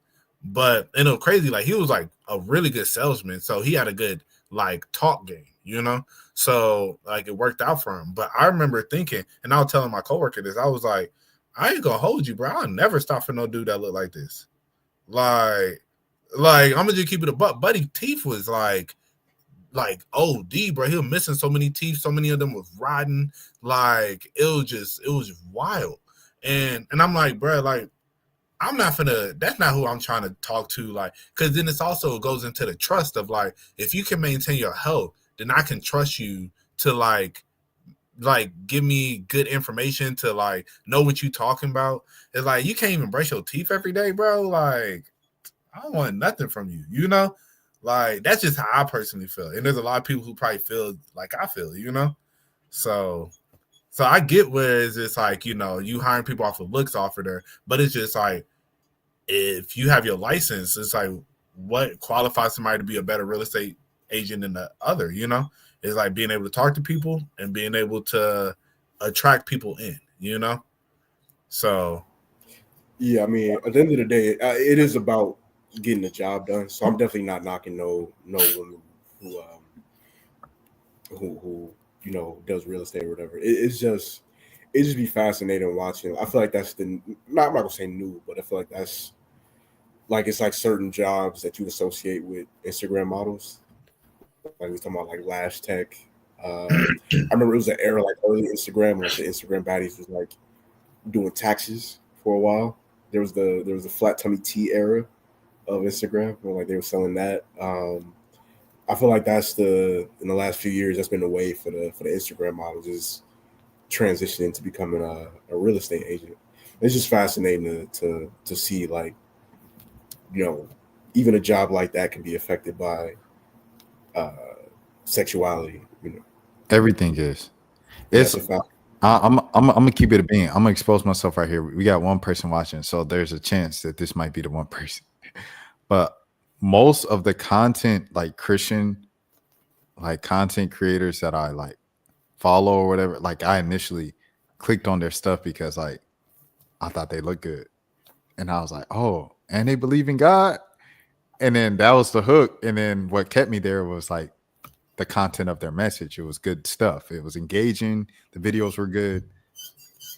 But, you know, crazy, like, he was like a really good salesman, so he had a good, like, talk game, you know? So, like, it worked out for him. But I remember thinking, and I was telling my coworker this, I was like, I ain't gonna hold you, bro. I'll never stop for no dude that look like this. Like I'm gonna just keep it a buck. Buddy teeth was like OD, bro. He was missing so many teeth, so many of them was rotting. Like, it was just wild. And I'm like, bro, like, that's not who I'm trying to talk to, like, because then it's also goes into the trust of, like, if you can maintain your health, then I can trust you to like give me good information, to like know what you talking about. It's like, you can't even brush your teeth every day, bro. Like, I don't want nothing from you, you know? Like, that's just how I personally feel. And there's a lot of people who probably feel like I feel, you know? So I get where it's just like, you know, you hiring people off of looks offer there, but it's just like, if you have your license, it's like, what qualifies somebody to be a better real estate agent than the other, you know? It's like being able to talk to people and being able to attract people in, you know? So. Yeah, I mean, at the end of the day, it is about getting the job done. So I'm definitely not knocking no woman who you know does real estate or whatever. It just be fascinating watching. I feel like that's I'm not gonna say new, but I feel like that's like, it's like certain jobs that you associate with Instagram models. Like, we're talking about like Lash Tech. I remember it was an era like early Instagram, like the Instagram baddies was like doing taxes for a while. There was the flat tummy tea era of Instagram, where like they were selling that. I feel like that's in the last few years, that's been the way for the Instagram models, is transitioning to becoming a real estate agent. It's just fascinating to see, like, you know, even a job like that can be affected by sexuality. You know, Everything is. that's It's a fact. I'm gonna keep it a bean. I'm gonna expose myself right here. We got one person watching, so there's a chance that this might be the one person. But most of the content, like Christian, like content creators that I like follow or whatever, like I initially clicked on their stuff because like I thought they looked good, and I was like, oh, and they believe in God, and then that was the hook. And then what kept me there was like the content of their message. It was good stuff. It was engaging. The videos were good.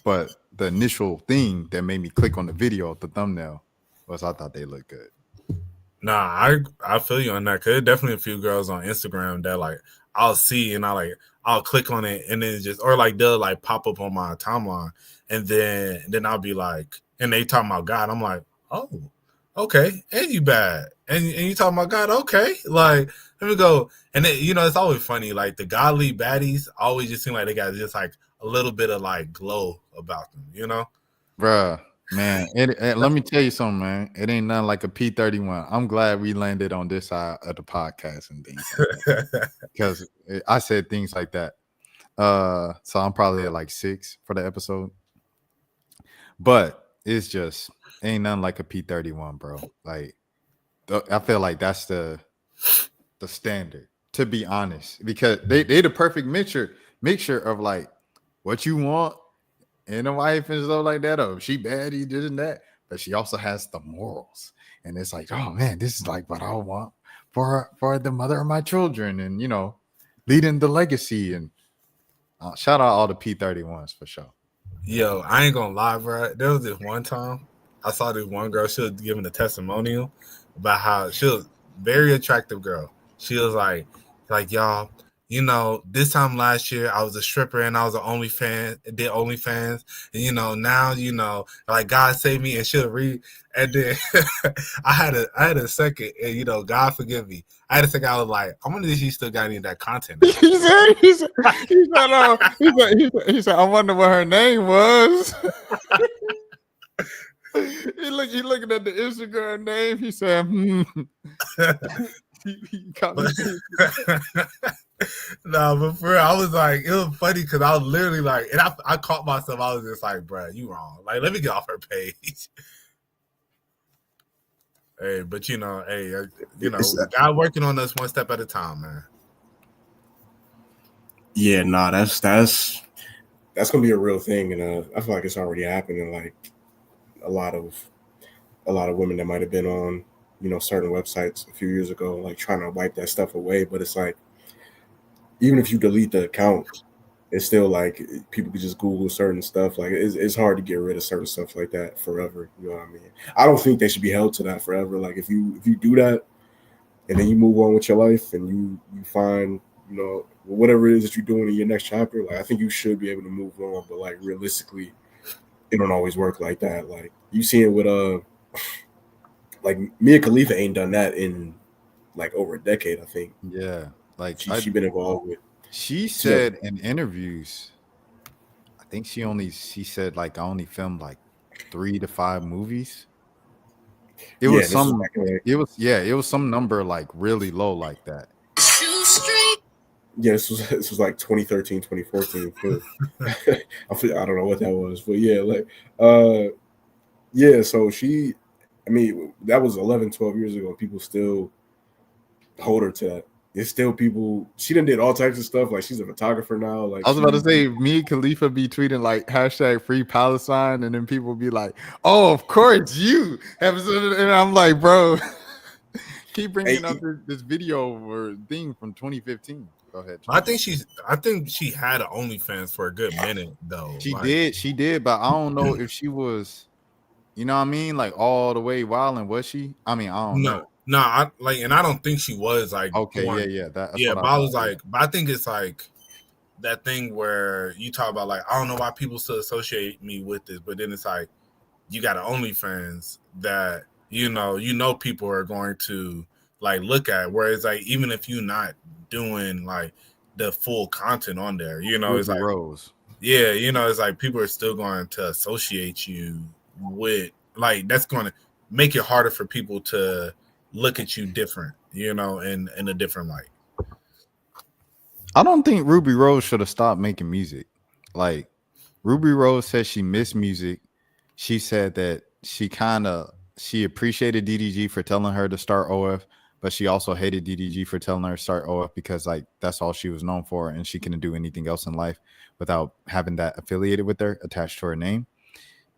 But the initial thing that made me click on the video, the thumbnail, was I thought they looked good. Nah, I feel you on that. Cause there's definitely a few girls on Instagram that like I'll see and I'll click on it and then just or like they'll like pop up on my timeline and then I'll be like and they talking about God. I'm like, oh, okay, and you bad and you talking about God, okay, like let me go. And then you know it's always funny like the godly baddies always just seem like they got just like a little bit of like glow about them, you know. Bruh, man, let me tell you something, man. It ain't nothing like a P31. I'm glad we landed on this side of the podcast and things like that. Because I said things like that. So I'm probably at like 6 for the episode. But it's just ain't nothing like a P31, bro. Like I feel like that's the standard, to be honest, because they the perfect mixture of like what you want in a wife and stuff like that. Oh, she bad, he did that, but she also has the morals, and it's like, oh man, this is like what I want for the mother of my children, and you know, leading the legacy. And shout out all the P31s for sure. Yo, I ain't gonna lie, bro. There was this one time I saw this one girl. She was giving a testimonial about how she was a very attractive girl. She was like y'all, you know, this time last year I was a stripper and I was an did OnlyFans, and you know now you know like God saved me, and she'll read, and then I had a second, and you know God forgive me. I had a second. I was like, I wonder if she still got any of that content. he said, I wonder what her name was. He looking at the Instagram name. He said, No, but for real, I was like, it was funny because I was literally like, and I caught myself. I was just like, bro, you wrong. Like, let me get off her page. Hey, but you know, God working on us one step at a time, man. Yeah, nah, that's gonna be a real thing, and I feel like it's already happening. Like a lot of women that might have been on, you know, certain websites a few years ago, like trying to wipe that stuff away. But it's like, even if you delete the account, it's still like people could just Google certain stuff. Like it's hard to get rid of certain stuff like that forever. You know what I mean? I don't think they should be held to that forever. Like if you do that and then you move on with your life and you find, you know, whatever it is that you're doing in your next chapter, like I think you should be able to move on. But like realistically, it don't always work like that. Like you see it with like Mia Khalifa ain't done that in like over a decade, I think. Yeah, like she been involved with. She said in interviews, I think she said like I only filmed like 3 to 5 movies. It was some number like really low like that. Yeah, this was like 2013, 2014. I don't know what that was, but yeah, like yeah, so that was 11, 12 years ago. People still hold her to that. There's still people. She done did all types of stuff. Like she's a photographer now. Like I was about to say, Mia Khalifa be tweeting like #Free Palestine, and then people be like, "Oh, of course you have," and I'm like, bro, keep bringing up this video or thing from 2015. Go ahead. I think she had an OnlyFans for a good minute though. She did, but I don't know if she was, you know what I mean, like all the way wilding. Was she? I mean, I don't know. No, I don't think she was like okay, yeah. But I was like, but I think it's like that thing where you talk about like I don't know why people still associate me with this, but then it's like you got an OnlyFans that you know people are going to like look at. Whereas like even if you're not doing like the full content on there, you know, it's like Rose. Yeah, you know, it's like people are still going to associate you with like that's going to make it harder for people to look at you different, you know, in a different light. I don't think Ruby Rose should have stopped making music. Like Ruby Rose said she missed music. She said that she appreciated DDG for telling her to start OF, but she also hated DDG for telling her to start OF because like that's all she was known for and she couldn't do anything else in life without having that affiliated with her, attached to her name.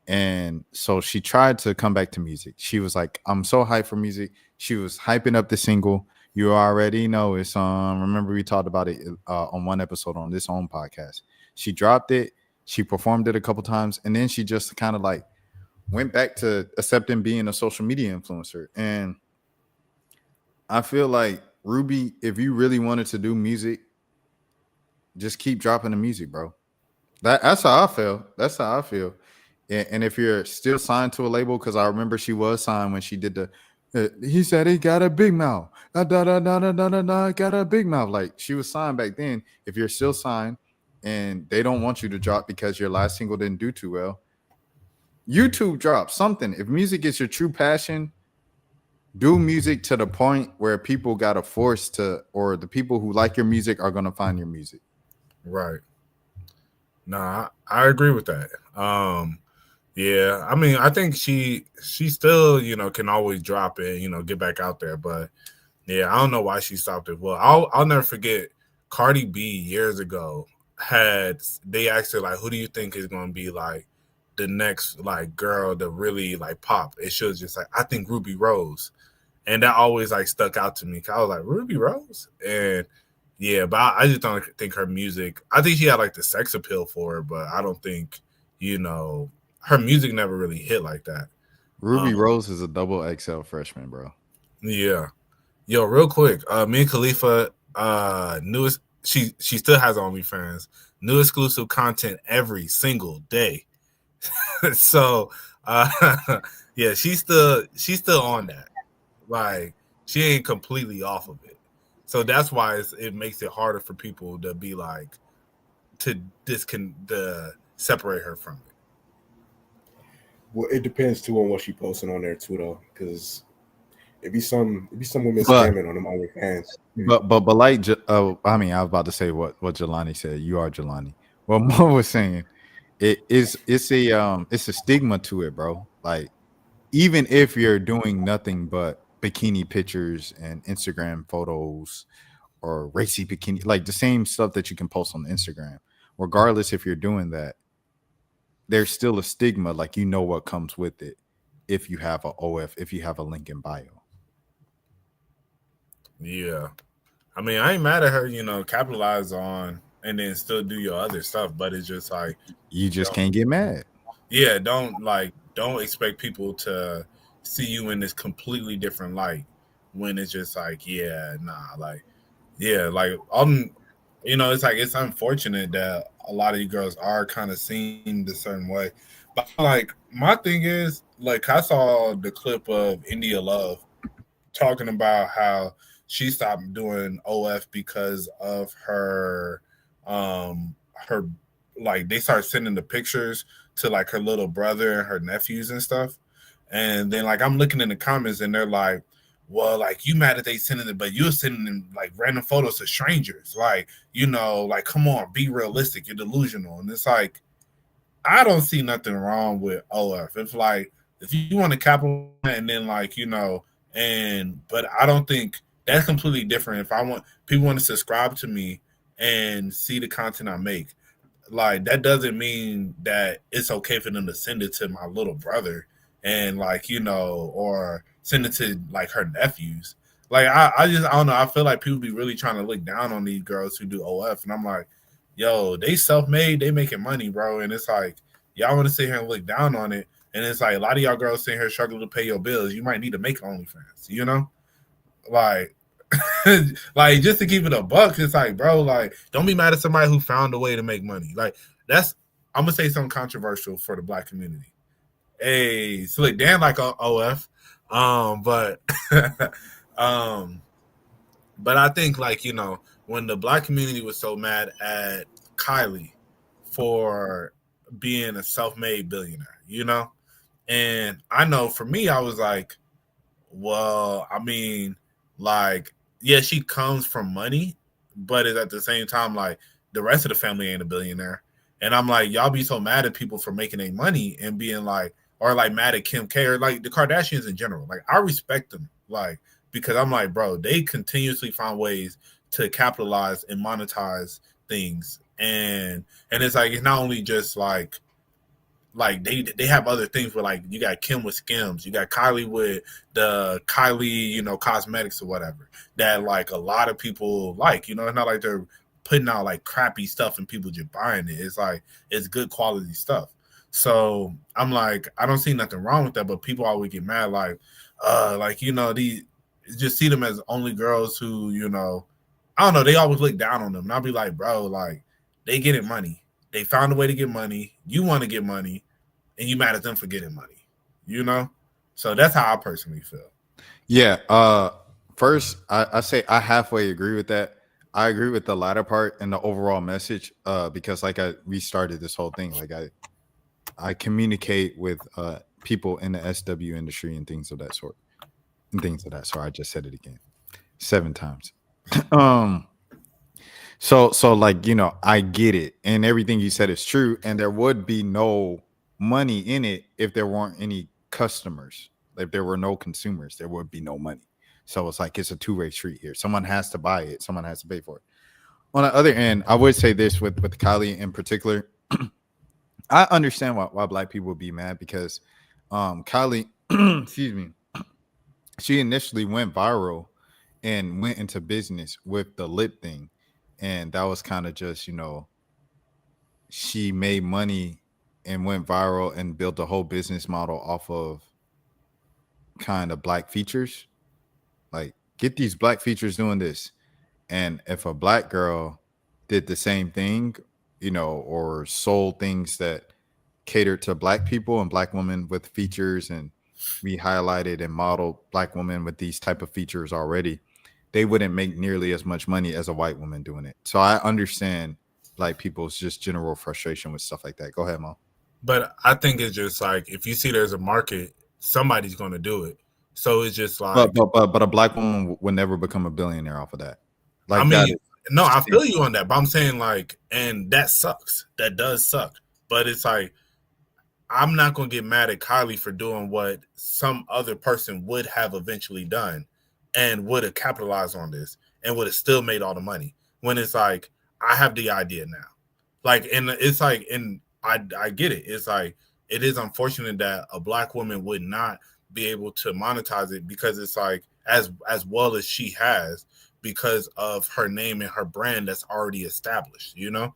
And so she tried to come back to music. She was like, I'm so hyped for music. She was hyping up the single. You already know it's remember we talked about it on one episode on this own podcast. She dropped it, she performed it a couple times, and then she just kind of like went back to accepting being a social media influencer. And I feel like Ruby, if you really wanted to do music, just keep dropping the music, bro. That's how I feel. That's how I feel. And if you're still signed to a label, because I remember she was signed when she did the. He said he got a big mouth. Da da da da da da da. Got a big mouth. Like she was signed back then. If you're still signed, and they don't want you to drop because your last single didn't do too well, YouTube drop something. If music is your true passion, do music to the point where people got to force to, or the people who like your music are gonna find your music. Right. Nah, I agree with that. Yeah, I mean, I think she still, can always drop it, get back out there. But yeah, I don't know why she stopped it. Well, I'll never forget Cardi B years ago they asked her like, who do you think is going to be like the next like girl to really like pop? And she was just like, I think Ruby Rose, and that always like stuck out to me. 'Cause I was like, Ruby Rose, and yeah, but I just don't think her music. I think she had like the sex appeal for her, but I don't think her music never really hit like that. Ruby Rose is a double XL freshman, bro. Yeah. Yo, real quick, me and Khalifa, newest she still has OnlyFans, new exclusive content every single day. So yeah, she's still on that. Like she ain't completely off of it. So that's why it makes it harder for people to be like to separate her from it. Well, it depends too on what she posting on there too, though, because it'd be some women scamming on them OnlyFans. But like, I mean, I was about to say what Jelani said. You are Jelani. What Mo was saying, it's a stigma to it, bro. Like, even if you're doing nothing but bikini pictures and Instagram photos or racy bikini, like the same stuff that you can post on Instagram, regardless if you're doing that, there's still a stigma. Like, what comes with it if you have a OF, if you have a link in bio. Yeah. I mean, I ain't mad at her, capitalize on and then still do your other stuff, but it's just like you just can't get mad. Yeah, don't expect people to see you in this completely different light when it's just like, yeah, nah, like, yeah, like it's like it's unfortunate that a lot of you girls are kind of seen the certain way. But like my thing is, like, I saw the clip of India Love talking about how she stopped doing OF because of her like they started sending the pictures to like her little brother and her nephews and stuff. And then like I'm looking in the comments and they're like, well, like you mad that they sending it, but you're sending them like random photos to strangers. Like, like come on, be realistic, you're delusional. And it's like, I don't see nothing wrong with OF. It's like if you want to capitalize and then like, but I don't think that's completely different. If I want people want to subscribe to me and see the content I make, like that doesn't mean that it's okay for them to send it to my little brother and like, or send it to like her nephews. Like I don't know. I feel like people be really trying to look down on these girls who do OF. And I'm like, yo, they self-made, they making money, bro. And it's like, y'all want to sit here and look down on it. And it's like a lot of y'all girls sitting here struggling to pay your bills. You might need to make OnlyFans, Like, like just to keep it a buck, it's like, bro, like don't be mad at somebody who found a way to make money. Like I'm gonna say something controversial for the Black community. Hey, so like Dan like OF, but but I think like when the Black community was so mad at Kylie for being a self-made billionaire, and I know for me I was like, well, I mean, like, yeah, she comes from money, but it's at the same time like the rest of the family ain't a billionaire. And I'm like, y'all be so mad at people for making their money and being like, or like mad at Kim K or like the Kardashians in general. Like I respect them, like, because I'm like, bro, they continuously find ways to capitalize and monetize things. And it's like, it's not only just like they have other things where like you got Kim with Skims, you got Kylie with the Kylie, you know, cosmetics or whatever that like a lot of people like, you know, it's not like they're putting out like crappy stuff and people just buying it. It's like, it's good quality stuff. So I'm like, I don't see nothing wrong with that, but people always get mad like, you know, these just see them as only girls who, you know, I don't know, they always look down on them. And I'll be like, bro, like they getting money. They found a way to get money. You want to get money and you mad at them for getting money, you know? So that's how I personally feel. Yeah. First, I say I halfway agree with that. I agree with the latter part and the overall message, because like we started this whole thing. Like I communicate with people in the SW industry and things of that sort. I just said it again 7 times. So like, you know, I get it, and everything you said is true, and there would be no money in it if there weren't any customers. If there were no consumers, there would be no money. So it's like it's a two-way street here. Someone has to buy it, someone has to pay for it. On the other end, I would say this with Kylie in particular. I understand why black people would be mad because Kylie, excuse me, she initially went viral and went into business with the lip thing. And that was kind of just, you know, she made money and went viral and built a whole business model off of kind of black features. Like, get these black features doing this. And if a black girl did the same thing, you know, or sold things that catered to black people and black women with features, and we highlighted and modeled black women with these type of features already, they wouldn't make nearly as much money as a white woman doing it. So I understand black people's just general frustration with stuff like that. Go ahead, Mo. But I think it's just like, if you see there's a market, somebody's going to do it. So it's just like, but a black woman would never become a billionaire off of that. Like, I mean, no, I feel you on that, but I'm saying like, and that sucks. That does suck. But it's like, I'm not going to get mad at Kylie for doing what some other person would have eventually done and would have capitalized on this and would have still made all the money. When it's like, I have the idea now. Like, and it's like, and I get it. It's like, it is unfortunate that a black woman would not be able to monetize it, because it's like, as well as she has, because of her name and her brand that's already established, you know?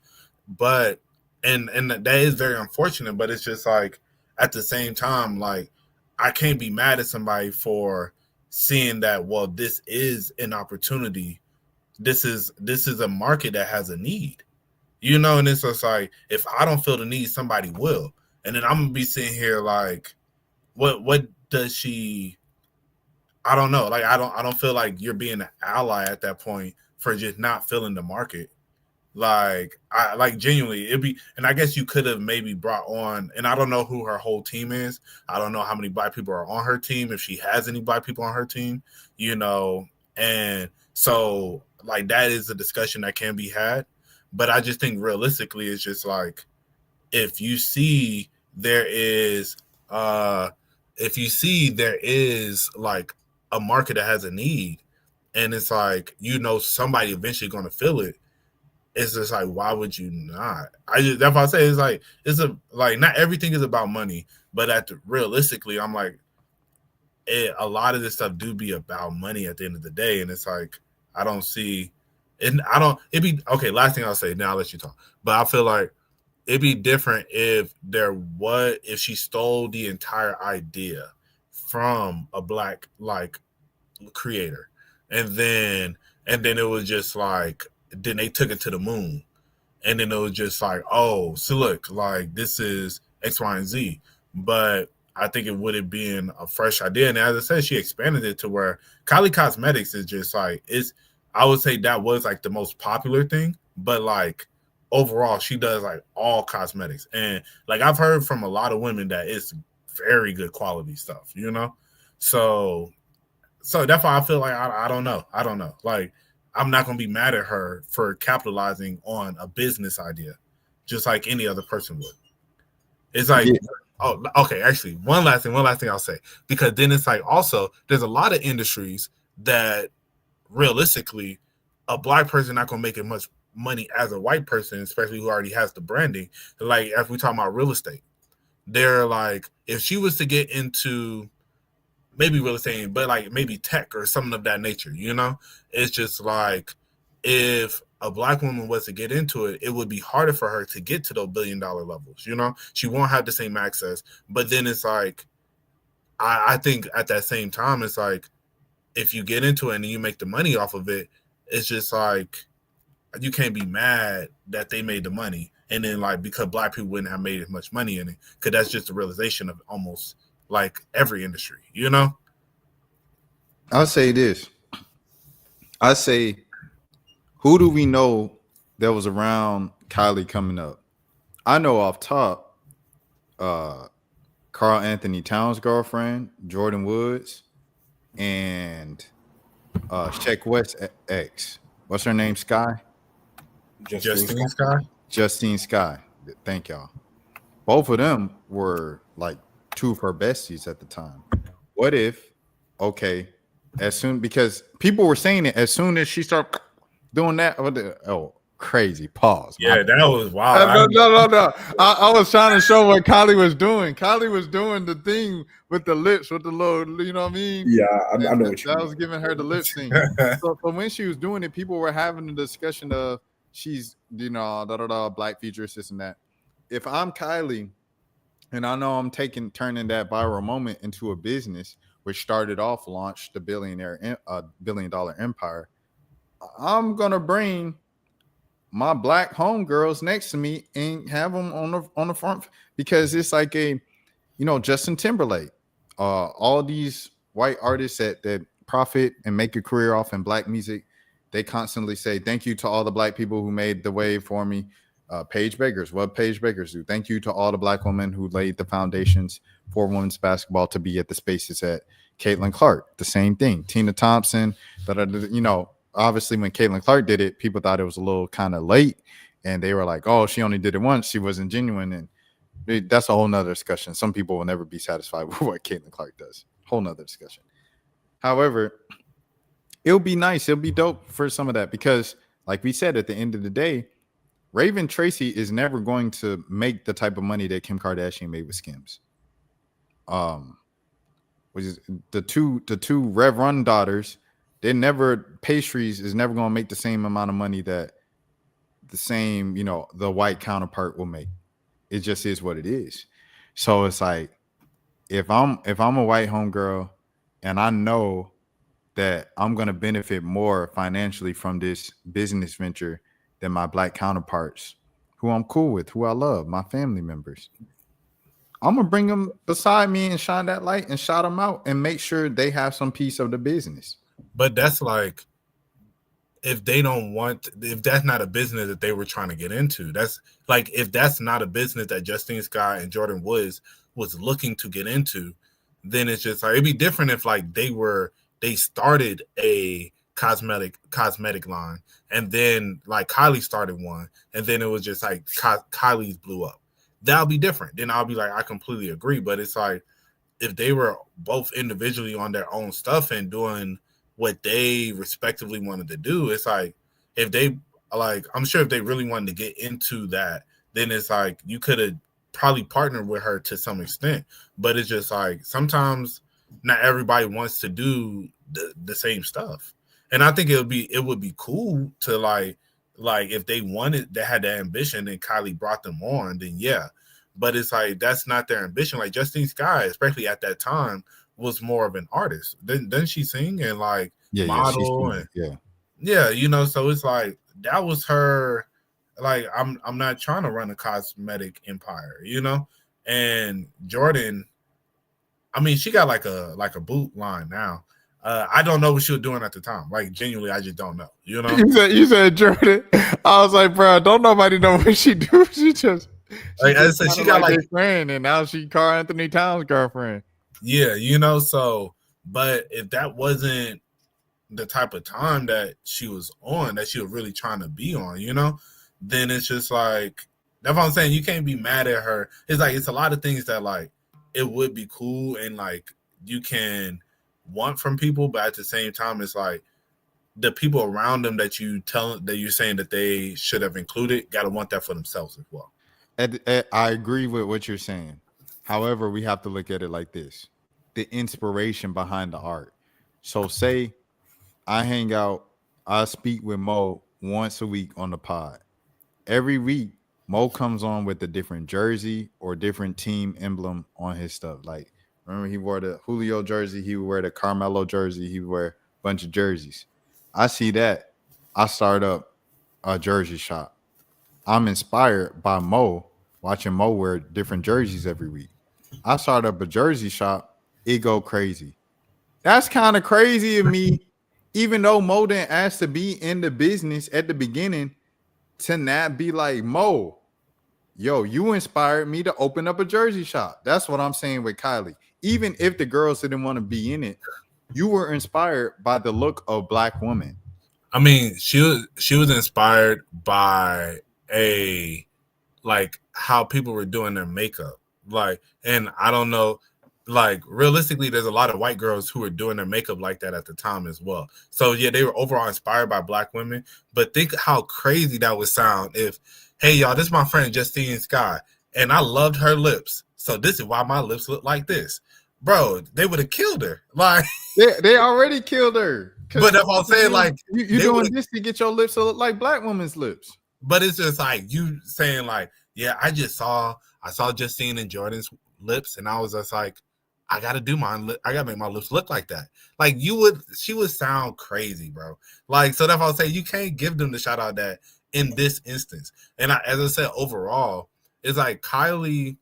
But and that is very unfortunate, but it's just like, at the same time, like, I can't be mad at somebody for seeing that, well, this is an opportunity. This is a market that has a need, you know? And it's just like, if I don't feel the need, somebody will. And then I'm gonna be sitting here like, what does she, I don't know. Like, I don't feel like you're being an ally at that point for just not feeling the market. Like, I like, genuinely, it'd be, and I guess you could have maybe brought on, and I don't know who her whole team is. I don't know how many black people are on her team, if she has any black people on her team, you know. And so like, that is a discussion that can be had. But I just think realistically, it's just like, if you see there is like a market that has a need, and it's like, you know, somebody eventually going to fill it, it's just like, why would you not? That's why I say, it's like, like, not everything is about money, but realistically, I'm like, a lot of this stuff do be about money at the end of the day. And it's like, I don't see, and it'd be, okay, last thing I'll say, now I'll let you talk, but I feel like it'd be different if she stole the entire idea from a black, like, creator, and then it was just like, then they took it to the moon, and then it was just like, oh, so look, like, this is X, Y, and Z. But I think it would have been a fresh idea. And as I said, she expanded it to where Kylie Cosmetics is just like, I would say that was like the most popular thing, but like, overall, she does like all cosmetics. And like, I've heard from a lot of women that it's very good quality stuff, you know? So that's why I feel like, I don't know. Like, I'm not gonna be mad at her for capitalizing on a business idea, just like any other person would. It's like, oh, okay. Actually, one last thing I'll say, because then it's like also there's a lot of industries that realistically a black person not gonna make as much money as a white person, especially who already has the branding. Like if we talk about real estate, they're like, if she was to get into maybe real estate, but like maybe tech or something of that nature, you know, it's just like if a black woman was to get into it, it would be harder for her to get to those $1 billion levels. You know, she won't have the same access. But then it's like, I think at that same time, it's like, if you get into it and you make the money off of it, it's just like, you can't be mad that they made the money. And then like, because black people wouldn't have made as much money in it, because that's just the realization of almost like every industry, you know? I'll say this. I say, who do we know that was around Kylie coming up? I know off top, Carl Anthony Towns' girlfriend, Jordan Woods, and Sheck West ex. What's her name? Sky? Justine Sky? Justine Sky. Thank y'all. Both of them were like two of her besties at the time. What if, okay, because people were saying it as soon as she started doing that. Oh, crazy. Pause. Yeah, that was wild. No. I was trying to show what Kylie was doing. Kylie was doing the thing with the lips, with the little, you know what I mean? Yeah, I know what you mean. That was giving her the lip thing. So when she was doing it, people were having a discussion of she's, you know, black features, this and that. If I'm Kylie and I know I'm turning that viral moment into a business, which started off, launched the $1 billion empire, I'm gonna bring my black homegirls next to me and have them on the front, because it's like a, you know, Justin Timberlake, all these white artists that profit and make a career off in black music, they constantly say thank you to all the black people who made the way for me. Paige Beggars, what Paige Beggars do? Thank you to all the black women who laid the foundations for women's basketball to be at the spaces at Caitlin Clark. The same thing. Tina Thompson, you know, obviously when Caitlin Clark did it, people thought it was a little kind of late, and they were like, oh, she only did it once, she wasn't genuine. And that's a whole nother discussion. Some people will never be satisfied with what Caitlin Clark does. Whole nother discussion. However, it'll be nice, it'll be dope for some of that, because like we said, at the end of the day, Raven Tracy is never going to make the type of money that Kim Kardashian made with Skims. Which is the two Rev Run daughters, Pastries is never going to make the same amount of money that the same, you know, the white counterpart will make. It just is what it is. So it's like, if I'm a white homegirl and I know that I'm going to benefit more financially from this business venture than my black counterparts, who I'm cool with, who I love, my family members, I'm going to bring them beside me and shine that light and shout them out and make sure they have some piece of the business. But that's like, if that's not a business that they were trying to get into, that's like, if that's not a business that Justine Sky and Jordan Woods was looking to get into, then it's just like, it'd be different if like they started a cosmetic line, and then like Kylie started one, and then it was just like Kylie's blew up. That'll be different. Then I'll be like, I completely agree. But it's like, if they were both individually on their own stuff and doing what they respectively wanted to do, it's like, if they like, I'm sure if they really wanted to get into that, then it's like, you could have probably partnered with her to some extent. But it's just like, sometimes not everybody wants to do the same stuff. And I think it would be cool to like if they had that ambition and Kylie brought them on, then yeah. But it's like, that's not their ambition. Like Justine Sky, especially at that time, was more of an artist. Didn't she sing and like model and yeah, you know, so it's like, that was her, like, I'm not trying to run a cosmetic empire, you know? And Jordan, I mean, she got like a boot line now. I don't know what she was doing at the time. Like, genuinely, I just don't know. You know? You said Jordan. I was like, bro, don't nobody know what she do. She like, I said, she got like a friend, and now she Carl Anthony Towns' girlfriend. Yeah, you know. So, but if that wasn't the type of time that she was on, that she was really trying to be on, you know, then it's just like, that's what I'm saying. You can't be mad at her. It's like, it's a lot of things that like it would be cool and like you can want from people, but at the same time, it's like the people around them that you're saying that they should have included got to want that for themselves as well. I agree with what you're saying. However, we have to look at it like this: the inspiration behind the art. So, say I speak with Mo once a week on the pod. Every week, Mo comes on with a different jersey or different team emblem on his stuff. Like, remember, he wore the Julio jersey, he would wear the Carmelo jersey, he would wear a bunch of jerseys. I see that. I start up a jersey shop. I'm inspired by Mo, watching Mo wear different jerseys every week. I start up a jersey shop, it go crazy. That's kind of crazy of me, even though Mo didn't ask to be in the business at the beginning, to not be like, Mo, yo, you inspired me to open up a jersey shop. That's what I'm saying with Kylie. Even if the girls didn't want to be in it, you were inspired by the look of Black women. I mean, she was inspired by like how people were doing their makeup. Like, and I don't know, like realistically, there's a lot of white girls who were doing their makeup like that at the time as well. So yeah, they were overall inspired by Black women. But think how crazy that would sound if, hey y'all, this is my friend Justine Skye, and I loved her lips. So this is why my lips look like this. Bro, they would have killed her. Like they already killed her. But that's what I'm saying, like you're doing this to get your lips to look like Black women's lips. But it's just like you saying, like, yeah, I saw Justine and Jordan's lips, and I was just like, I gotta do mine. I gotta make my lips look like that. Like she would sound crazy, bro. Like, so that's why I say you can't give them the shout out that in this instance. And as I said, overall, it's like Kylie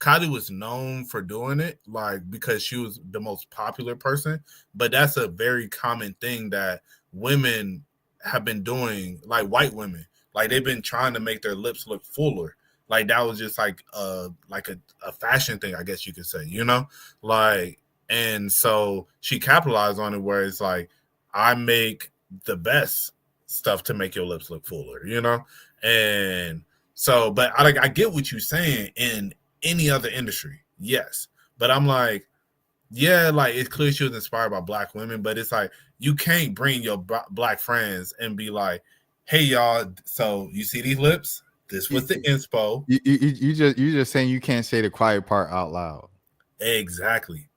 was known for doing it, like because she was the most popular person. But that's a very common thing that women have been doing, like white women. Like they've been trying to make their lips look fuller. Like that was just like a fashion thing, I guess you could say, you know? Like, and so she capitalized on it where it's like, I make the best stuff to make your lips look fuller, you know? And so, but I get what you're saying in any other industry, yes. But I'm like, yeah, like it's clear she was inspired by Black women, but it's like, you can't bring your Black friends and be like, hey y'all, so you see these lips? This was the inspo. You just saying you can't say the quiet part out loud. Exactly.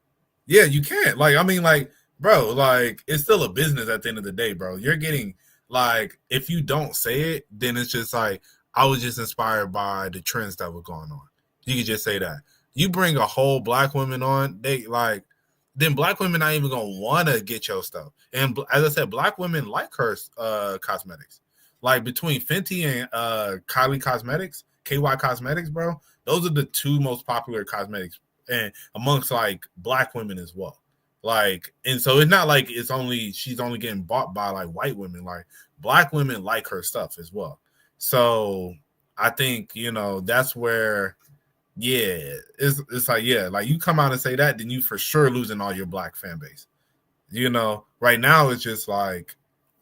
Yeah, you can't. Like, I mean, like, bro, like it's still a business at the end of the day, bro. You're getting like, if you don't say it, then it's just like, I was just inspired by the trends that were going on. You could just say that. You bring a whole Black woman on, they like, then Black women not even gonna want to get your stuff. And as I said, Black women like her cosmetics. Like between Fenty and Kylie Cosmetics, KY Cosmetics, bro, those are the two most popular cosmetics, and amongst like Black women as well. Like, and so it's not like she's only getting bought by like white women. Like Black women like her stuff as well. So I think, you know, that's where, yeah, it's like, yeah, like you come out and say that, then you for sure losing all your Black fan base. You know, right now it's just like,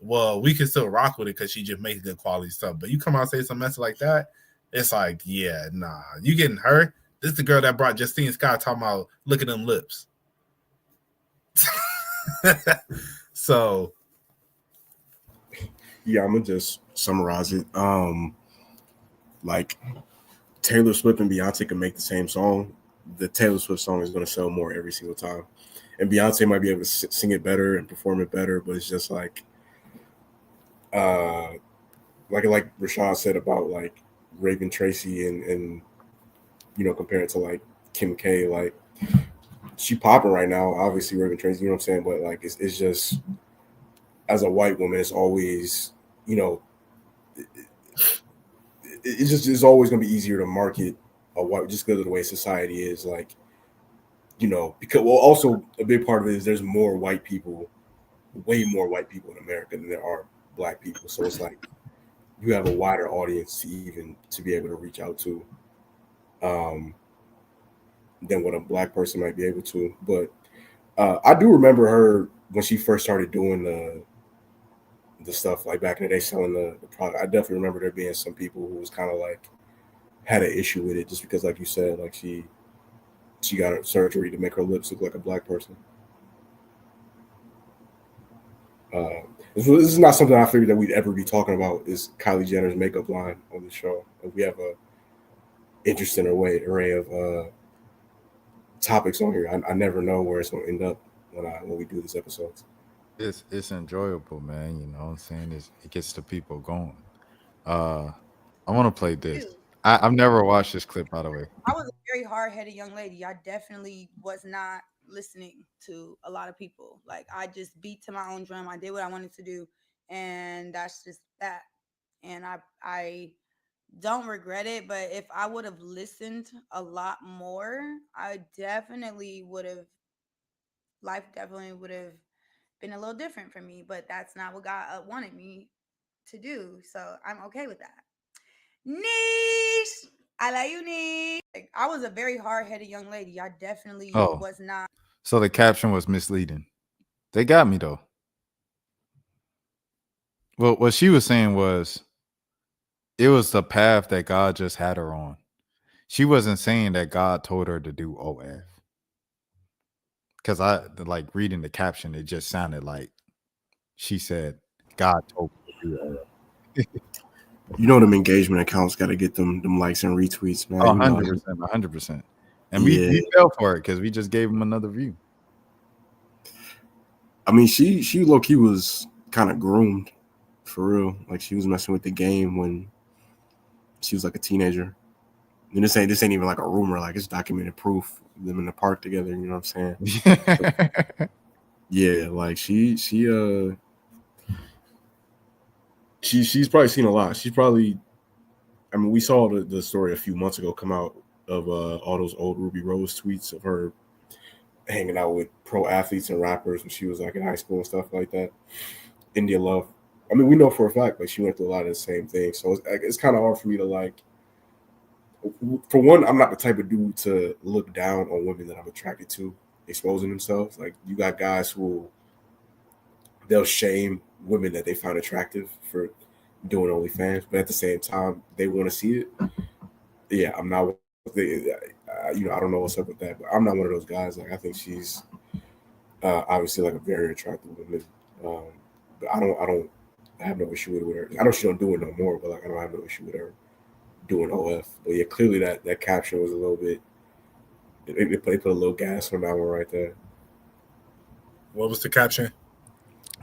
well, we can still rock with it because she just makes good quality stuff. But you come out and say some mess like that, it's like, yeah, nah. You getting her? This is the girl that brought Justine Skye talking about, look at them lips. So. Yeah, I'm going to just summarize it. Like, Taylor Swift and Beyonce can make the same song. The Taylor Swift song is going to sell more every single time. And Beyonce might be able to sing it better and perform it better, but it's just like Rashad said about like Raven Tracy and you know, compared to like Kim K, like she popping right now, obviously Raven Tracy, you know what I'm saying? But like it's just, as a white woman, it's always, you know, it's just, it's always gonna be easier to market a white, just because of the way society is, like, you know, because, well, also a big part of it is there's more white people, way more white people in America than there are Black people. So it's like you have a wider audience to be able to reach out to than what a Black person might be able to. But I do remember her when she first started doing the stuff like back in the day, selling the product. I definitely remember there being some people who was kind of like had an issue with it just because, like you said, like she got a surgery to make her lips look like a black person. Uh, this is not something I figured that we'd ever be talking about. Is Kylie Jenner's makeup line on the show? And we have a interesting array of topics on here. I never know where it's going to end up when we do these episodes. It's enjoyable, man. You know what I'm saying? It gets the people going. Uh, I want to play this. Dude, I've never watched this clip, by the way. I was a very hard-headed young lady. I definitely was not listening to a lot of people. Like I just beat to my own drum. I did what I wanted to do, and that's just that. And I don't regret it, but if I would have listened a lot more, I definitely would have life definitely would have been a little different for me, but that's not what God wanted me to do. So I'm okay with that. Niche. I love you, Niche. Like, I was a very hard headed young lady. I definitely Oh, was not. so the caption was misleading. They got me though. Well, what she was saying was it was the path that God just had her on. She wasn't saying that God told her to do OF. Because I like reading the caption, it just sounded like she said God told me to do OF. You know them engagement accounts got to get them likes and retweets, man. Oh, You know, 100%, 100%. And yeah. we fell for it because we just gave him another view. I mean, she low key was kind of groomed for real. Like she was messing with the game when she was like a teenager. And this ain't even like a rumor. Like it's documented proof. Them in the park together. You know what I'm saying? Yeah, like she's probably seen a lot. She's probably. I mean, we saw the story a few months ago come out of all those old Ruby Rose tweets of her hanging out with pro athletes and rappers when she was like in high school and stuff like that. India Love. I mean, we know for a fact like she went through a lot of the same things. So it's kind of hard for me to like. For one, I'm not the type of dude to look down on women that I'm attracted to exposing themselves. Like you got guys who they'll shame women that they find attractive for doing OnlyFans, but at the same time they want to see it. Yeah, I'm not. I don't know what's up with that, but I'm not one of those guys. Like I think she's obviously like a very attractive woman. But I have no issue with her. I know she don't do it no more, but like I don't have no issue with her doing OF. But yeah, clearly that caption was a little bit. They put a little gas on that one right there. What was the caption?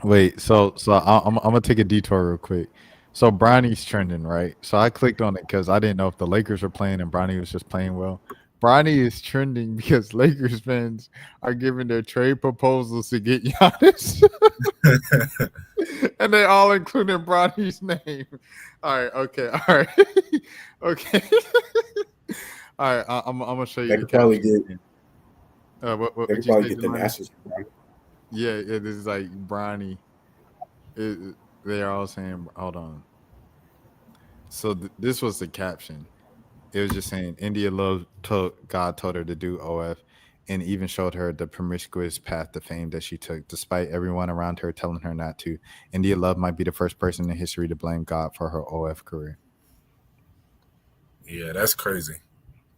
Wait, so I'm gonna take a detour real quick. So Bronny's trending, right? So I clicked on it because I didn't know if the Lakers were playing and Bronny was just playing well. Bronny is trending because Lakers fans are giving their trade proposals to get Giannis, and they all including Bronny's name. All right, okay, all right, okay, all right. I'm gonna show you. They the could probably caption. get. What They could you probably say, get the Jelani? Masters. Yeah, it is like Bronny. They're all saying, hold on. So this was the caption. It was just saying, India Love God told her to do OF and even showed her the promiscuous path to fame that she took, despite everyone around her telling her not to. India Love might be the first person in history to blame God for her OF career. Yeah, that's crazy.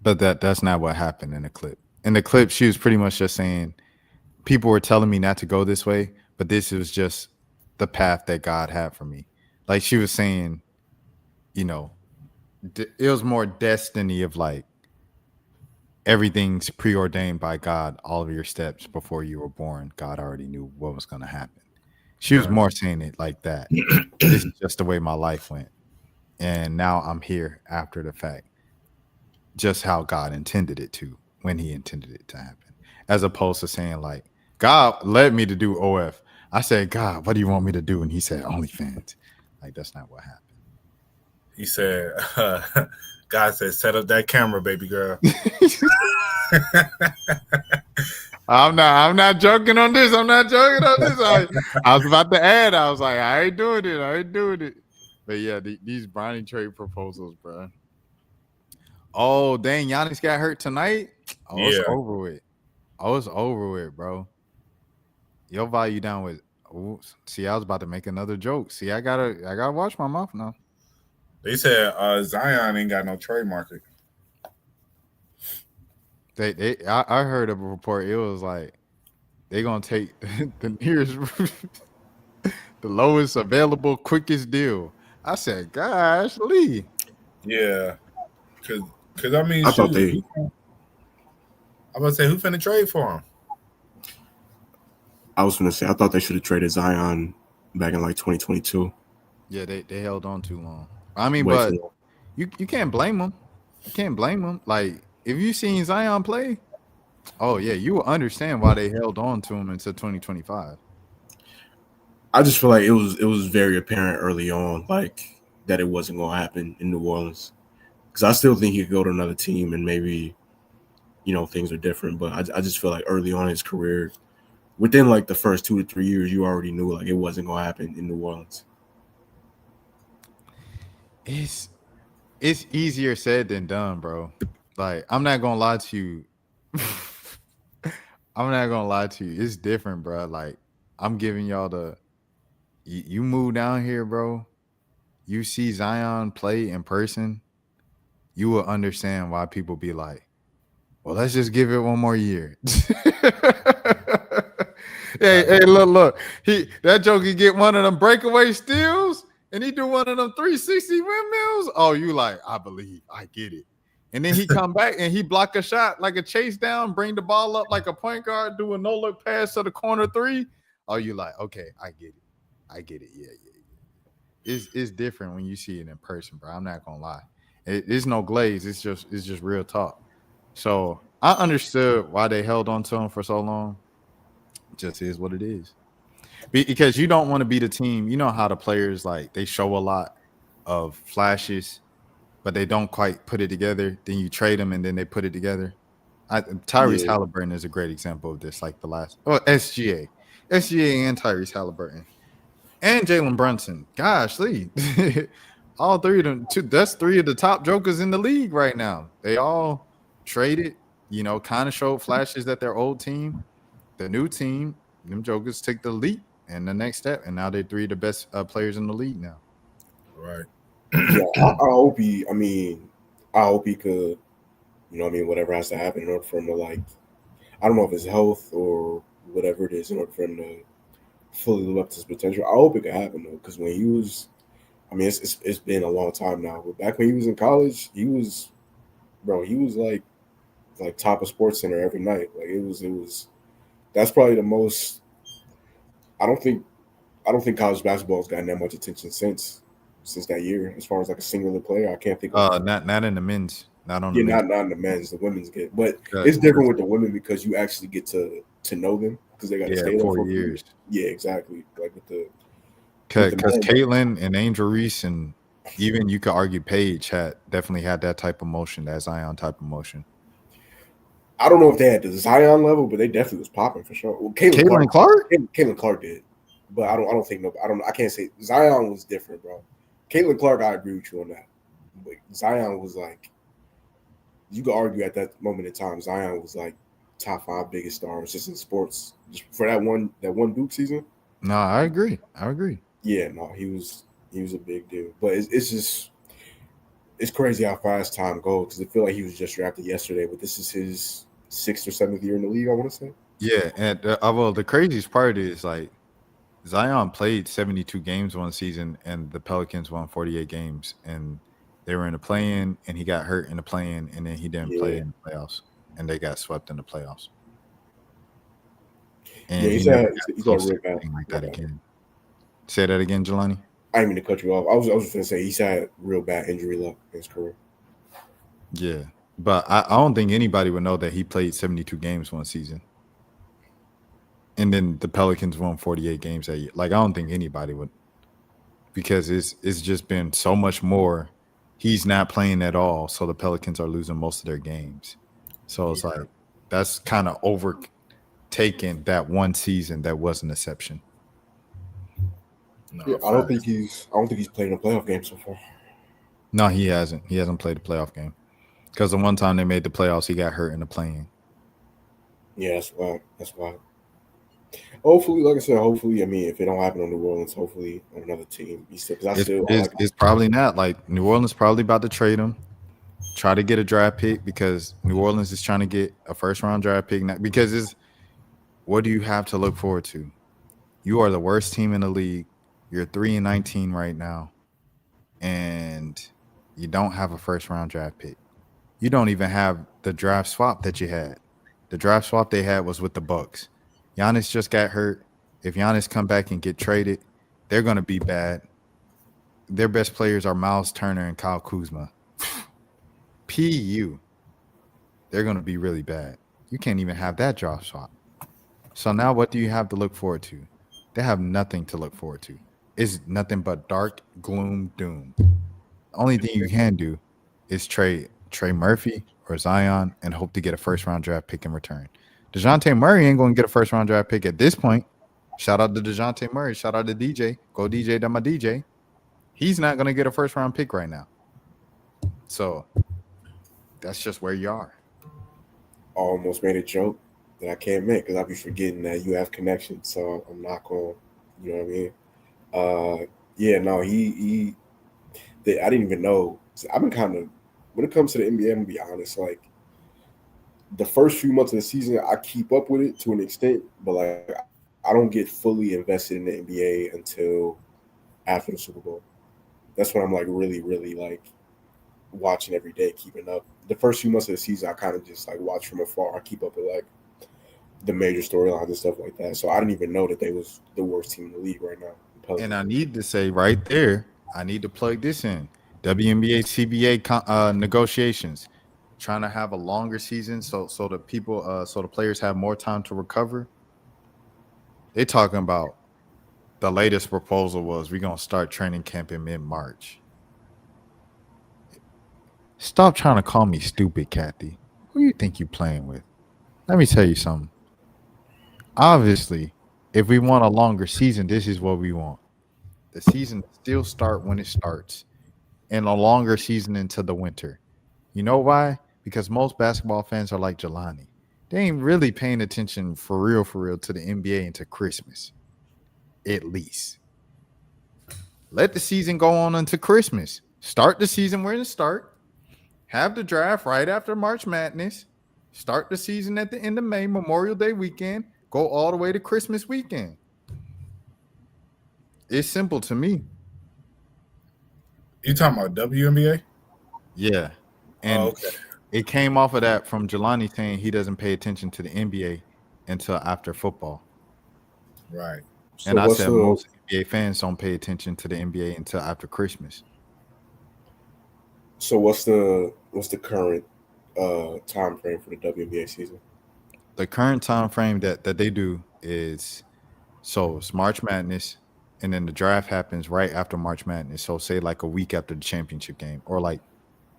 But that's not what happened in the clip. In the clip, she was pretty much just saying, people were telling me not to go this way, but this was just the path that God had for me. Like she was saying, you know, it was more destiny of like everything's preordained by God. All of your steps before you were born, God already knew what was going to happen. She was more saying it like that. This is just the way my life went. And now I'm here after the fact. Just how God intended it to, when he intended it to happen. As opposed to saying like, God led me to do OF. I said, God, what do you want me to do? And he said, OnlyFans. Like, that's not what happened. He said, God said, set up that camera, baby girl. I'm not joking on this. I'm not joking on this. I was about to add. I was like, I ain't doing it. But yeah, these Bronny trade proposals, bro. Oh, dang, Giannis got hurt tonight. Oh, Yeah. it's over with. Oh, it's over with, bro. your value down with. Ooh, see, I was about to make another joke. See, I gotta watch my mouth now. They said Zion ain't got no trade market. I heard a report. It was like they gonna take the nearest, the lowest available, quickest deal. I said, "Gosh, Lee." Yeah, because I mean, I thought shoot, I'm gonna say who finna trade for him? I was gonna say I thought they should have traded Zion back in like 2022. Yeah, they held on too long. I mean, Way but too long. you can't blame them. You can't blame them. Like if you seen Zion play, oh yeah, you will understand why they held on to him until 2025. I just feel like it was very apparent early on, like that it wasn't gonna happen in New Orleans. Because I still think he could go to another team and maybe, things are different. But I just feel like early on in his career, within like the first 2 to 3 years, you already knew like it wasn't gonna happen in New Orleans. It's easier said than done, bro. Like I'm not gonna lie to you. I'm not gonna lie to you. It's different, bro. Like I'm giving y'all the you move down here, bro. You see Zion play in person, you will understand why people be like, well, let's just give it one more year. Hey, look. That joker get one of them breakaway steals and he do one of them 360 windmills. Oh, you like, I believe, I get it. And then he come back and he block a shot like a chase down, bring the ball up like a point guard, do a no-look pass to the corner three. Oh, you like, okay, I get it. Yeah. It's different when you see it in person, bro. I'm not gonna lie. It's no glaze. It's just real talk. So I understood why they held on to him for so long. Just is what it is. Because you don't want to be the team. You know how the players like they show a lot of flashes, but they don't quite put it together. Then you trade them and then they put it together. Tyrese Halliburton is a great example of this. Like the last, SGA and Tyrese Halliburton. And Jalen Brunson. Gosh, Lee. All three of them. That's three of the top jokers in the league right now. They all traded, kind of showed flashes that their old team, the new team, them jokers took the leap and the next step. And now they're three of the best players in the league now. Right. Yeah, I hope he could, whatever has to happen in order for him to like, I don't know if it's health or whatever it is in order for him to fully live up to his potential. I hope it could happen though, because when he was, it's been a long time now, but back when he was in college, he was like top of Sports Center every night. Like it was. That's probably the most. I don't think college basketball has gotten that much attention since that year. As far as like a singular player, I can't think of. Not in the men's. Not on the men's. Not in the men's. The women's get, but it's different with the women because you actually get to know them because they got to stay there for 4 years. Yeah, exactly. Like with the because Caitlin and Angel Reese and even you could argue Paige definitely had that type of motion, that Zion type of motion. I don't know if they had the Zion level, but they definitely was popping for sure. Well, Caitlin Clark did, but I can't say Zion was different, bro. Caitlin Clark, I agree with you on that, but Zion was like, you could argue at that moment in time, Zion was like top 5 biggest stars just in sports just for that one Duke season. No, I agree. Yeah, no, he was a big deal, but it's crazy how fast time goes because I feel like he was just drafted yesterday, but this is his 6th or 7th year in the league, I want to say. Yeah, and the craziest part is like Zion played 72 games one season, and the Pelicans won 48 games, and they were in the play-in, and he got hurt in the play-in, and then he didn't play in the playoffs, and they got swept in the playoffs. And he's got real bad like that again. Say that again, Jelani. I didn't mean to cut you off. I was just gonna say he's had real bad injury luck in his career. Yeah, but I don't think anybody would know that he played 72 games one season. And then the Pelicans won 48 games that year. Like I don't think anybody would, because it's just been so much more. He's not playing at all, so the Pelicans are losing most of their games. So it's like that's kind of overtaken that one season that was an exception. No, yeah, I don't think he's played in a playoff game so far. No, he hasn't. He hasn't played a playoff game because the one time they made the playoffs, he got hurt in the play-in. Yeah, that's why. Hopefully, like I said, hopefully, I mean, if it don't happen on New Orleans, hopefully on another team. Because I still I like. It's probably not. Like New Orleans probably about to trade him, try to get a draft pick because New Orleans is trying to get a first round draft pick now. Because it's what do you have to look forward to? You are the worst team in the league. You're 3-19 right now, and you don't have a first round draft pick. You don't even have the draft swap that you had. The draft swap they had was with the Bucks. Giannis just got hurt. If Giannis come back and get traded, they're going to be bad. Their best players are Miles Turner and Kyle Kuzma. PU. They're going to be really bad. You can't even have that draft swap. So now what do you have to look forward to? They have nothing to look forward to. It's nothing but dark, gloom, doom. The only thing you can do is trade Trey Murphy or Zion and hope to get a first-round draft pick in return. DeJounte Murray ain't going to get a first-round draft pick at this point. Shout out to DeJounte Murray. Shout out to DJ. Go DJ to my DJ. He's not going to get a first-round pick right now. So that's just where you are. Almost made a joke that I can't make because I'll be forgetting that you have connections. So I'm not going, you know what I mean? Yeah, no, I didn't even know. I've been kind of, when it comes to the NBA, I'm going to be honest, like the first few months of the season, I keep up with it to an extent, but like I don't get fully invested in the NBA until after the Super Bowl. That's when I'm like really, really like watching every day, keeping up. The first few months of the season, I kind of just like watch from afar. I keep up with like the major storylines and stuff like that. So I didn't even know that they was the worst team in the league right now. And I need to say right there, I need to plug this in. WNBA CBA negotiations, trying to have a longer season so the people so the players have more time to recover. They're talking about the latest proposal was we're gonna start training camp in mid-March. Stop trying to call me stupid, Kathy. Who you think you playing with? Let me tell you something. Obviously, if we want a longer season, this is what we want. The season still start when it starts, and a longer season into the winter. You know why? Because most basketball fans are like Jelani. They ain't really paying attention for real to the NBA into Christmas. At least. Let the season go on until Christmas. Start the season where it start. Have the draft right after March Madness. Start the season at the end of May, Memorial Day weekend. Go all the way to Christmas weekend. It's simple to me. You talking about WNBA? Yeah. And okay. It came off of that from Jelani saying he doesn't pay attention to the NBA until after football. Right. And I said most NBA fans don't pay attention to the NBA until after Christmas. So what's the current time frame for the WNBA season? The current time frame that they do is so it's March Madness, and then the draft happens right after March Madness. So say like a week after the championship game, or like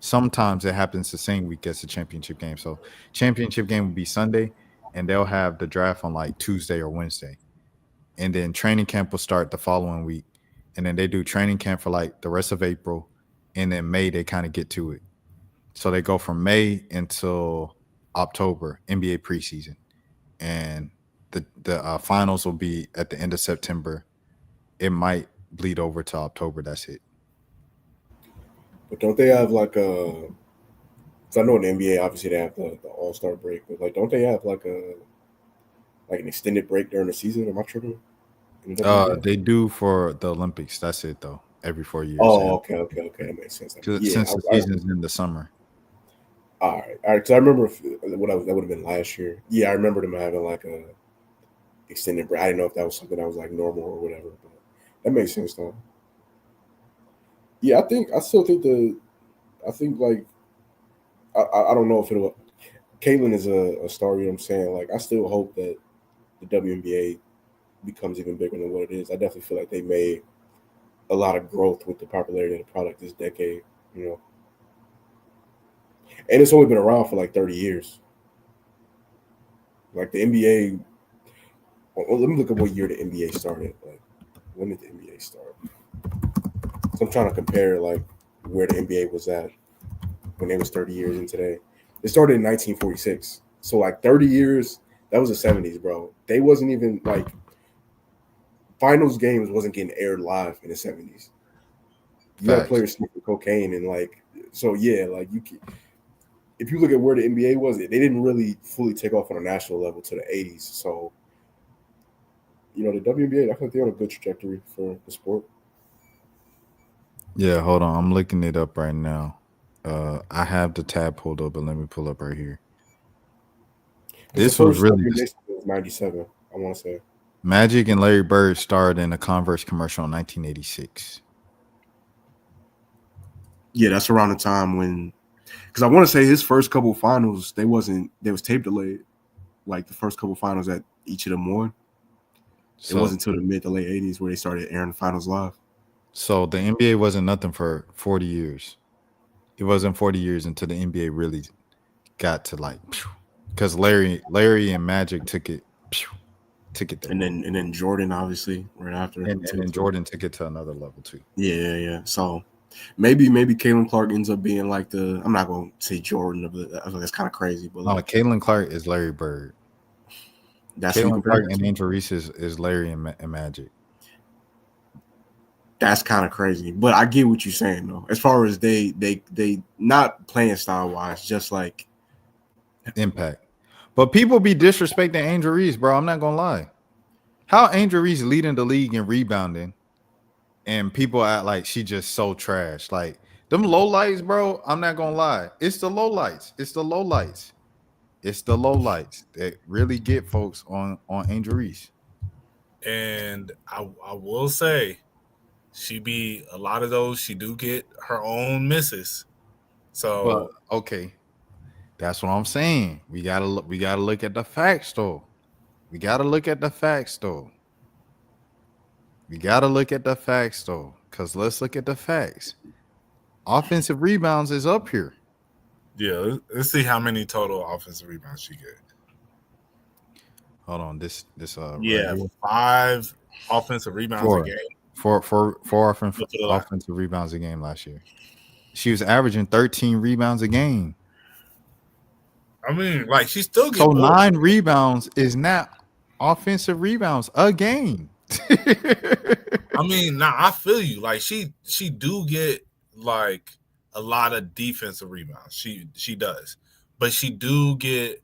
sometimes it happens the same week as the championship game. So championship game will be Sunday, and they'll have the draft on like Tuesday or Wednesday. And then training camp will start the following week. And then they do training camp for like the rest of April. And then May, they kind of get to it. So they go from May until October, NBA preseason. And the finals will be at the end of September. It might bleed over to October. That's it. But don't they have like a – because I know in the NBA, obviously, they have the All-Star break. But like, don't they have like an extended break during the season? Am I tripping? They do for the Olympics. That's it, though. Every 4 years. Oh, okay. That makes sense. Since the season's in the summer. All right. Because I remember that would have been last year. Yeah, I remember them having like a extended break. I didn't know if that was something that was like normal or whatever. But that makes sense, though. Yeah, I still think like I don't know if it'll. Caitlin is a star. You know what I'm saying? Like I still hope that the WNBA becomes even bigger than what it is. I definitely feel like they made a lot of growth with the popularity of the product this decade, you know. And it's only been around for like 30 years. Like the NBA, well, let me look at what year the NBA started. Like, when did the NBA start? So I'm trying to compare like where the NBA was at when it was 30 years in today. It started in 1946. So like 30 years, That was the 70s, bro. They wasn't even like finals games wasn't getting aired live in the 70s. You had Facts. players sniffing cocaine and like so yeah, like if you look at where the NBA was, they didn't really fully take off on a national level to the 80s. So the WNBA, I think they're on a good trajectory for the sport. Yeah, hold on. I'm looking it up right now. I have the tab pulled up, but let me pull up right here. This was really just, was 97, I want to say. Magic and Larry Bird starred in a Converse commercial in 1986. Yeah, that's around the time when, because I want to say his first couple finals, they was tape delayed, like the first couple finals that each of them won. It wasn't until the mid to late 80s where they started airing the finals live. So the NBA wasn't nothing for 40 years. It wasn't 40 years until the NBA really got to like, because Larry and Magic took it there. And then Jordan obviously right after. And then Jordan took it to another level too. Yeah. So maybe Caitlin Clark ends up being like I'm not going to say Jordan, but I feel like that's kind of crazy. But no, Caitlin Clark is Larry Bird. That's Caitlin Clark and Angel Reese is Larry and Magic. That's kind of crazy, but I get what you're saying though. As far as they not playing style wise, just like impact. But people be disrespecting Angel Reese, bro. I'm not gonna lie. How Angel Reese leading the league in rebounding, and people act like she just so trash. Like them low lights, bro. I'm not gonna lie. It's the low lights. It's the low lights. It's the low lights that really get folks on Angel Reese. And I will say, a lot of those, she do get her own misses. So well, okay, that's what I'm saying. We gotta look at the facts though. Because let's look at the facts. Offensive rebounds is up here. Yeah, let's see how many total offensive rebounds she get. Hold on, this right 5 offensive rebounds a game. Four offensive rebounds a game last year. She was averaging 13 rebounds a game. I mean, like she still gets 9 rebounds is not offensive rebounds a game. I mean, I feel you. Like she do get like a lot of defensive rebounds. She does, but she do get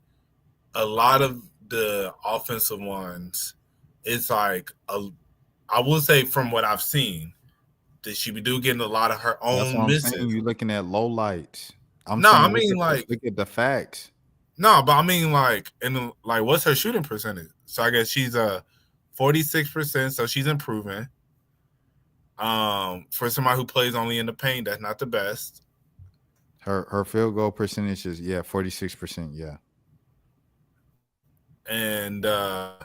a lot of the offensive ones. It's like I will say from what I've seen that she do getting a lot of her own misses. You're looking at low lights. Look at the facts. No, but I mean what's her shooting percentage? So I guess she's 46%, so she's improving. For somebody who plays only in the paint, that's not the best. Her field goal percentage is 46%, yeah. And I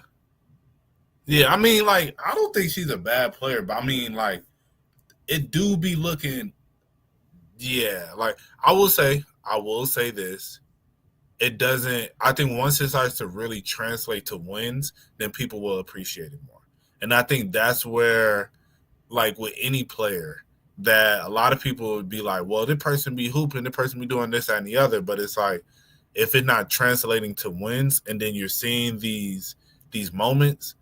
mean, like, I don't think she's a bad player, but I mean, like, it do be looking, like I will say this. It doesn't, I think once it starts to really translate to wins, then people will appreciate it more. And I think that's where, like with any player, that a lot of people would be like, well, this person be hooping, this person be doing this, that, and the other. But it's like, if it's not translating to wins and then you're seeing these moments,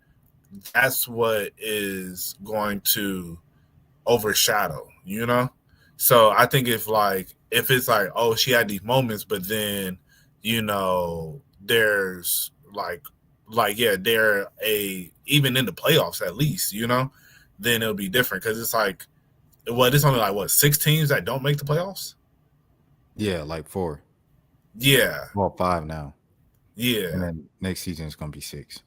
that's what is going to overshadow, So I think if it's like, oh, she had these moments, but then, there's they're even in the playoffs at least, then it'll be different. Because it's like, it's only 6 teams that don't make the playoffs? Yeah, like 4. Yeah. Well, 5 now. Yeah. And then next season it's going to be 6.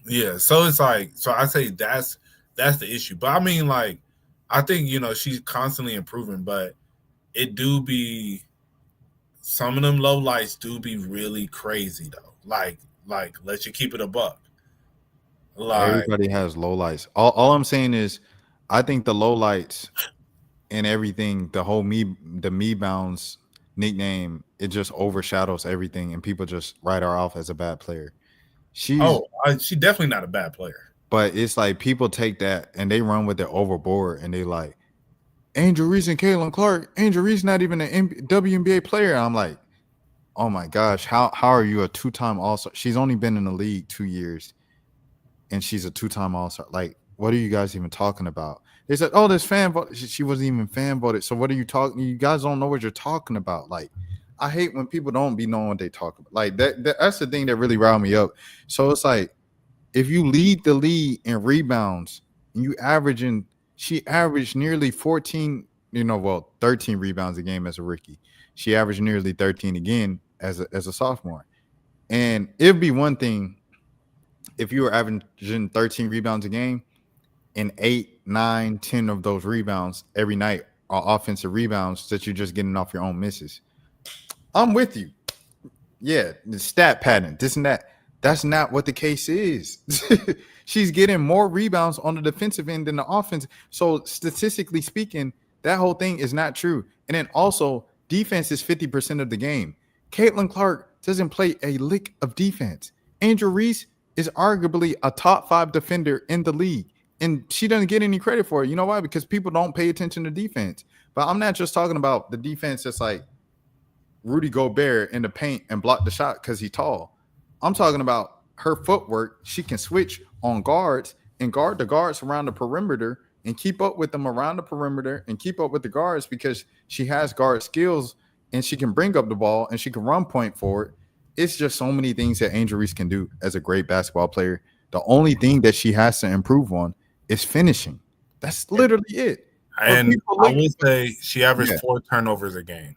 Yeah. So it's like, I say that's the issue. But I mean, like, I think, she's constantly improving, but it do be, some of them low lights do be really crazy though. Like let you keep it a buck. Like, everybody has low lights. All I'm saying is, I think the low lights and everything, the me bounds nickname, it just overshadows everything, and people just write her off as a bad player. She's definitely not a bad player. But it's like people take that and they run with it overboard, and they like, Angel Reese and Caitlin Clark. Angel Reese not even an WNBA player. I'm like, Oh my gosh, how are you a two-time All-Star? She's only been in the league 2 years, and she's a two-time All-Star. Like, what are you guys even talking about? They said, "Oh, this fan vote." She wasn't even fan voted. So what are you talking? You guys don't know what you're talking about. Like, I hate when people don't be knowing what they talk about. Like that's the thing that really riled me up. So it's like, if you lead the league in rebounds and she averaged nearly 14, 13 rebounds a game as a rookie. She averaged nearly 13 again as a sophomore. And it'd be one thing if you were averaging 13 rebounds a game and 8, 9, 10 of those rebounds every night are offensive rebounds that you're just getting off your own misses. I'm with you. Yeah, the stat pattern, this and that. That's not what the case is. She's getting more rebounds on the defensive end than the offense. So statistically speaking, that whole thing is not true. And then also, defense is 50% of the game. Caitlin Clark doesn't play a lick of defense. Angel Reese is arguably a top 5 defender in the league, and she doesn't get any credit for it. You know why? Because people don't pay attention to defense. But I'm not just talking about the defense that's like Rudy Gobert in the paint and block the shot because he's tall. I'm talking about her footwork. She can switch on guards and guard the guards around the perimeter and keep up with them around the perimeter and keep up with the guards because she has guard skills and she can bring up the ball and she can run point forward. It's just so many things that Angel Reese can do as a great basketball player. The only thing that she has to improve on is finishing. That's literally it. And I would say she averaged 4 turnovers a game.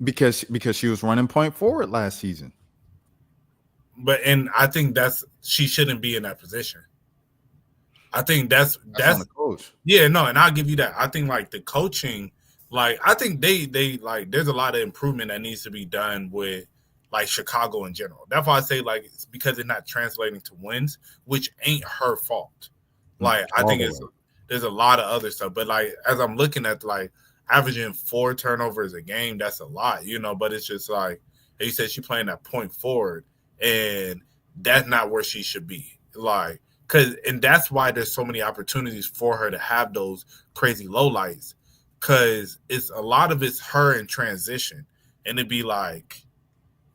Because she was running point forward last season. And I think she shouldn't be in that position. I think that's on the coach. Yeah, no, and I'll give you that. I think like the coaching, like I think they like there's a lot of improvement that needs to be done with like Chicago in general. That's why I say like it's because it's not translating to wins, which ain't her fault. Like I think there's a lot of other stuff, but like as I'm looking at like averaging 4 turnovers a game, that's a lot, but it's just like you said, she playing that point forward, and that's not where she should be. Like, and that's why there's so many opportunities for her to have those crazy lowlights, because it's a lot of it's her in transition, and it'd be like,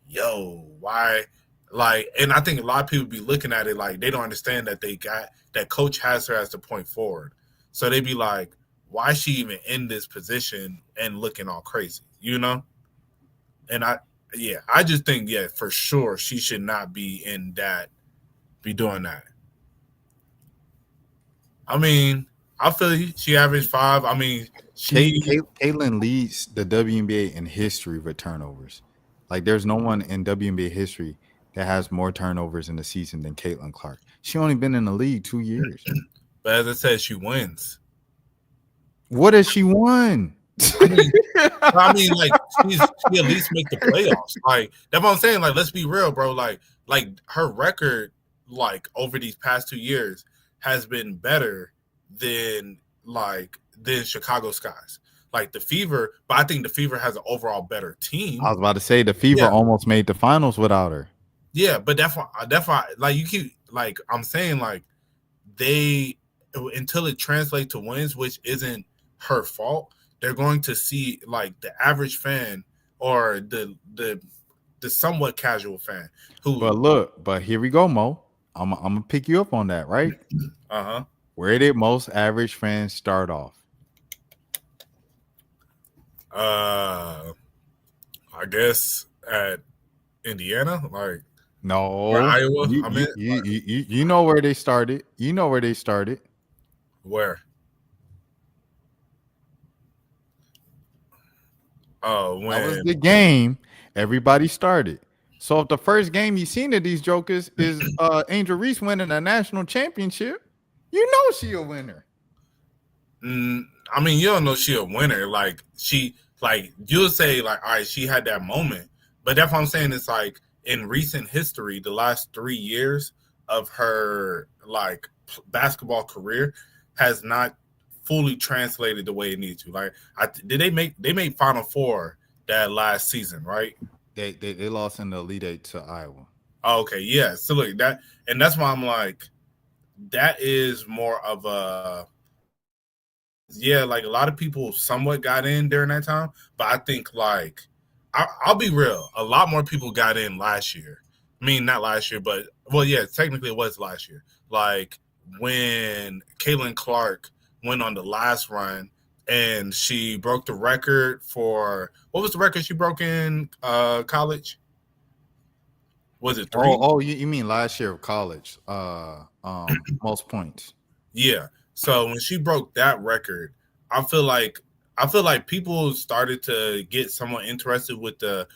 yo, why? Like, and I think a lot of people be looking at it like they don't understand that that coach has her as the point forward. So they'd be like, why is she even in this position and looking all crazy, And I just think, for sure, she should not be doing that. I mean, I feel you. She averaged 5. I mean, Caitlin leads the WNBA in history with turnovers. Like, there's no one in WNBA history that has more turnovers in the season than Caitlin Clark. She only been in the league 2 years. But as I said, she wins. What has she won? I mean, like she at least make the playoffs. Like that's what I'm saying. Like, let's be real, bro. Like her record, like over these past 2 years, has been better than Chicago Skies. Like the Fever, but I think the Fever has an overall better team. I was about to say the Fever almost made the finals without her. Yeah, but that's why like you keep like I'm saying like they until it translates to wins, which isn't her fault, they're going to see like the average fan or the somewhat casual fan who. But here we go, Mo. I'm gonna pick you up on that, right? Where did most average fans start off? I guess at Indiana, like no, or Iowa. You know where they started. You know where they started. Where? Oh, when that was the game everybody started. So if the first game you seen of these jokers is Angel Reese winning a national championship, you know she a winner. I mean, you don't know she a winner. Like you'll say like, all right, she had that moment, but that's what I'm saying. It's like in recent history, the last 3 years of her like basketball career has not fully translated the way it needs to. Like, they made Final Four that last season, right? They lost in the Elite Eight to Iowa. Oh, okay, yeah. So look, that, and that's why I'm like, that is more of a like a lot of people somewhat got in during that time, but I think like I'll be real. A lot more people got in last year. I mean, not last year, but well, yeah, technically it was last year. Like when Caitlin Clark went on the last run and she broke the record for what was the record she broke in college? Was it 3? You mean last year of college? Most points. Yeah. So when she broke that record, I feel like people started to get somewhat interested with the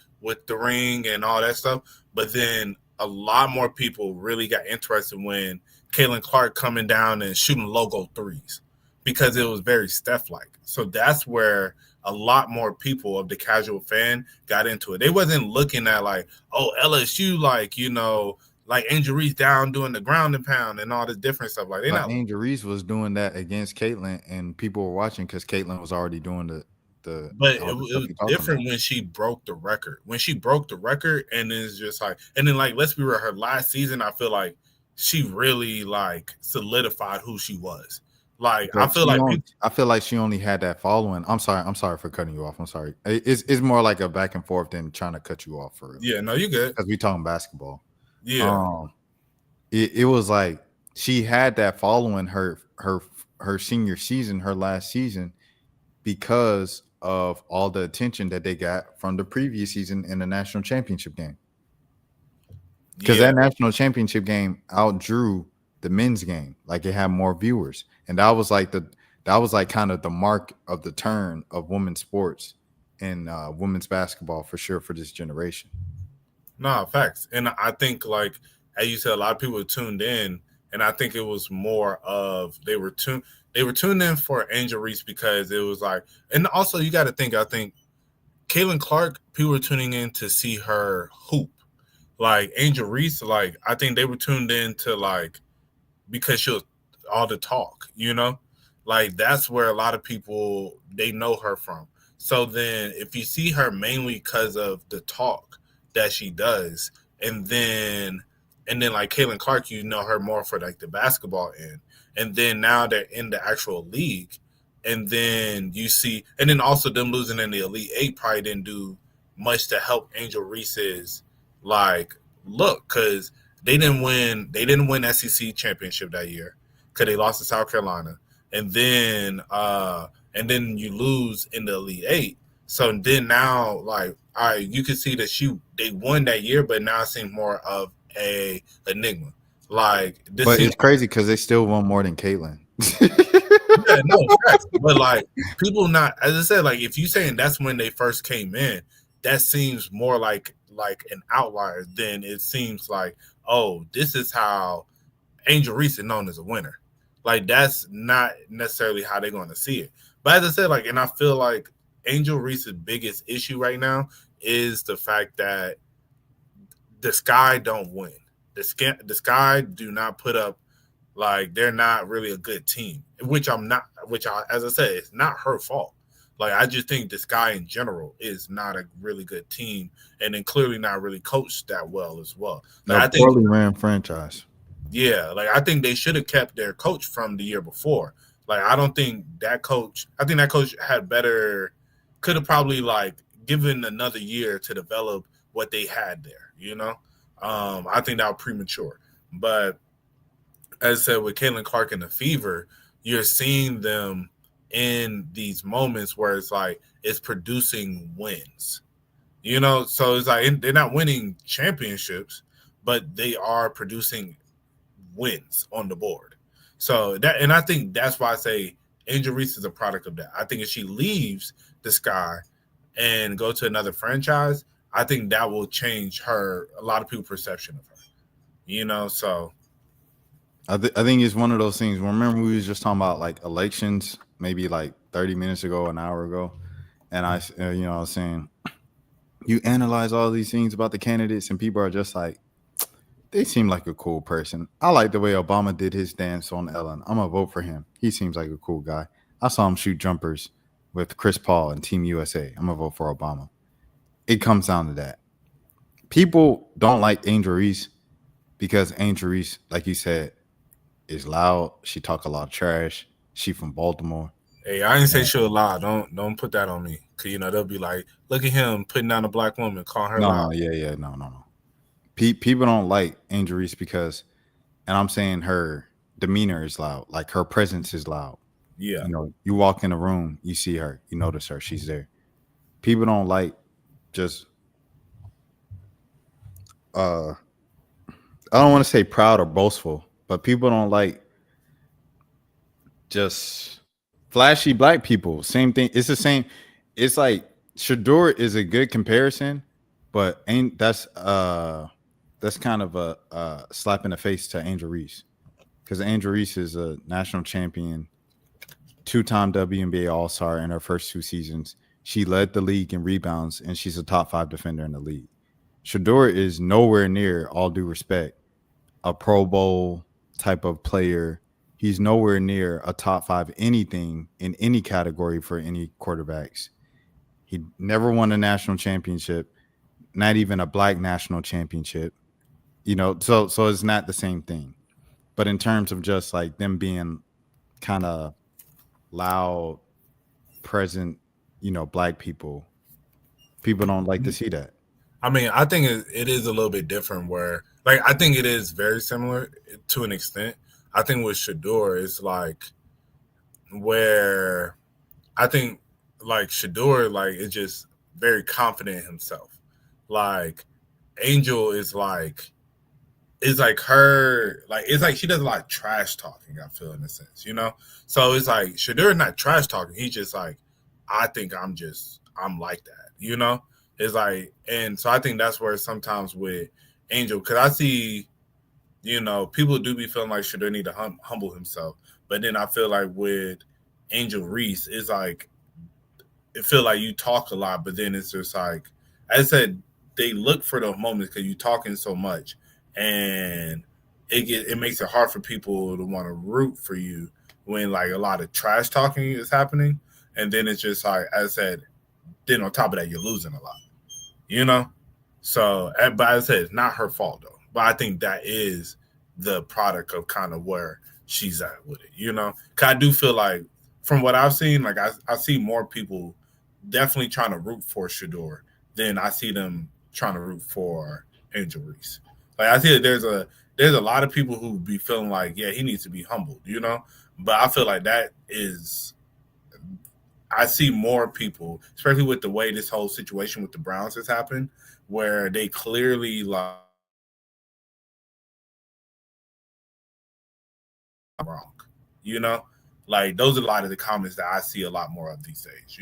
ring and all that stuff, but then a lot more people really got interested when Caitlin Clark coming down and shooting logo threes because it was very Steph-like. So that's where a lot more people of the casual fan got into it. They wasn't looking at like, oh, LSU, like, you know, like Angel Reese down doing the ground and pound and all this different stuff. Like, Angel Reese was doing that against Caitlin, and people were watching because Caitlin was already doing the. But it was different when she broke the record. When she broke the record, and it's just like, and then like, let's be real, her last season, I feel like she really like solidified who she was. Like, But I feel like she only had that following. I'm sorry for cutting you off. I'm sorry. It's more like a back and forth than trying to cut you off for real. Yeah, no, you good. Because we talking basketball. Yeah. It was like she had that following her senior season, her last season, because of all the attention that they got from the previous season in the national championship game. Because that national championship game outdrew the men's game. Like, it had more viewers. And that was like kind of the mark of the turn of women's sports and women's basketball for sure for this generation. No, facts. And I think, like, as you said, a lot of people tuned in, and I think it was more of they were tuned in for Angel Reese because it was like, and also you got to think, I think Caitlin Clark, people were tuning in to see her hoop. Like Angel Reese, like, I think they were tuned in to, like, because she was all the talk, you know? Like, that's where a lot of people, they know her from. So then if you see her mainly because of the talk that she does, and then like Caitlin Clark, you know her more for like the basketball end, and then now they're in the actual league, and then you see, and then also them losing in the Elite Eight probably didn't do much to help Angel Reese's like look, because they didn't win SEC championship that year because they lost to South Carolina, and then you lose in the Elite Eight. So then now, like, all right, you can see that they won that year, but now it seems more of a enigma. Like, this but it's crazy because they still won more than Caitlin. Yeah, no, but like, people not, as I said, like, if you saying that's when they first came in, that seems more like an outlier than it seems like, oh, this is how Angel Reese is known as a winner. Like, that's not necessarily how they're going to see it. But as I said, like, and I feel like Angel Reese's biggest issue right now is the fact that the Sky don't win. The Sky do not put up, like, they're not really a good team, as I said, it's not her fault. Like, I just think the Sky in general is not a really good team, and then clearly not really coached that well as well. Like, I think poorly ran franchise. Yeah, like, I think they should have kept their coach from the year before. Like, I think that coach had better, could have probably, like, given another year to develop what they had there, you know? I think that was premature. But as I said, with Caitlin Clark and the Fever, you're seeing them in these moments where it's like it's producing wins, you know? So it's like they're not winning championships, but they are producing wins on the board. So that, and I think that's why I say Angel Reese is a product of that. I think if she leaves the Sky and go to another franchise, I think that will change a lot of people's perception of her, you know? So I think it's one of those things. Remember, we was just talking about like elections, maybe like 30 minutes ago, an hour ago. And I was saying, you analyze all these things about the candidates and people are just like, they seem like a cool person. I like the way Obama did his dance on Ellen. I'm going to vote for him. He seems like a cool guy. I saw him shoot jumpers with Chris Paul and Team USA. I'm going to vote for Obama. It comes down to that. People don't like Angel Reese because Angel Reese, like you said, is loud. She talk a lot of trash. She from Baltimore. Hey, I didn't say she'll lie. Don't put that on me. Cause they'll be like, look at him putting down a black woman, calling her No, loud. no. People don't like Angel Reese because, and I'm saying her demeanor is loud, like her presence is loud. Yeah. You walk in a room, you see her, you notice her, she's there. People don't like just I don't want to say proud or boastful, but people don't like just flashy black people. Same thing. It's the same. It's like Shador is a good comparison, but that's kind of a slap in the face to Angel Reese, because Angel Reese is a national champion, 2-time WNBA All-Star in her first 2 seasons. She led the league in rebounds, and she's a top 5 defender in the league. Shador is nowhere near, all due respect, a Pro Bowl type of player. He's nowhere near a top 5 anything in any category for any quarterbacks. He never won a national championship, not even a black national championship. So it's not the same thing. But in terms of just like them being kind of loud, present, black people don't like to see that. I mean, I think it is a little bit different where, like, I think it is very similar to an extent. I think with Shador, it's like where I think like Shador, like, is just very confident in himself. Like, Angel is like, it's like her, like, it's like she does a lot of trash talking, I feel, in a sense, So it's like Shador is not trash talking. He's just like, I think I'm like that, It's like, and so I think that's where sometimes with Angel, because I see, people do be feeling like Shador need to humble himself. But then I feel like with Angel Reese, it's like, it feel like you talk a lot, but then it's just like, as I said, they look for those moments because you're talking so much. And it makes it hard for people to want to root for you when like a lot of trash talking is happening. And then it's just like, as I said, then on top of that, you're losing a lot, So, but as I said, it's not her fault though. But I think that is the product of kind of where she's at with it, Cause I do feel like from what I've seen, like I see more people definitely trying to root for Shador than I see them trying to root for Angel Reese. Like I see that there's a lot of people who be feeling like, yeah, he needs to be humbled, But I feel like that is, I see more people, especially with the way this whole situation with the Browns has happened, where they clearly like wrong, Like those are a lot of the comments that I see a lot more of these days,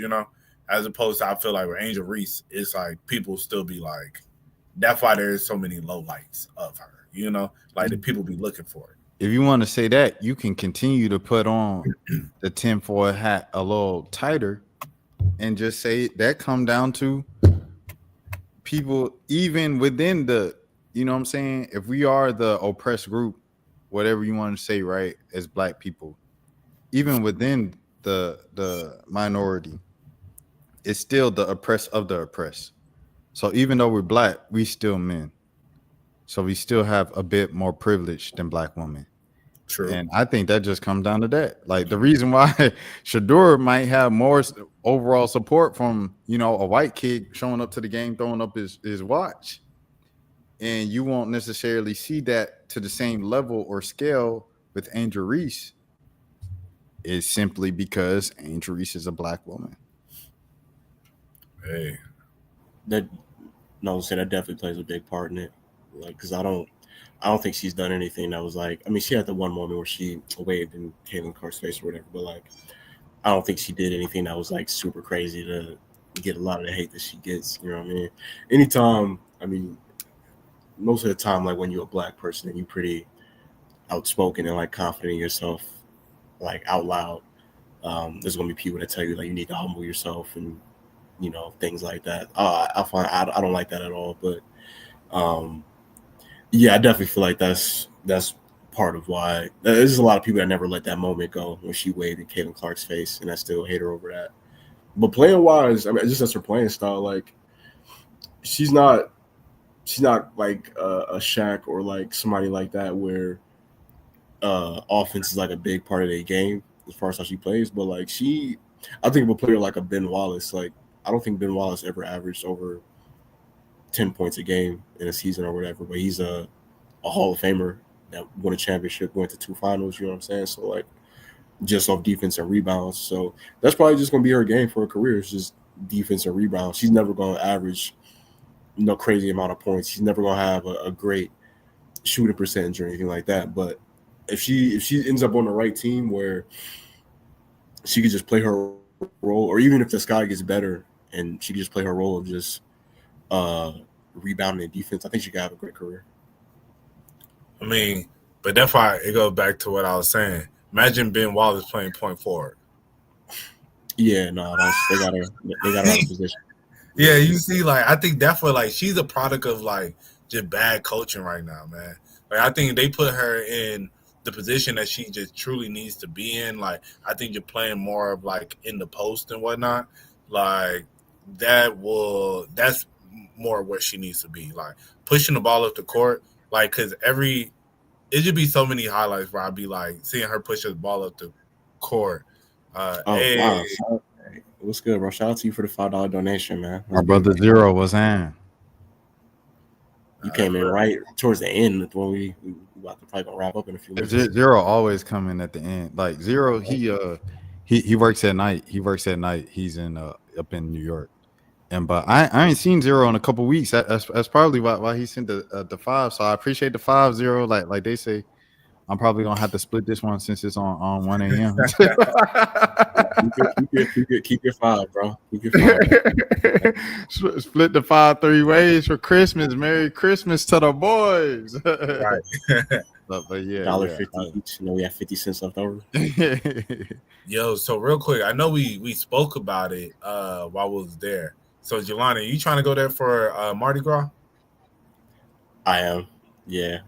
As opposed to I feel like with Angel Reese, it's like people still be like, that's why there's so many lowlights of her, like the people be looking for it. If you want to say that, you can continue to put on the tinfoil hat a little tighter and just say that come down to people even within the, what I'm saying? If we are the oppressed group, whatever you want to say, right, as black people, even within the minority, it's still the oppressed of the oppressed. So even though we're black, we still men. So we still have a bit more privilege than black women. True. And I think that just comes down to that. Like the reason why Shador might have more overall support from, a white kid showing up to the game, throwing up his watch. And you won't necessarily see that to the same level or scale with Angel Reese. Is simply because Angel Reese is a black woman. Hey. That definitely plays a big part in it. Like, because I don't think she's done anything that was like, I mean, she had the one moment where she waved in Caitlin Clark's face or whatever, but like, I don't think she did anything that was like super crazy to get a lot of the hate that she gets. You know what I mean? Anytime, I mean, most of the time, like when you're a black person and you're pretty outspoken and like confident in yourself, like out loud, there's gonna be people that tell you like you need to humble yourself and things like that. I don't like that at all, but yeah, I definitely feel like that's part of why there's a lot of people that never let that moment go when she waved in Caitlin Clark's face, and I still hate her over that. But playing wise, I mean, just as her playing style, like she's not like a Shaq or like somebody like that where offense is like a big part of their game. as far as how she plays. But like I think of a player like a Ben Wallace. Like I don't think Ben Wallace ever averaged over 10 points a game in a season or whatever. But he's a Hall of Famer that won a championship, went to 2 finals. You know what I'm saying? So like just off defense and rebounds. So that's probably just gonna be her game for her career. It's just defense and rebounds. She's never gonna average no crazy amount of points. She's never gonna have a great shooting percentage or anything like that. But if she ends up on the right team where she could just play her role, or even if the sky gets better and she could just play her role of just rebounding and defense, I think she could have a great career. I mean, but that's why it goes back to what I was saying. Imagine Ben Wallace playing point forward. Yeah, no, they got her out of position. Yeah, you see, like I think that's what like she's a product of like just bad coaching right now, man. Like I think they put her in the position that she just truly needs to be in. Like I think you're playing more of like in the post and whatnot. Like that's more where she needs to be. Like pushing the ball up the court. Like because it should be so many highlights where I'd be like seeing her push the ball up the court. Hey. Wow. What's good, bro? Shout out to you for the $5 donation, man. Our brother Zero was in. You came in right towards the end when we about to probably gonna wrap up in a few minutes. Zero always come in at the end. Like Zero, he works at night. He works at night. He's in up in New York. But I ain't seen Zero in a couple weeks. That's probably why he sent the 5. So I appreciate the 5, Zero. Like they say, I'm probably gonna have to split this one since it's on 1 a.m. keep your 5, bro. Keep your 5. Split the 5 3 ways for Christmas. Merry Christmas to the boys. Right. but yeah, $1.50 each. You know, we have 50 cents left over. Yo, so real quick, I know we spoke about it while we was there. So Jelani, you trying to go there for Mardi Gras? I am. Yeah.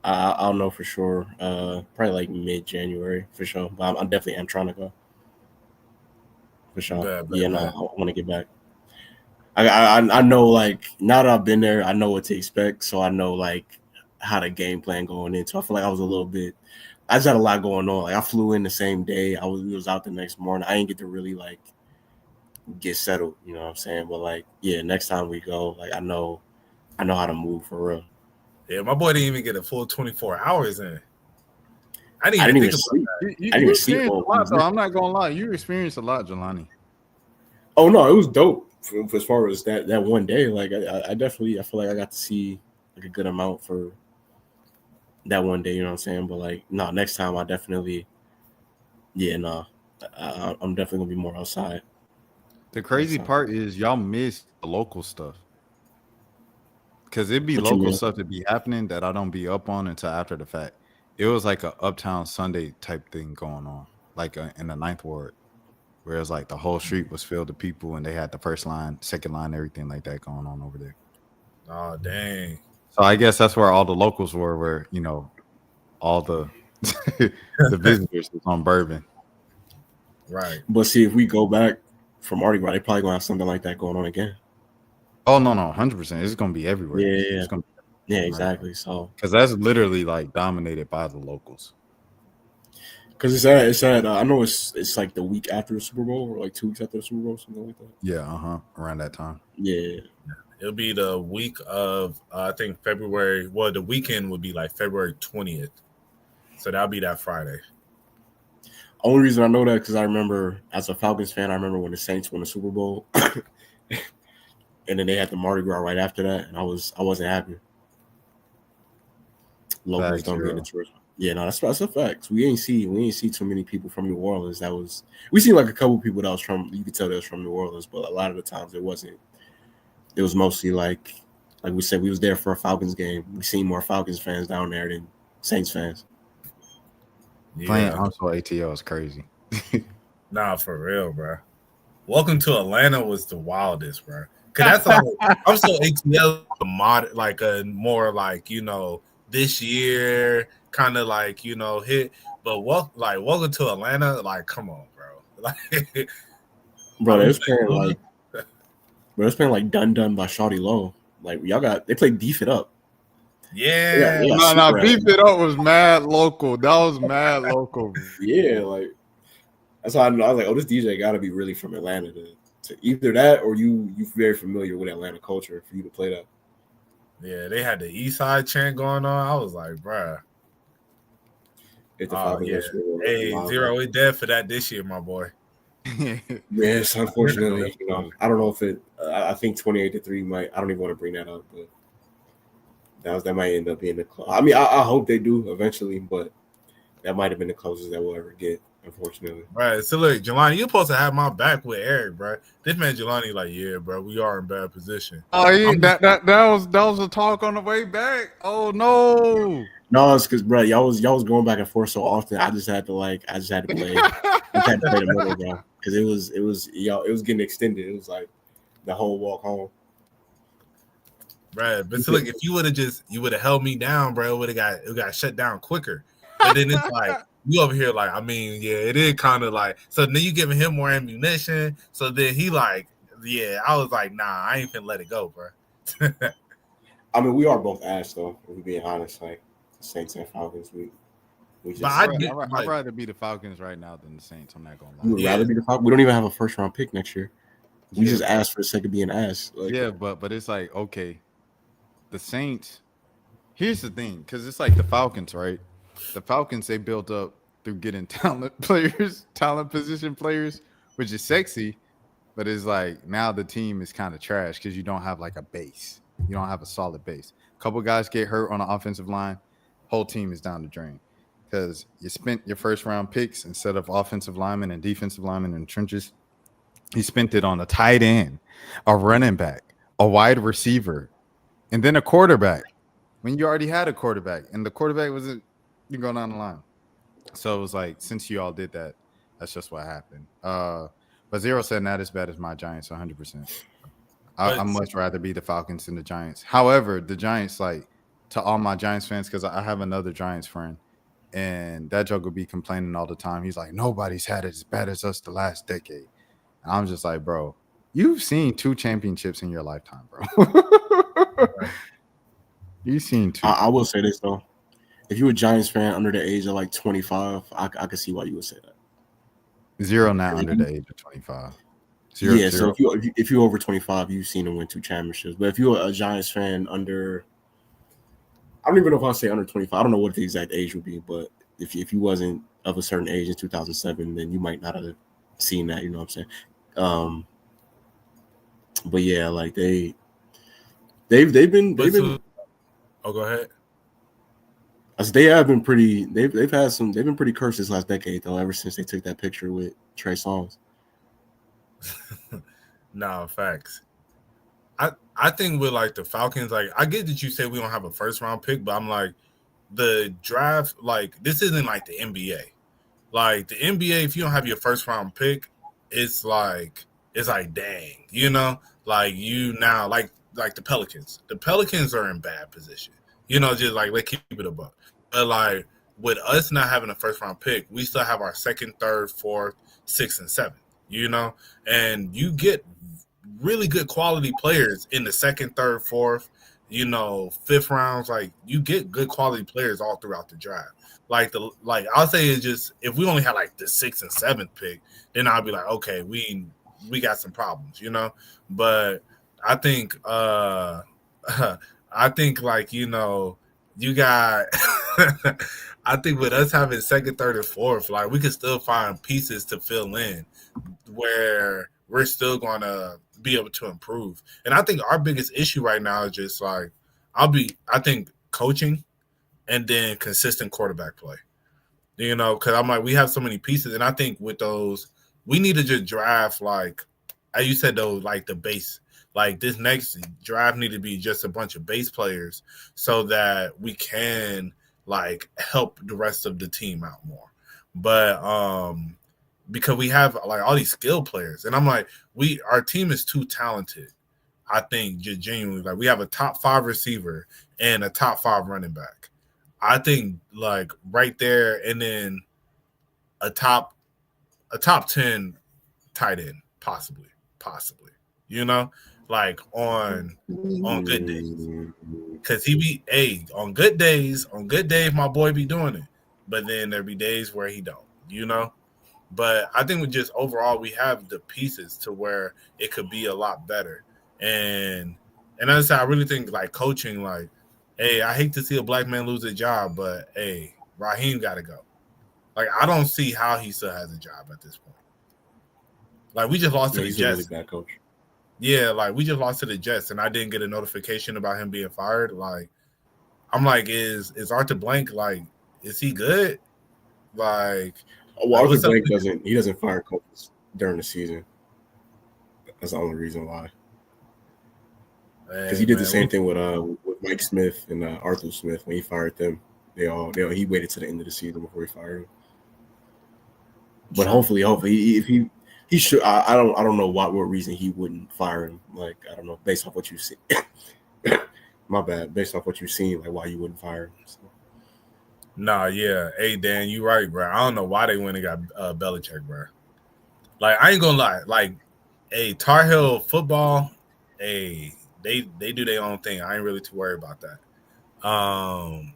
I'll know for sure. Probably like mid-January for sure. But I definitely am trying to go. For sure. No, I want to get back. I know, like, now that I've been there, I know what to expect. So I know, like, how the game plan going into. I feel like I just had a lot going on. Like, I flew in the same day. We was out the next morning. I didn't get to really, like, get settled. You know what I'm saying? But, like, yeah, next time we go, like, I know how to move for real. Yeah, my boy didn't even get a full 24 hours in. I didn't even sleep. You experienced a lot, though. I'm not gonna lie. You experienced a lot, Jelani. Oh no, it was dope as far as that one day. Like I definitely, I feel like I got to see like a good amount for that one day. You know what I'm saying? But like, no, next time I definitely, I'm definitely gonna be more outside. The crazy part is y'all missed the local stuff. Because it'd be local stuff that be happening that I don't be up on until after the fact. It was like a Uptown Sunday type thing going on, like in the 9th Ward, where it's like the whole street was filled with people and they had the first line, second line, everything like that going on over there. Oh, dang. So I guess that's where all the locals were, where, you know, all the the visitors was on Bourbon. Right. But see, if we go back from Mardi Gras, they probably gonna have something like that going on again. Oh no, 100%. It's gonna be everywhere. Yeah, exactly. So because that's literally like dominated by the locals. Because it's at I know it's like the week after the Super Bowl or like 2 weeks after the Super Bowl, something like that. Yeah, around that time. Yeah, it'll be the week of I think February. Well, the weekend would be like February 20th, so that'll be that Friday. Only reason I know that because I remember as a Falcons fan, I remember when the Saints won the Super Bowl. And then they had the Mardi Gras right after that, and I wasn't happy. Locals don't get into it. Yeah, no, that's a fact. We ain't see too many people from New Orleans. We seen like a couple people that was from. You could tell they was from New Orleans, but a lot of the times it wasn't. It was mostly like we said, we was there for a Falcons game. We seen more Falcons fans down there than Saints fans. Yeah. Playing also ATL is crazy. Nah, for real, bro. Welcome to Atlanta was the wildest, bro. Cause that's all. I'm so ATL like a more like, you know, this year kind of like, you know, hit. But welcome to Atlanta, like, come on, bro. Like, bro, they was playing like Dun by Shawty Low. Like they played Beef It Up. Yeah. No, Beef It Up was mad local. That was mad local. Yeah, like That's how I know. I was like, oh, this DJ got to be really from Atlanta to either that or you very familiar with Atlanta culture for you to play that. Yeah, they had the East Side chant going on. I was like, bruh. If the Oh, Falcons yeah. were Hey, live, Zero, we dead for that this year, my boy. Yes, unfortunately, I don't know if it. I think 28-3 might. I don't even want to bring that up, but that might end up being the. I mean, I hope they do eventually, but that might have been the closest that we'll ever get, unfortunately. Right. So look, Jelani, you're supposed to have my back with Eric, bro. This man Jelani, like, yeah, bro, we are in bad position. Oh, that was a talk on the way back. Oh no. No, it's because, bro, y'all was going back and forth so often. I just had to play. I just had to play the middle, bro, because it was getting extended. It was like the whole walk home. Right. But so look, if you would have held me down, bro, it got shut down quicker. But then it's like you over here, like, I mean, yeah, it is kind of like, so then you giving him more ammunition. So then he like, yeah, I was like, nah, I ain't finna let it go, bro. I mean, we are both ass though, if we're being honest. Like Saints and Falcons, we just. But I'd rather be the Falcons right now than the Saints. I'm not gonna lie. We would rather be the Falcons. We don't even have a first round pick next year. We just asked for the sake of being ass. Like, yeah, but it's like, okay, the Saints. Here's the thing, because it's like the Falcons, right? The Falcons, they built up through getting talent position players, which is sexy, but it's like now the team is kind of trash because you don't have like a base. You don't have a solid base. A couple guys get hurt on the offensive line, whole team is down the drain because you spent your first round picks instead of offensive linemen and defensive linemen in the trenches. You spent it on a tight end, a running back, a wide receiver, and then a quarterback when you already had a quarterback, and the quarterback wasn't. You go down the line. So it was like, since you all did that, that's just what happened. But Zero said not as bad as my Giants, 100%. I'd much rather be the Falcons than the Giants. However, the Giants, like, to all my Giants fans, because I have another Giants friend, and that joke will be complaining all the time. He's like, nobody's had it as bad as us the last decade. And I'm just like, bro, you've seen 2 championships in your lifetime, bro. You've seen 2. I will say this, though. If you're a Giants fan under the age of like 25, I can see why you would say that. Zero not under the age of 25. Zero. So if you're over 25, you've seen him win 2 championships. But if you're a Giants fan under, I don't even know if I'll say under 25. I don't know what the exact age would be, but if you wasn't of a certain age in 2007, then you might not have seen that. You know what I'm saying? But yeah, like they've been. Oh, go ahead. As they have been pretty, they've been pretty cursed this last decade though. Ever since they took that picture with Trey Songz. Nah, facts. I think with like the Falcons, like I get that you say we don't have a first round pick, but I'm like the draft, like this isn't like the NBA. Like the NBA, if you don't have your first round pick, it's like dang, you know, like you now like the Pelicans. The Pelicans are in bad position. You know, just like let's keep it above. But like with us not having a first round pick, we still have our second, third, fourth, sixth, and seventh. You know, and you get really good quality players in the second, third, fourth, you know, fifth rounds. Like you get good quality players all throughout the draft. Like I'll say it's just if we only had like the 6th and 7th pick, then I'll be like, okay, we got some problems, you know. But I think like, you know, you got I think with us having second, third, and fourth, like we can still find pieces to fill in where we're still gonna be able to improve. And I think our biggest issue right now is just like I think coaching and then consistent quarterback play. You know, because I'm like, we have so many pieces, and I think with those, we need to just draft like, as you said, though, like the base. Like this next draft need to be just a bunch of base players so that we can like help the rest of the team out more. But because we have like all these skill players, and I'm like, our team is too talented. I think just genuinely, like we have a top 5 receiver and a top 5 running back. I think like right there, and then a top 10 tight end, possibly, you know. Like on good days, because on good days, my boy be doing it, but then there be days where he don't, you know. But I think we just overall we have the pieces to where it could be a lot better. And as I said, I really think like coaching, like, hey, I hate to see a black man lose a job, but hey, Raheem got to go. Like, I don't see how he still has a job at this point. Like, we just lost to the he's Jets. a really bad coach. Yeah, like we just lost to the Jets, and I didn't get a notification about him being fired. Like, I'm like, is Arthur Blank, like, is he good? Like, Well, Arthur what's up Blank with- doesn't fire coaches during the season. That's the only reason why. Because he did the same thing with Mike Smith and Arthur Smith when he fired them. He waited to the end of the season before he fired him. But hopefully, if he should, I don't know what reason he wouldn't fire him. Like, I don't know, based off what you see. My bad. Based off what you've seen, like why you wouldn't fire him. So. Nah, yeah. Hey, Dan, you right, bro. I don't know why they went and got Belichick, bro. Like, I ain't gonna lie. Like, hey, Tar Heel football, hey, they do their own thing. I ain't really too worried about that.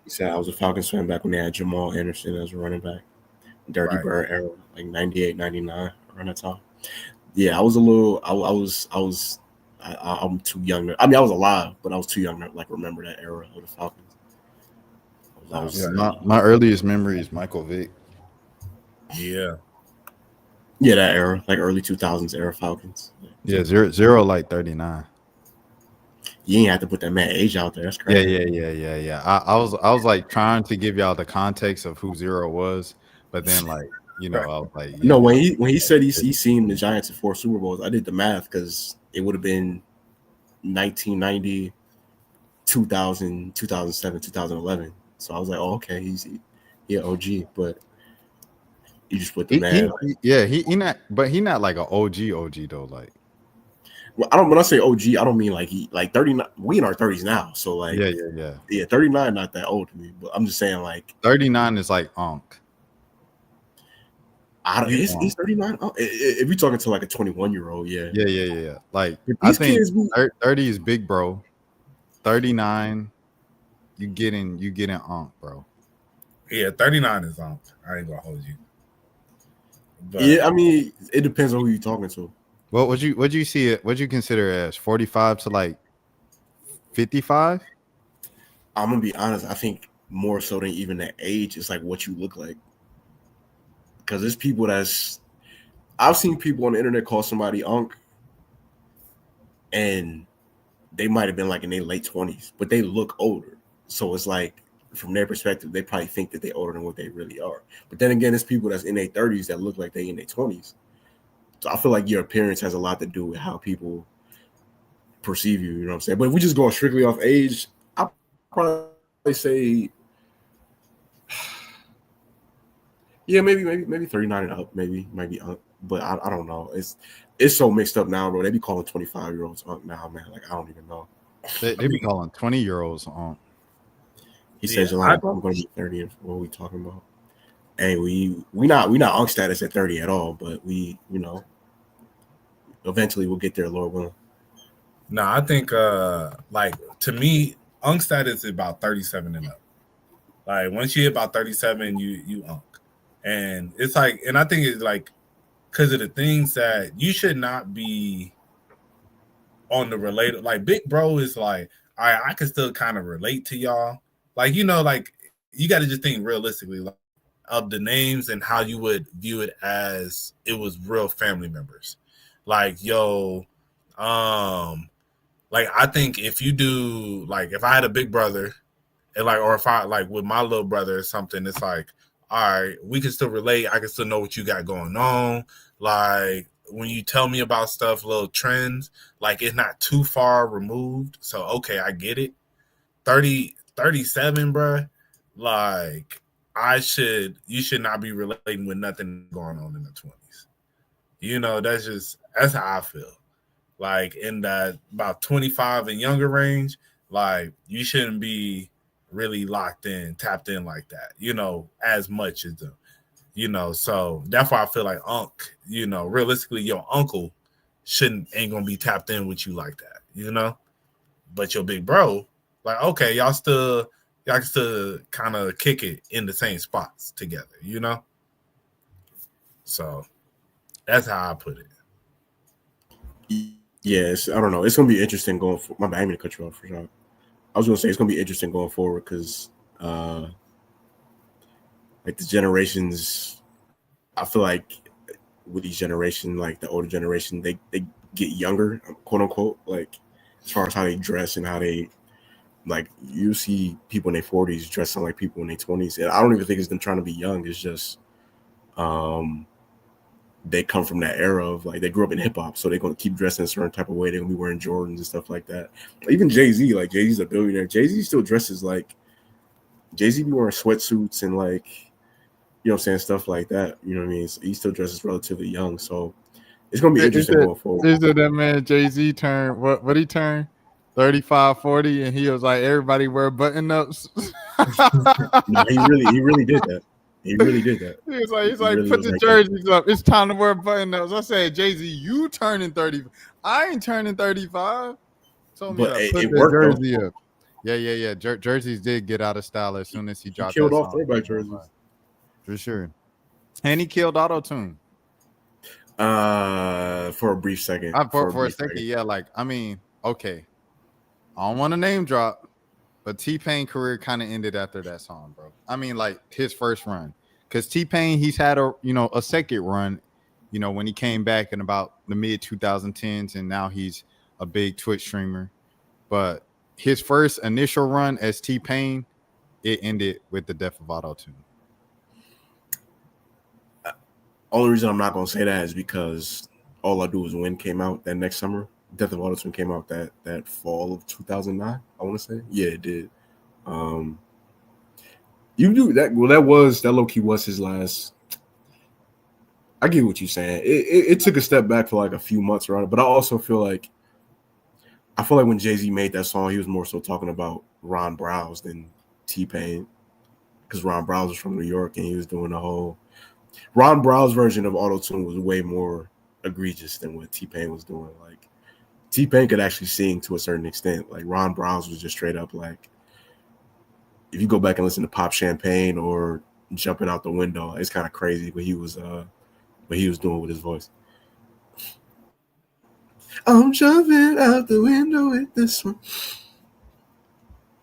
He said I was a Falcons fan back when they had Jamal Anderson as a running back. Dirty Right. Bird era, like 98, 99, around that time. Yeah, I was a little. I'm too young. I was alive, but I was too young to like remember that era of the Falcons. My earliest memory is Michael Vick. Yeah. Yeah, that era, like early 2000s era Falcons. Yeah, zero like 39. You ain't have to put that man age out there. That's crazy. Yeah. I was like trying to give y'all the context of who Zero was, but then like I was like, yeah. No, when he said he's seen the Giants in 4 Super Bowls, I did the math because it would have been 1990, 2000, 2007, 2011. So I was like, oh, okay, he's OG, but you just put the man. He not, but he not like an OG though. Like, well, when I say OG, I don't mean like he like 39. We in our 30s now, so like yeah, 39 not that old to me, but I'm just saying like 39 is like Unc. He's 39. Oh, if you're talking to like a 21-year-old, yeah. Like I think 30 is big, bro. 39, you getting Unc, bro. Yeah, 39 is on. I ain't gonna hold you. But, yeah, I mean, it depends on who you're talking to. What would you see it? What you consider as 45 to like 55? I'm gonna be honest. I think more so than even that age, it's like what you look like. Because there's people I've seen people on the internet call somebody Unc, and they might have been like in their late 20s, but they look older. So it's like from their perspective, they probably think that they're older than what they really are. But then again, there's people that's in their 30s that look like they in their 20s. So I feel like your appearance has a lot to do with how people perceive you. You know what I'm saying? But if we just go strictly off age, I'll probably say, yeah, maybe 39 and up, maybe Unc. But I don't know. It's so mixed up now, bro. They be calling 25-year-olds Unc now, man. Like I don't even know. They be calling 20-year-olds Unc. He says, I'm going to be 30. And what are we talking about? Hey, we not Unc status at 30 at all, but we, eventually we'll get there, Lord willing. No, I think like to me, Unc status is about 37 and up. Like once you hit about 37, you Unc. And it's like, and I think it's like because of the things that you should not be on the related. Like Big Bro is like, all right, I can still kind of relate to y'all. Like, like you got to just think realistically like, of the names and how you would view it as it was real family members. Like, like I think if you do, like if I had a big brother and like, or if I like with my little brother or something, it's like, all right, we can still relate. I can still know what you got going on. Like when you tell me about stuff, little trends, like it's not too far removed. So, okay, I get it. 37, bro. Like you should not be relating with nothing going on in the 20s. That's how I feel. Like in that about 25 and younger range, like you shouldn't be really locked in, tapped in like that, as much as them, so that's why I feel like Unc, realistically your uncle ain't gonna be tapped in with you like that, but your big bro, like, okay, y'all can still kind of kick it in the same spots together, So that's how I put it. Yes, I don't know. It's gonna be interesting going for my bad. I'm gonna cut you off for sure. I was gonna say it's gonna be interesting going forward because like the generations, I feel like with each generation, like the older generation, they get younger, quote unquote, like as far as how they dress and how they like you see people in their 40s dressing like people in their 20s. And I don't even think it's them trying to be young. It's just they come from that era of like they grew up in hip hop, so they're gonna keep dressing a certain type of way. They're gonna be wearing Jordans and stuff like that. Even Jay-Z, like Jay-Z's a billionaire. Jay-Z still dresses like Jay-Z be wearing sweatsuits and like you know what I'm saying, stuff like that. You know what I mean? So he still dresses relatively young. So it's gonna be interesting going forward. Is it that man Jay-Z turned what he turned? 35, 40, and he was like, everybody wear button ups. No, he really did that. He really did that. He's like, really put was the like jerseys up. It's time to wear button ups. I said, Jay-Z, you turning 30. I ain't turning 35. Told me But to put it the worked, though. jersey up. Yeah. Jerseys did get out of style as soon as he dropped killed that off song. throwback jerseys. For sure. And he killed auto-tune. For a brief second. For a second, yeah. Like, I mean, okay. I don't want to name drop, but T-Pain career kind of ended after that song, bro. I mean, like his first run, because T-Pain he's had a second run, when he came back in about the mid 2010s, and now he's a big Twitch streamer. But his first initial run as T-Pain, it ended with the death of auto-tune. Only reason I'm not gonna say that is because All I Do Is Win came out that next summer. Death of Auto-Tune came out that fall of 2009. I want to say, yeah, it did. You do that. Well, that low key was his last. I get what you're saying. It took a step back for like a few months around it, but I also feel like when Jay-Z made that song, he was more so talking about Ron Browse than T-Pain, because Ron Browse was from New York and he was doing the whole. Ron Browse version of auto-tune was way more egregious than what T-Pain was doing. Like T-Pain could actually sing to a certain extent. Like Ron Browse was just straight up like, if you go back and listen to Pop Champagne or Jumping Out the Window, it's kind of crazy what he was doing with his voice. I'm jumping out the window with this one.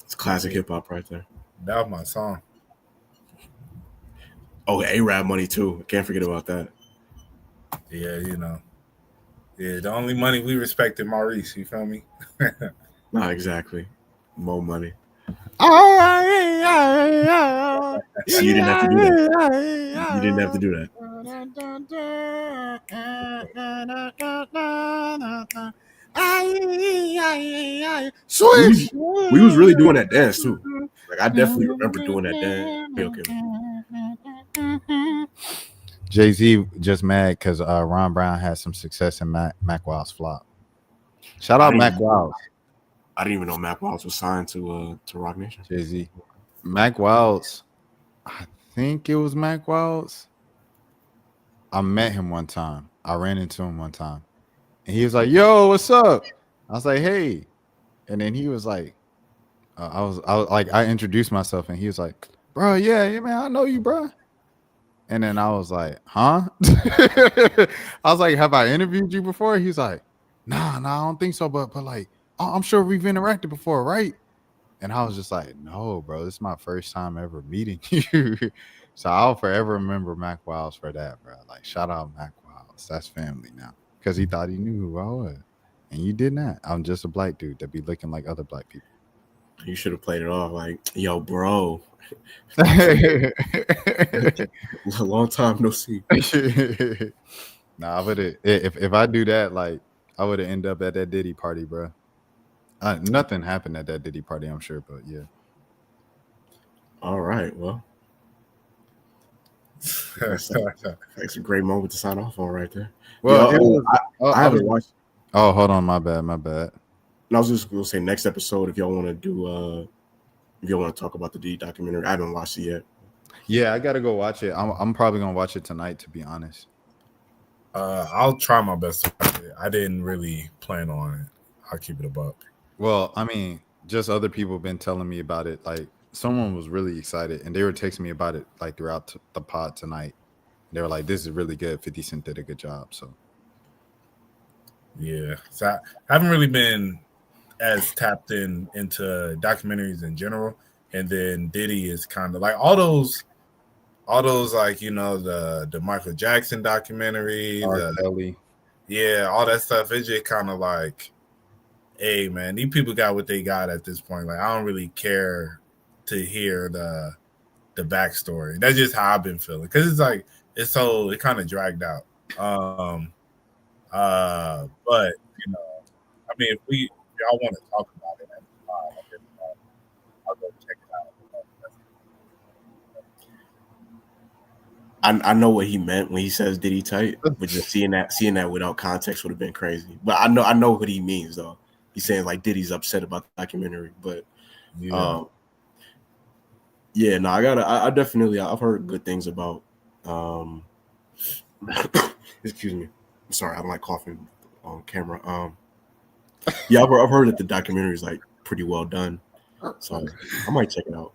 It's classic hip hop right there. That was my song. Oh, A-Rap money too. Can't forget about that. Yeah, Yeah, the only money we respected Maurice, you feel me? Not exactly. More money. See, you didn't have to do that. You didn't have to do that. Swish. We was really doing that dance too. Like I definitely remember doing that dance. Okay. Jay-Z just mad because Ron Brown had some success in Mac Wild's flop. Shout out Mac Wild. I didn't even know Mac Wild was signed to Rock Nation. Jay-Z. Mac Wild's, I think it was Mac Wild's. I met him one time. I ran into him one time. And he was like, yo, what's up? I was like, hey. And then he was like, I was like, I introduced myself and he was like, bro, yeah, man, I know you, bro. And then I was like, huh? I was like, have I interviewed you before? He's like, nah, I don't think so. But like, I'm sure we've interacted before, right? And I was just like, no, bro, this is my first time ever meeting you. So I'll forever remember Mac Wilds for that, bro. Like, shout out Mac Wilds. That's family now. Because he thought he knew who I was. And you did not. I'm just a black dude that be looking like other black people. You should have played it off like, yo, bro. A long time no see. Nah, but if I do that, like I would have ended up at that Diddy party, bro. Nothing happened at that Diddy party, I'm sure, but yeah. All right, well, that's a great moment to sign off on right there. Well, I haven't watched. Oh, hold on, my bad. And I was just gonna say next episode if y'all want to do if y'all want to talk about the Diddy documentary. I haven't watched it yet. Yeah, I gotta go watch it. I'm probably gonna watch it tonight, to be honest. I'll try my best to watch it. I didn't really plan on it. I'll keep it a buck. Well, I mean, just other people have been telling me about it. Like someone was really excited and they were texting me about it like throughout the pod tonight. They were like, "This is really good. 50 Cent did a good job." So Yeah, so I haven't really been as tapped into documentaries in general, and then Diddy is kind of like all those like the Michael Jackson documentary, R. Kelly. all that stuff. It's just kind of like, hey man, these people got what they got at this point. Like I don't really care to hear the backstory. That's just how I've been feeling because it's like it kind of dragged out. But I mean, if y'all want to talk about it, that's fine. I'll go check it out. I know what he meant when he says Diddy tight, but just seeing that without context would have been crazy. But I know what he means though. He's saying like Diddy's upset about the documentary, but yeah, no, I definitely I've heard good things about excuse me. I'm sorry, I don't like coughing on camera. Yeah, I've heard that the documentary is like pretty well done. So I might check it out.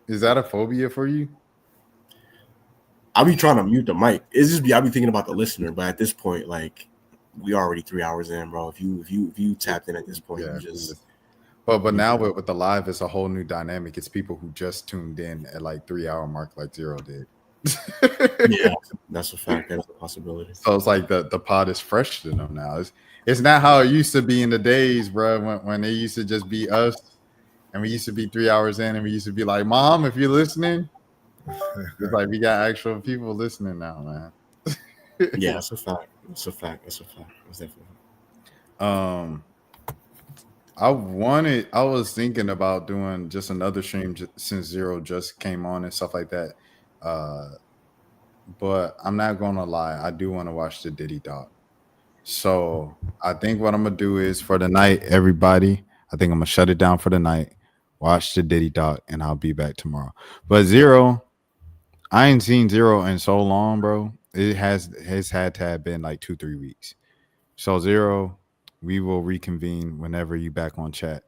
Is that a phobia for you? I'll be trying to mute the mic. I'll be thinking about the listener, but at this point, like we already 3 hours in, bro. If you tapped in at this point, you just but now with the live, it's a whole new dynamic. It's people who just tuned in at like 3 hour mark, like Zero did. Yeah, that's a fact. That's a possibility. So it's like the pod is fresh to them now. It's not how it used to be in the days, bro, when it used to just be us, and we used to be 3 hours in, and we used to be like, "Mom, if you're listening." It's like we got actual people listening now, man. Yeah, that's a fact. That's definitely. I was thinking about doing just another stream since Zero just came on and stuff like that. But I'm not gonna lie, I do want to watch the Diddy doc. So I think what I'm gonna do is for the night, everybody, I think I'm gonna shut it down for the night, watch the Diddy doc, and I'll be back tomorrow. But Zero, I ain't seen Zero in so long, bro. It has had to have been like 2-3 weeks. So Zero, we will reconvene whenever you back on chat.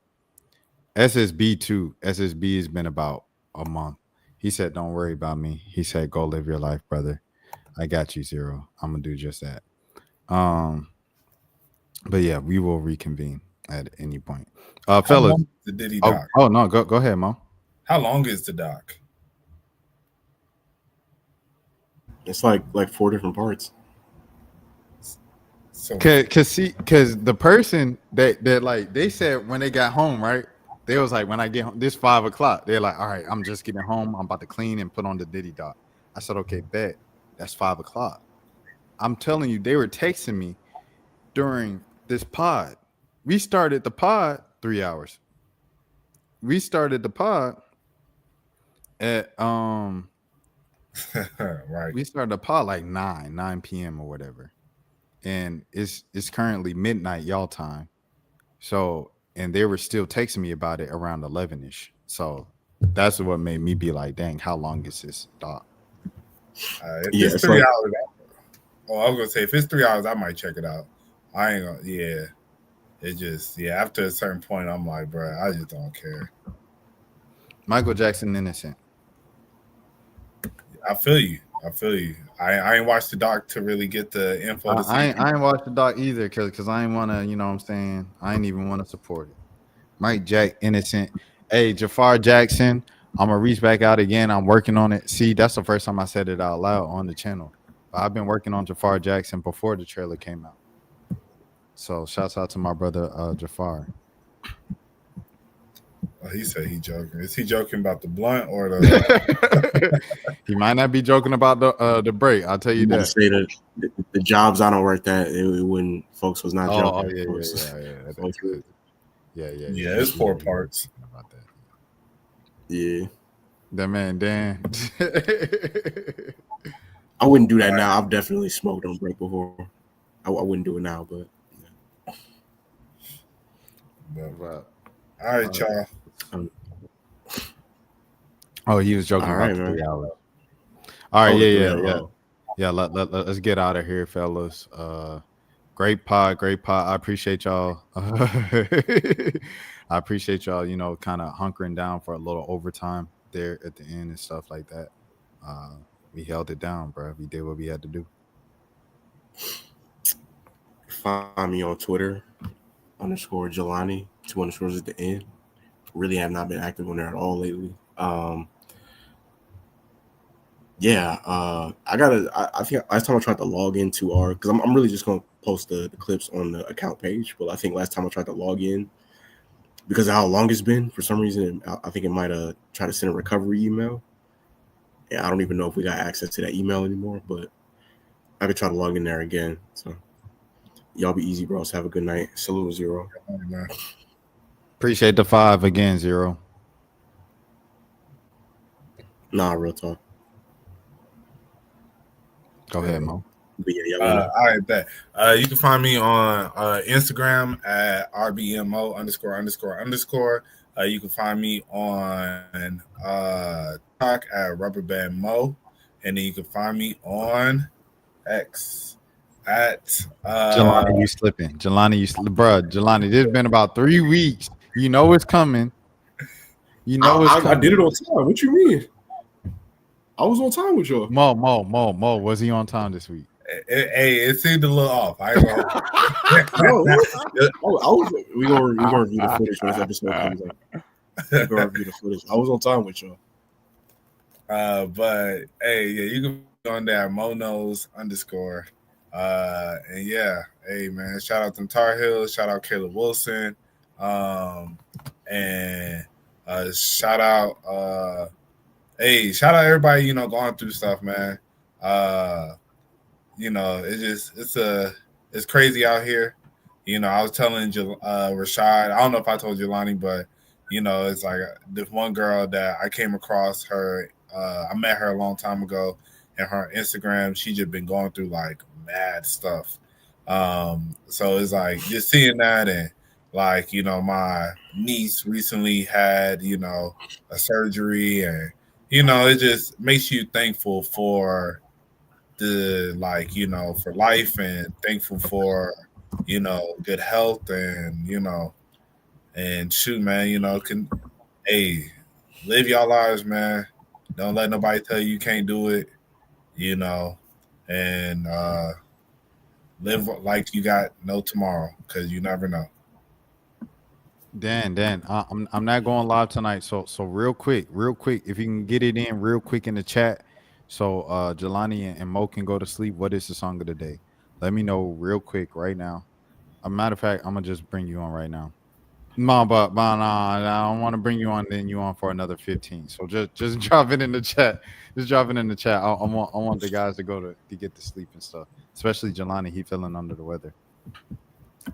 SSB too. SSB has been about a month. He said, "Don't worry about me." He said, "Go live your life, brother. I got you, Zero. I'm gonna do just that." But yeah, we will reconvene at any point. Fellas. The Diddy doc. Oh no, go ahead, Mo. How long is the doc? It's like 4 different parts. So cause the person that like they said when they got home, right? They was like, when I get home, this 5 o'clock, they're like, all right, I'm just getting home. I'm about to clean and put on the Diddy doc. I said, okay, bet. That's 5 o'clock. I'm telling you, they were texting me during this pod. We started the pod 3 hours. We started the pod at right. We started the pod like 9 p.m. or whatever. And it's currently midnight y'all time. So, and they were still texting me about it around 11ish. So that's what made me be like, dang, how long is this doc? If it's 3 hours. I was gonna say if it's 3 hours, I might check it out. I ain't gonna. Yeah, it just After a certain point, I'm like, bro, I just don't care. Michael Jackson innocent. I feel you. I ain't watched the doc to really get the info. I ain't watched the doc either because I ain't want to. You know what I'm saying? I ain't even want to support it. Mike Jack innocent. Hey, Jafar Jackson. I'm gonna reach back out again. I'm working on it. See, that's the first time I said it out loud on the channel. I've been working on Jafar Jackson before the trailer came out. So shouts out to my brother Jafar. He said he joking. Is he joking about the blunt or the? He might not be joking about the break. I'll tell you that. Say that the jobs I don't work that it wouldn't. Folks was not joking. Yeah. It's 4 parts. About that. Yeah. That man Dan. I wouldn't do that now. I've definitely smoked on break before. I wouldn't do it now, but. All right, y'all. Oh, he was joking about the 3 hours. All right, yeah. Let's get out of here, fellas. Great pod. I appreciate y'all. I appreciate y'all. You know, kind of hunkering down for a little overtime there at the end and stuff like that. We held it down, bro. We did what we had to do. Find me on Twitter _Jelani, 2 underscores at the end. Really have not been active on there at all lately. I think last time I tried to log into our, because I'm really just gonna post the clips on the account page. But I think last time I tried to log in, because of how long it's been, for some reason I think it might try to send a recovery email. And I don't even know if we got access to that email anymore, but I could try to log in there again. So y'all be easy, bros. Have a good night. Salute, Zero. Appreciate the 5 again, Zero. Nah, real talk. Go ahead, Mo. But yeah, y'all All right, bet. You can find me on Instagram at rbmo ____. You can find me on TikTok at rubberbandmo, and then you can find me on X at Jelani, you slipping. Bro, Jelani, this has been about 3 weeks. You know it's coming. You know it's coming. I did it on time. What you mean? I was on time with y'all. Mo, was he on time this week? Hey, it seemed a little off. I ain't gonna... we gonna review the footage when this episode comes out. We're gonna review the footage. I was on time with y'all. But hey, yeah, you can be on there, Monos _ and yeah, hey man, shout out them Tar Heels, shout out Caleb Wilson, and shout out everybody, you know, going through stuff, man. You know, it's crazy out here. You know, I was telling Rashad, I don't know if I told Jelani, but you know, it's like this one girl that I came across her. I met her a long time ago, and her Instagram, she just been going through like mad stuff. So it's like just seeing that, and like, you know, my niece recently had, you know, a surgery, and you know, it just makes you thankful for the, like, you know, for life, and thankful for, you know, good health, and you know, and shoot, man, you know, live your lives, man. Don't let nobody tell you can't do it, you know, and live like you got no tomorrow, because you never know. Dan, I'm not going live tonight, so real quick, if you can get it in real quick in the chat, so Jelani and Mo can go to sleep. What is the song of the day? Let me know real quick right now. A matter of fact, I'm gonna just bring you on right now. No, but no, I don't want to bring you on, then you on for another 15. So just drop it in the chat. Just drop it in the chat. I want the guys to go to get to sleep and stuff. Especially Jelani, he feeling under the weather.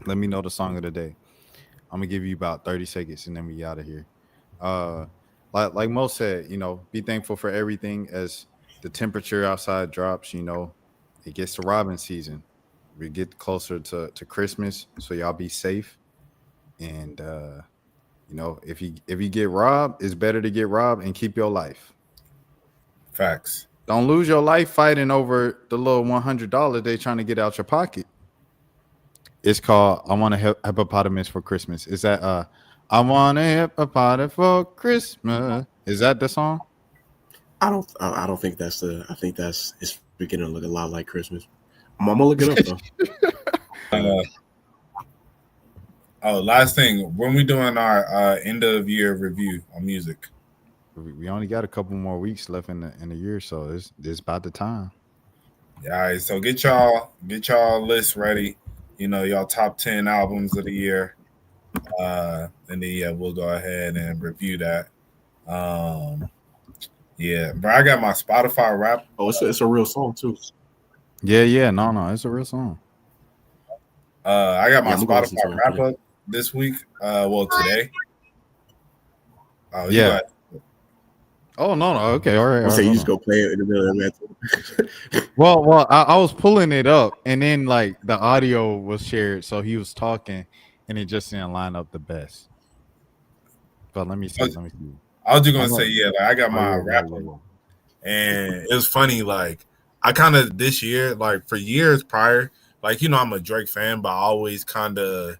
Let me know the song of the day. I'm gonna give you about 30 seconds and then we out of here. Like Mo said, you know, be thankful for everything as the temperature outside drops. You know, it gets to robbing season. We get closer to Christmas, so y'all be safe. And you know, if you get robbed, it's better to get robbed and keep your life. Facts. Don't lose your life fighting over the little $100 they trying to get out your pocket. It's called "I Want a Hippopotamus for Christmas." Is that "I Want a Hippopotamus for Christmas"? Is that the song? I don't think that's I think it's beginning to look a lot like Christmas. I'm gonna look it up though. Last thing, when we doing our end of year review on music? We only got a couple more weeks left in the year, so it's about the time. All right, so get y'all list ready. You know, y'all top 10 albums of the year, and then yeah, we'll go ahead and review that. Yeah, but I got my Spotify rap. Oh, it's a real song too. Yeah, no, it's a real song. I got my Spotify wrap up this week. Today. Yeah. Oh no, okay, all right. So you just go play it in the middle of that. Well, I was pulling it up, and then like the audio was shared, so he was talking, and it just didn't line up the best. But let me see. I was just gonna say, yeah, like I got my wrap up, and it was funny. Like I kind of this year, like for years prior, like, you know, I'm a Drake fan, but I always kind of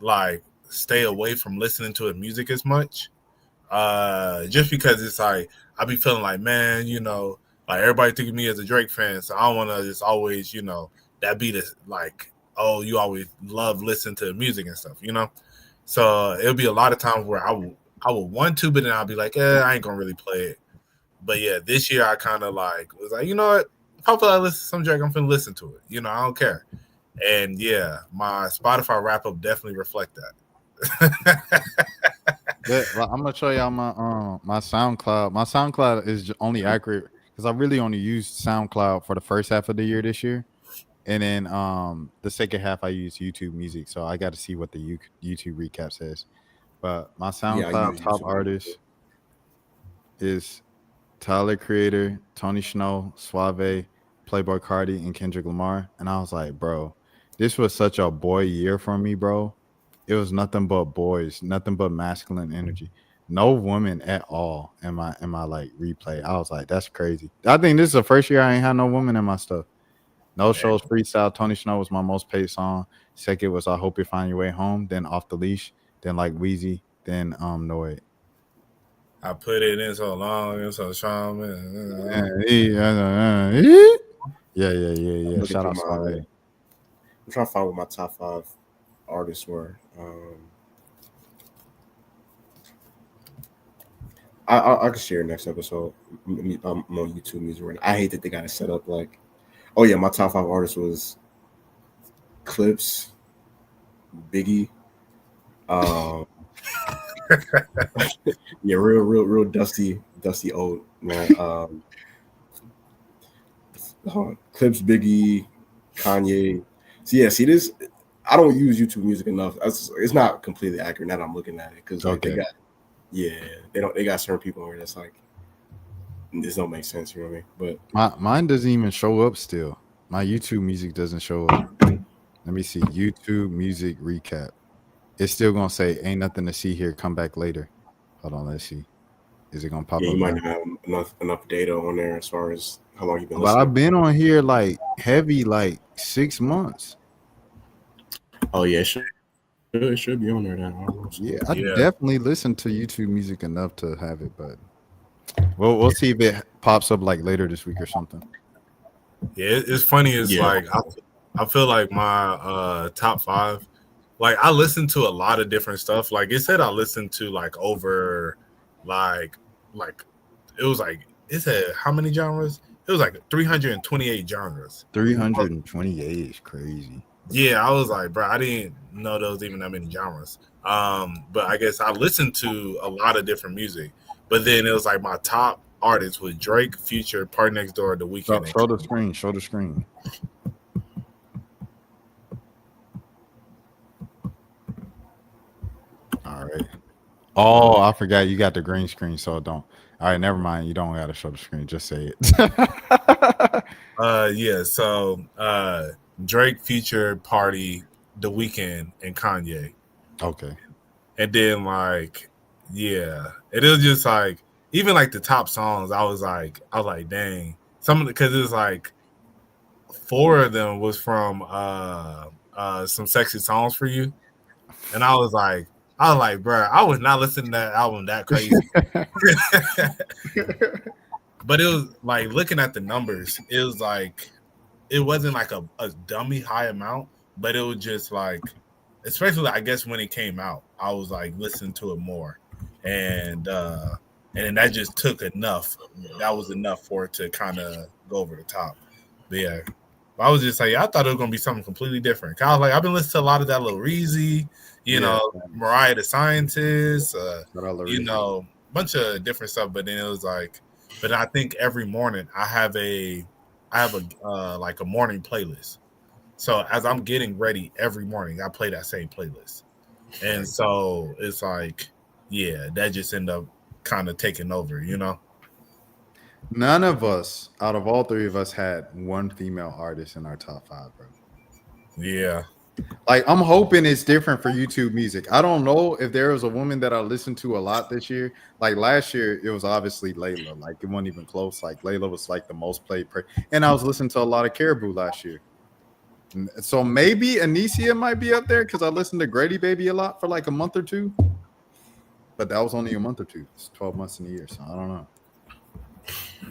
like stay away from listening to his music as much. Just because it's like I be feeling like, man, you know, Like everybody think of me as a Drake fan, so I don't want to just always, that be the like, oh, you always love listening to music and stuff, So it'll be a lot of times where I would want to, but then I'll be like, I ain't gonna really play it. But yeah, this year I kind of was like, you know what? If I feel like listen to some Drake, I'm finna listen to it. I don't care. And yeah, my Spotify wrap up definitely reflect that. I'm gonna show y'all my SoundCloud. My SoundCloud is only accurate because I really only used SoundCloud for the first half of the year this year, and then the second half I used YouTube Music. So I got to see what the YouTube recap says. But my SoundCloud top artist is Tyler Creator, Tony Snow, Suave, Playboy Cardi, and Kendrick Lamar. And I was like, bro, this was such a boy year for me, bro. It was nothing but boys, nothing but masculine energy. No woman at all in my like replay. I was like, that's crazy. I think this is the first year I ain't had no woman in my stuff. No shows freestyle. Tony Snow was my most paid song. Second was I Hope You Find Your Way Home. Then Off the Leash. Then like Wheezy. Then Noid. I put it in so long and so strong. Yeah. Shout out Suave. I'm trying to find what my top 5 artists were. I can share next episode. I'm on YouTube Music right now. I hate that they got it set up like, oh yeah, my top 5 artists was Clips, Biggie, yeah, real dusty old man. Clips, Biggie, Kanye. So yeah, see this. I don't use YouTube Music enough. It's not completely accurate now that I'm looking at it because they got certain people where that's like this don't make sense. You know what I mean? But mine doesn't even show up still. My YouTube Music doesn't show up. Let me see. YouTube Music recap. It's still gonna say ain't nothing to see here. Come back later. Hold on, let's see. Is it gonna pop up? You might have enough data on there as far as how long you've been listening. But I've been on here like heavy, like 6 months. Oh yeah, it should be on there now. Yeah, I definitely listen to YouTube Music enough to have it, but we'll see if it pops up like later this week or something. Yeah, it's funny. It's like I feel like my top 5. Like I listened to a lot of different stuff. Like it said, I listened to like over, like it was like it said how many genres? It was like 328 genres. 328 is crazy. Yeah, I was like, bro, I didn't know there was even that many genres. But I guess I listened to a lot of different music. But then it was like my top artists was Drake, Future, Party Next Door, The Weeknd. Show the screen. All right. Oh, I forgot you got the green screen, so don't. All right, never mind. You don't got to show the screen. Just say it. Yeah. So Drake, Future, Party, The Weeknd, and Kanye. Okay. And then like, yeah, it was just like even like the top songs. I was like, dang. Because it's like 4 of them was from Some Sexy Songs for You, and I was like, bro, I was not listening to that album that crazy. But it was like looking at the numbers, it was like it wasn't like a dummy high amount, but it was just like, especially I guess when it came out, I was like listening to it more, and then that just took enough. That was enough for it to kind of go over the top. But yeah, I was just like, I thought it was gonna be something completely different. I was like, I've been listening to a lot of that Lil Reezy, Mariah the Scientist, a bunch of different stuff. But then it was like, but I think every morning I have a like a morning playlist. So as I'm getting ready every morning, I play that same playlist, and so it's like, yeah, that just ended up kind of taking over, None of us, out of all 3 of us, had one female artist in our top 5, bro. Yeah. Like, I'm hoping it's different for YouTube Music. I don't know if there was a woman that I listened to a lot this year. Like last year, it was obviously Layla. Like it wasn't even close. Like Layla was like the most played. And I was listening to a lot of Caribou last year. So maybe Anicia might be up there because I listened to Grady Baby a lot for like a month or 2. But that was only a month or 2. It's 12 months in a year, so I don't know.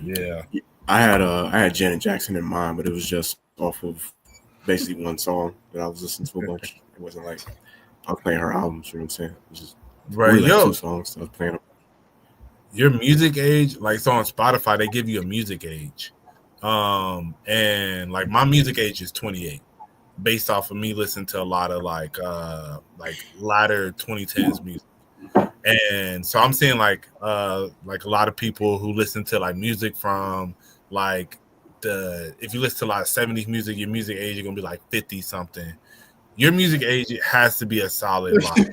Yeah. I had Janet Jackson in mind, but it was just off of basically one song that I was listening to a bunch. It wasn't like I was playing her albums. You know what I'm saying? It was just Right, really like yo, 2 songs that I was playing. your music age, like so on Spotify, they give you a music age. And like my music age is 28, based off of me listening to a lot of like latter 2010s music. And so I'm seeing like a lot of people who listen to like music from like if you listen to a lot of 70s music, your music age is gonna be like 50 something. Your music age has to be a solid like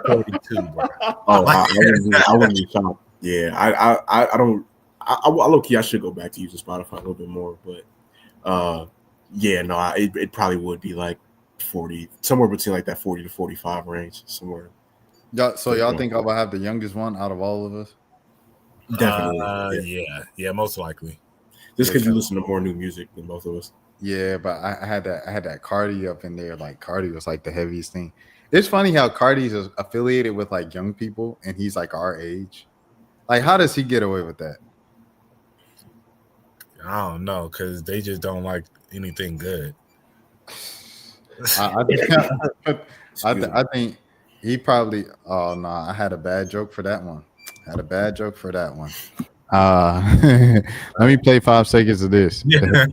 42, bro. Oh, Like, I wouldn't be shocked. Yeah, I don't. I low key I should go back to using Spotify a little bit more, but yeah, no, it probably would be like 40, somewhere between like that 40 to 45 range, somewhere. So y'all think I will have the youngest one out of all of us? Definitely, yeah, most likely. Just because you listen to more new music than both of us. Yeah, but I had that Cardi up in there. Like Cardi was like the heaviest thing. It's funny how Cardi's is affiliated with like young people, and he's like our age. Like, how does he get away with that? I don't know, because they just don't like anything good. I think he probably. Oh no, I had a bad joke for that one. Let me play 5 seconds of this. Yeah.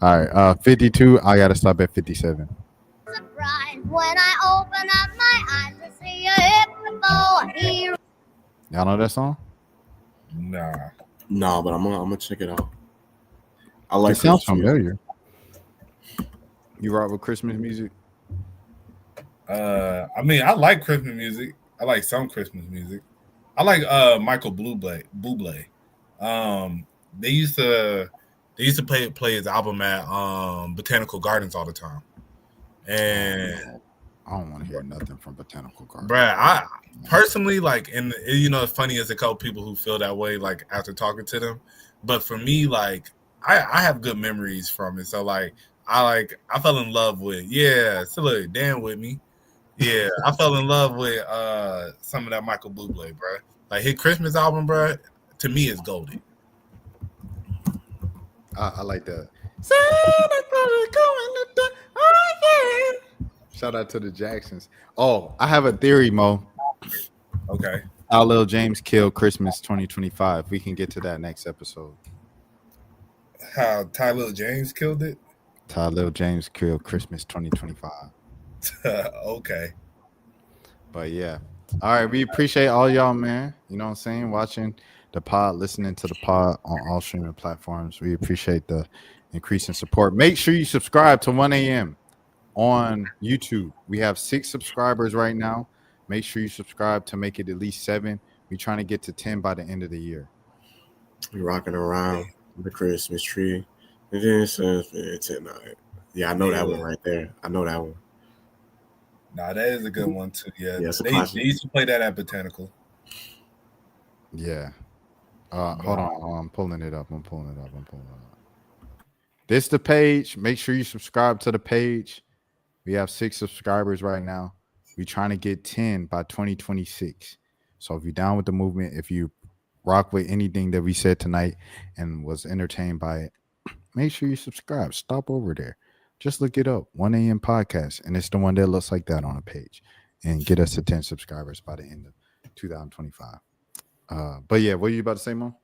All right, 52. I gotta stop at 57. Surprised when I open up my eyes to see a hippo. Y'all know that song? Nah. But I'm gonna check it out. I like It sounds familiar. You rock with Christmas music? I mean, I like Christmas music. I like some Christmas music. I like Michael Bublé. They used to play his album at Botanical Gardens all the time. And I don't want to hear nothing from Botanical Gardens. Bruh, I personally like, and you know, it's funny as a couple people who feel that way, like after talking to them. But for me, like, I have good memories from it. So like, I fell in love with still Dan with me. Yeah, I fell in love with some of that Michael Bublé, bro. Like his Christmas album, bro, to me is golden. I like that. Santa Claus is coming to town. Oh yeah. Shout out to the Jacksons. Oh, I have a theory, Mo. Okay. How Lil James killed Christmas 2025. We can get to that next episode. How Tyler James killed it? Lil James killed Christmas 2025. Okay. But yeah. All right. We appreciate all y'all, man. You know what I'm saying? Watching the pod, listening to the pod on all streaming platforms. We appreciate the increase in support. Make sure you subscribe to 1 a.m. on YouTube. We have 6 subscribers right now. Make sure you subscribe to make it at least 7. We're trying to get to 10 by the end of the year. We're rocking around the Christmas tree. And then it says tonight. Yeah, I know that one right there. I know that one. Nah, that is a good one too. Yeah, it's a they classic. used to play that at Botanical. Yeah. Hold on. I'm pulling it up. This the page. Make sure you subscribe to the page. We have 6 subscribers right now. We're trying to get 10 by 2026. So if you're down with the movement, if you rock with anything that we said tonight and was entertained by it, make sure you subscribe. Stop over there. Just look it up. 1 a.m. podcast. And it's the one that looks like that on a page. And get us to 10 subscribers by the end of 2025. But yeah, what are you about to say, Mo?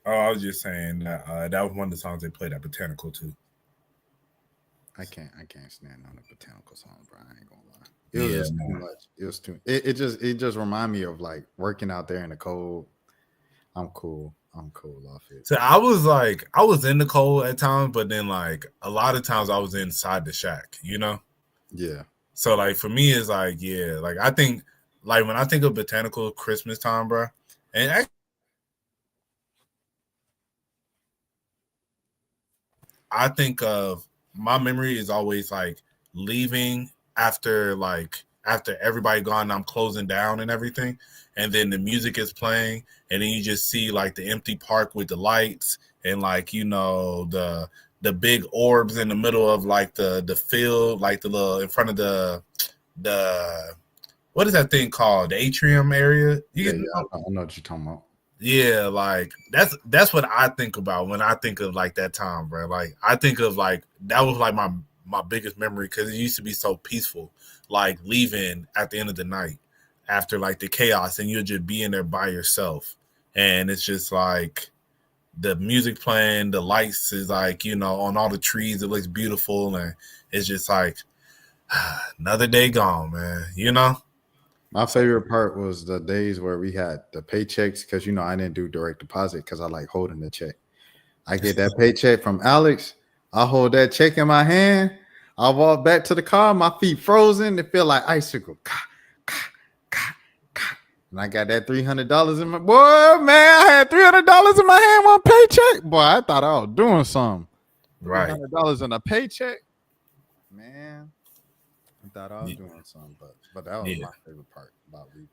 Oh, I was just saying that that was one of the songs they played at Botanical too. I can't stand on a Botanical song, bro. I ain't gonna lie. It was just too much. It was too. It just remind me of like working out there in the cold. I'm cool off it. So I was in the cold at times, but then like a lot of times I was inside the shack, you know? Yeah. So like for me, it's like, yeah, like I think like when I think of Botanical Christmas time, bro, and I think of my memory is always like leaving after everybody gone and I'm closing down and everything. And then the music is playing and then you just see like the empty park with the lights and like, you know, the big orbs in the middle of like the field, like the little in front of the what is that thing called? The atrium area? I know what you're talking about. Yeah, like that's what I think about when I think of like that time, bro. Like I think of like that was like my biggest memory because it used to be so peaceful. Like leaving at the end of the night after like the chaos, and you'll just be in there by yourself, and it's just like the music playing, the lights is like on all the trees. It looks beautiful, and it's just like another day gone, man. My favorite part was the days where we had the paychecks because I didn't do direct deposit because I like holding the check. I get that paycheck from Alex. I hold that check in my hand. I walk back to the car. My feet frozen. They feel like icicle. And I got that $300 in my boy, man. I had $300 in my hand one paycheck. Boy, I thought I was doing something. Right. $300 in a paycheck, man. I thought I was doing something, but that was my favorite part about leaving.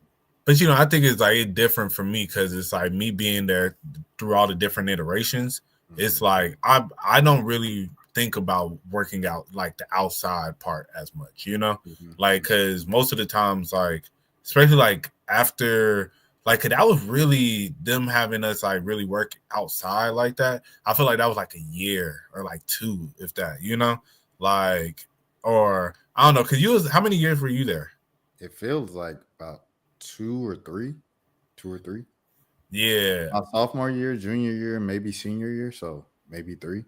But I think it's like different for me because it's like me being there through all the different iterations. Mm-hmm. It's like I don't really think about working out like the outside part as much, Mm-hmm. like because most of the times, like especially like after like that was really them having us like really work outside like that. I feel like that was like a year or like 2, if that, like or. I don't know, because how many years were you there? It feels like about 2 or 3. Yeah. My sophomore year, junior year, maybe senior year, so maybe 3.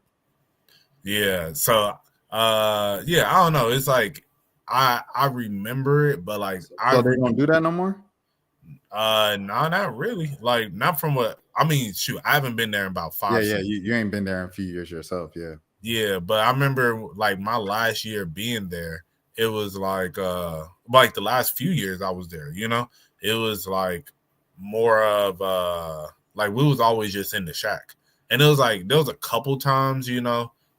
Yeah. So, I don't know. It's like I remember it, but like so they don't do that no more? No, not really. Like not from what I mean. Shoot, I haven't been there in about 5. Yeah. You ain't been there in a few years yourself. Yeah. Yeah, but I remember like my last year being there. It was like the last few years I was there, it was like more of like we was always just in the shack. And it was like there was a couple times,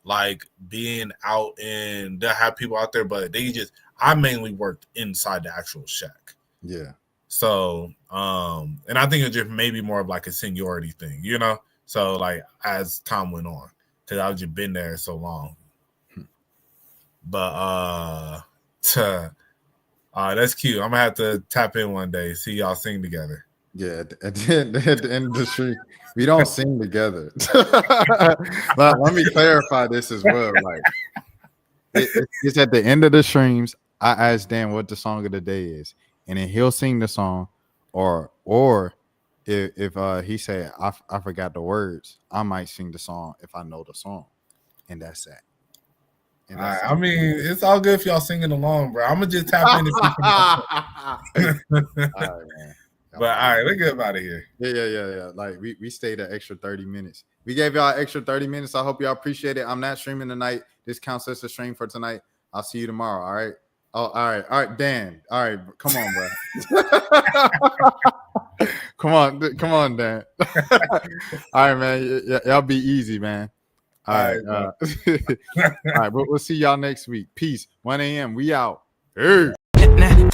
like being out and they'll have people out there, but I mainly worked inside the actual shack. Yeah. So and I think it's just maybe more of like a seniority thing, So like as time went on, because I've just been there so long. But that's cute. I'm gonna have to tap in one day, see y'all sing together. Yeah, at the end of the street, we don't sing together. But let me clarify this as well. Like, it's at the end of the streams. I ask Dan what the song of the day is, and then he'll sing the song, or if he say I forgot the words, I might sing the song if I know the song, and that's that. I mean, it's all good if y'all singing along, bro. I'm gonna just tap in if you come. All right, man. But all right, let's get out of here. Yeah. Like we stayed an extra 30 minutes. We gave y'all an extra 30 minutes. I hope y'all appreciate it. I'm not streaming tonight. This counts as a stream for tonight. I'll see you tomorrow. All right. Oh, all right, Dan. All right, come on, bro. come on, Dan. All right, man. Y'all be easy, man. All right. All right. We'll see y'all next week. Peace. 1 a.m. We out. Hey. Now,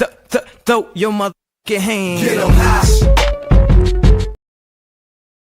throw your motherfucking hands. Get 'em high.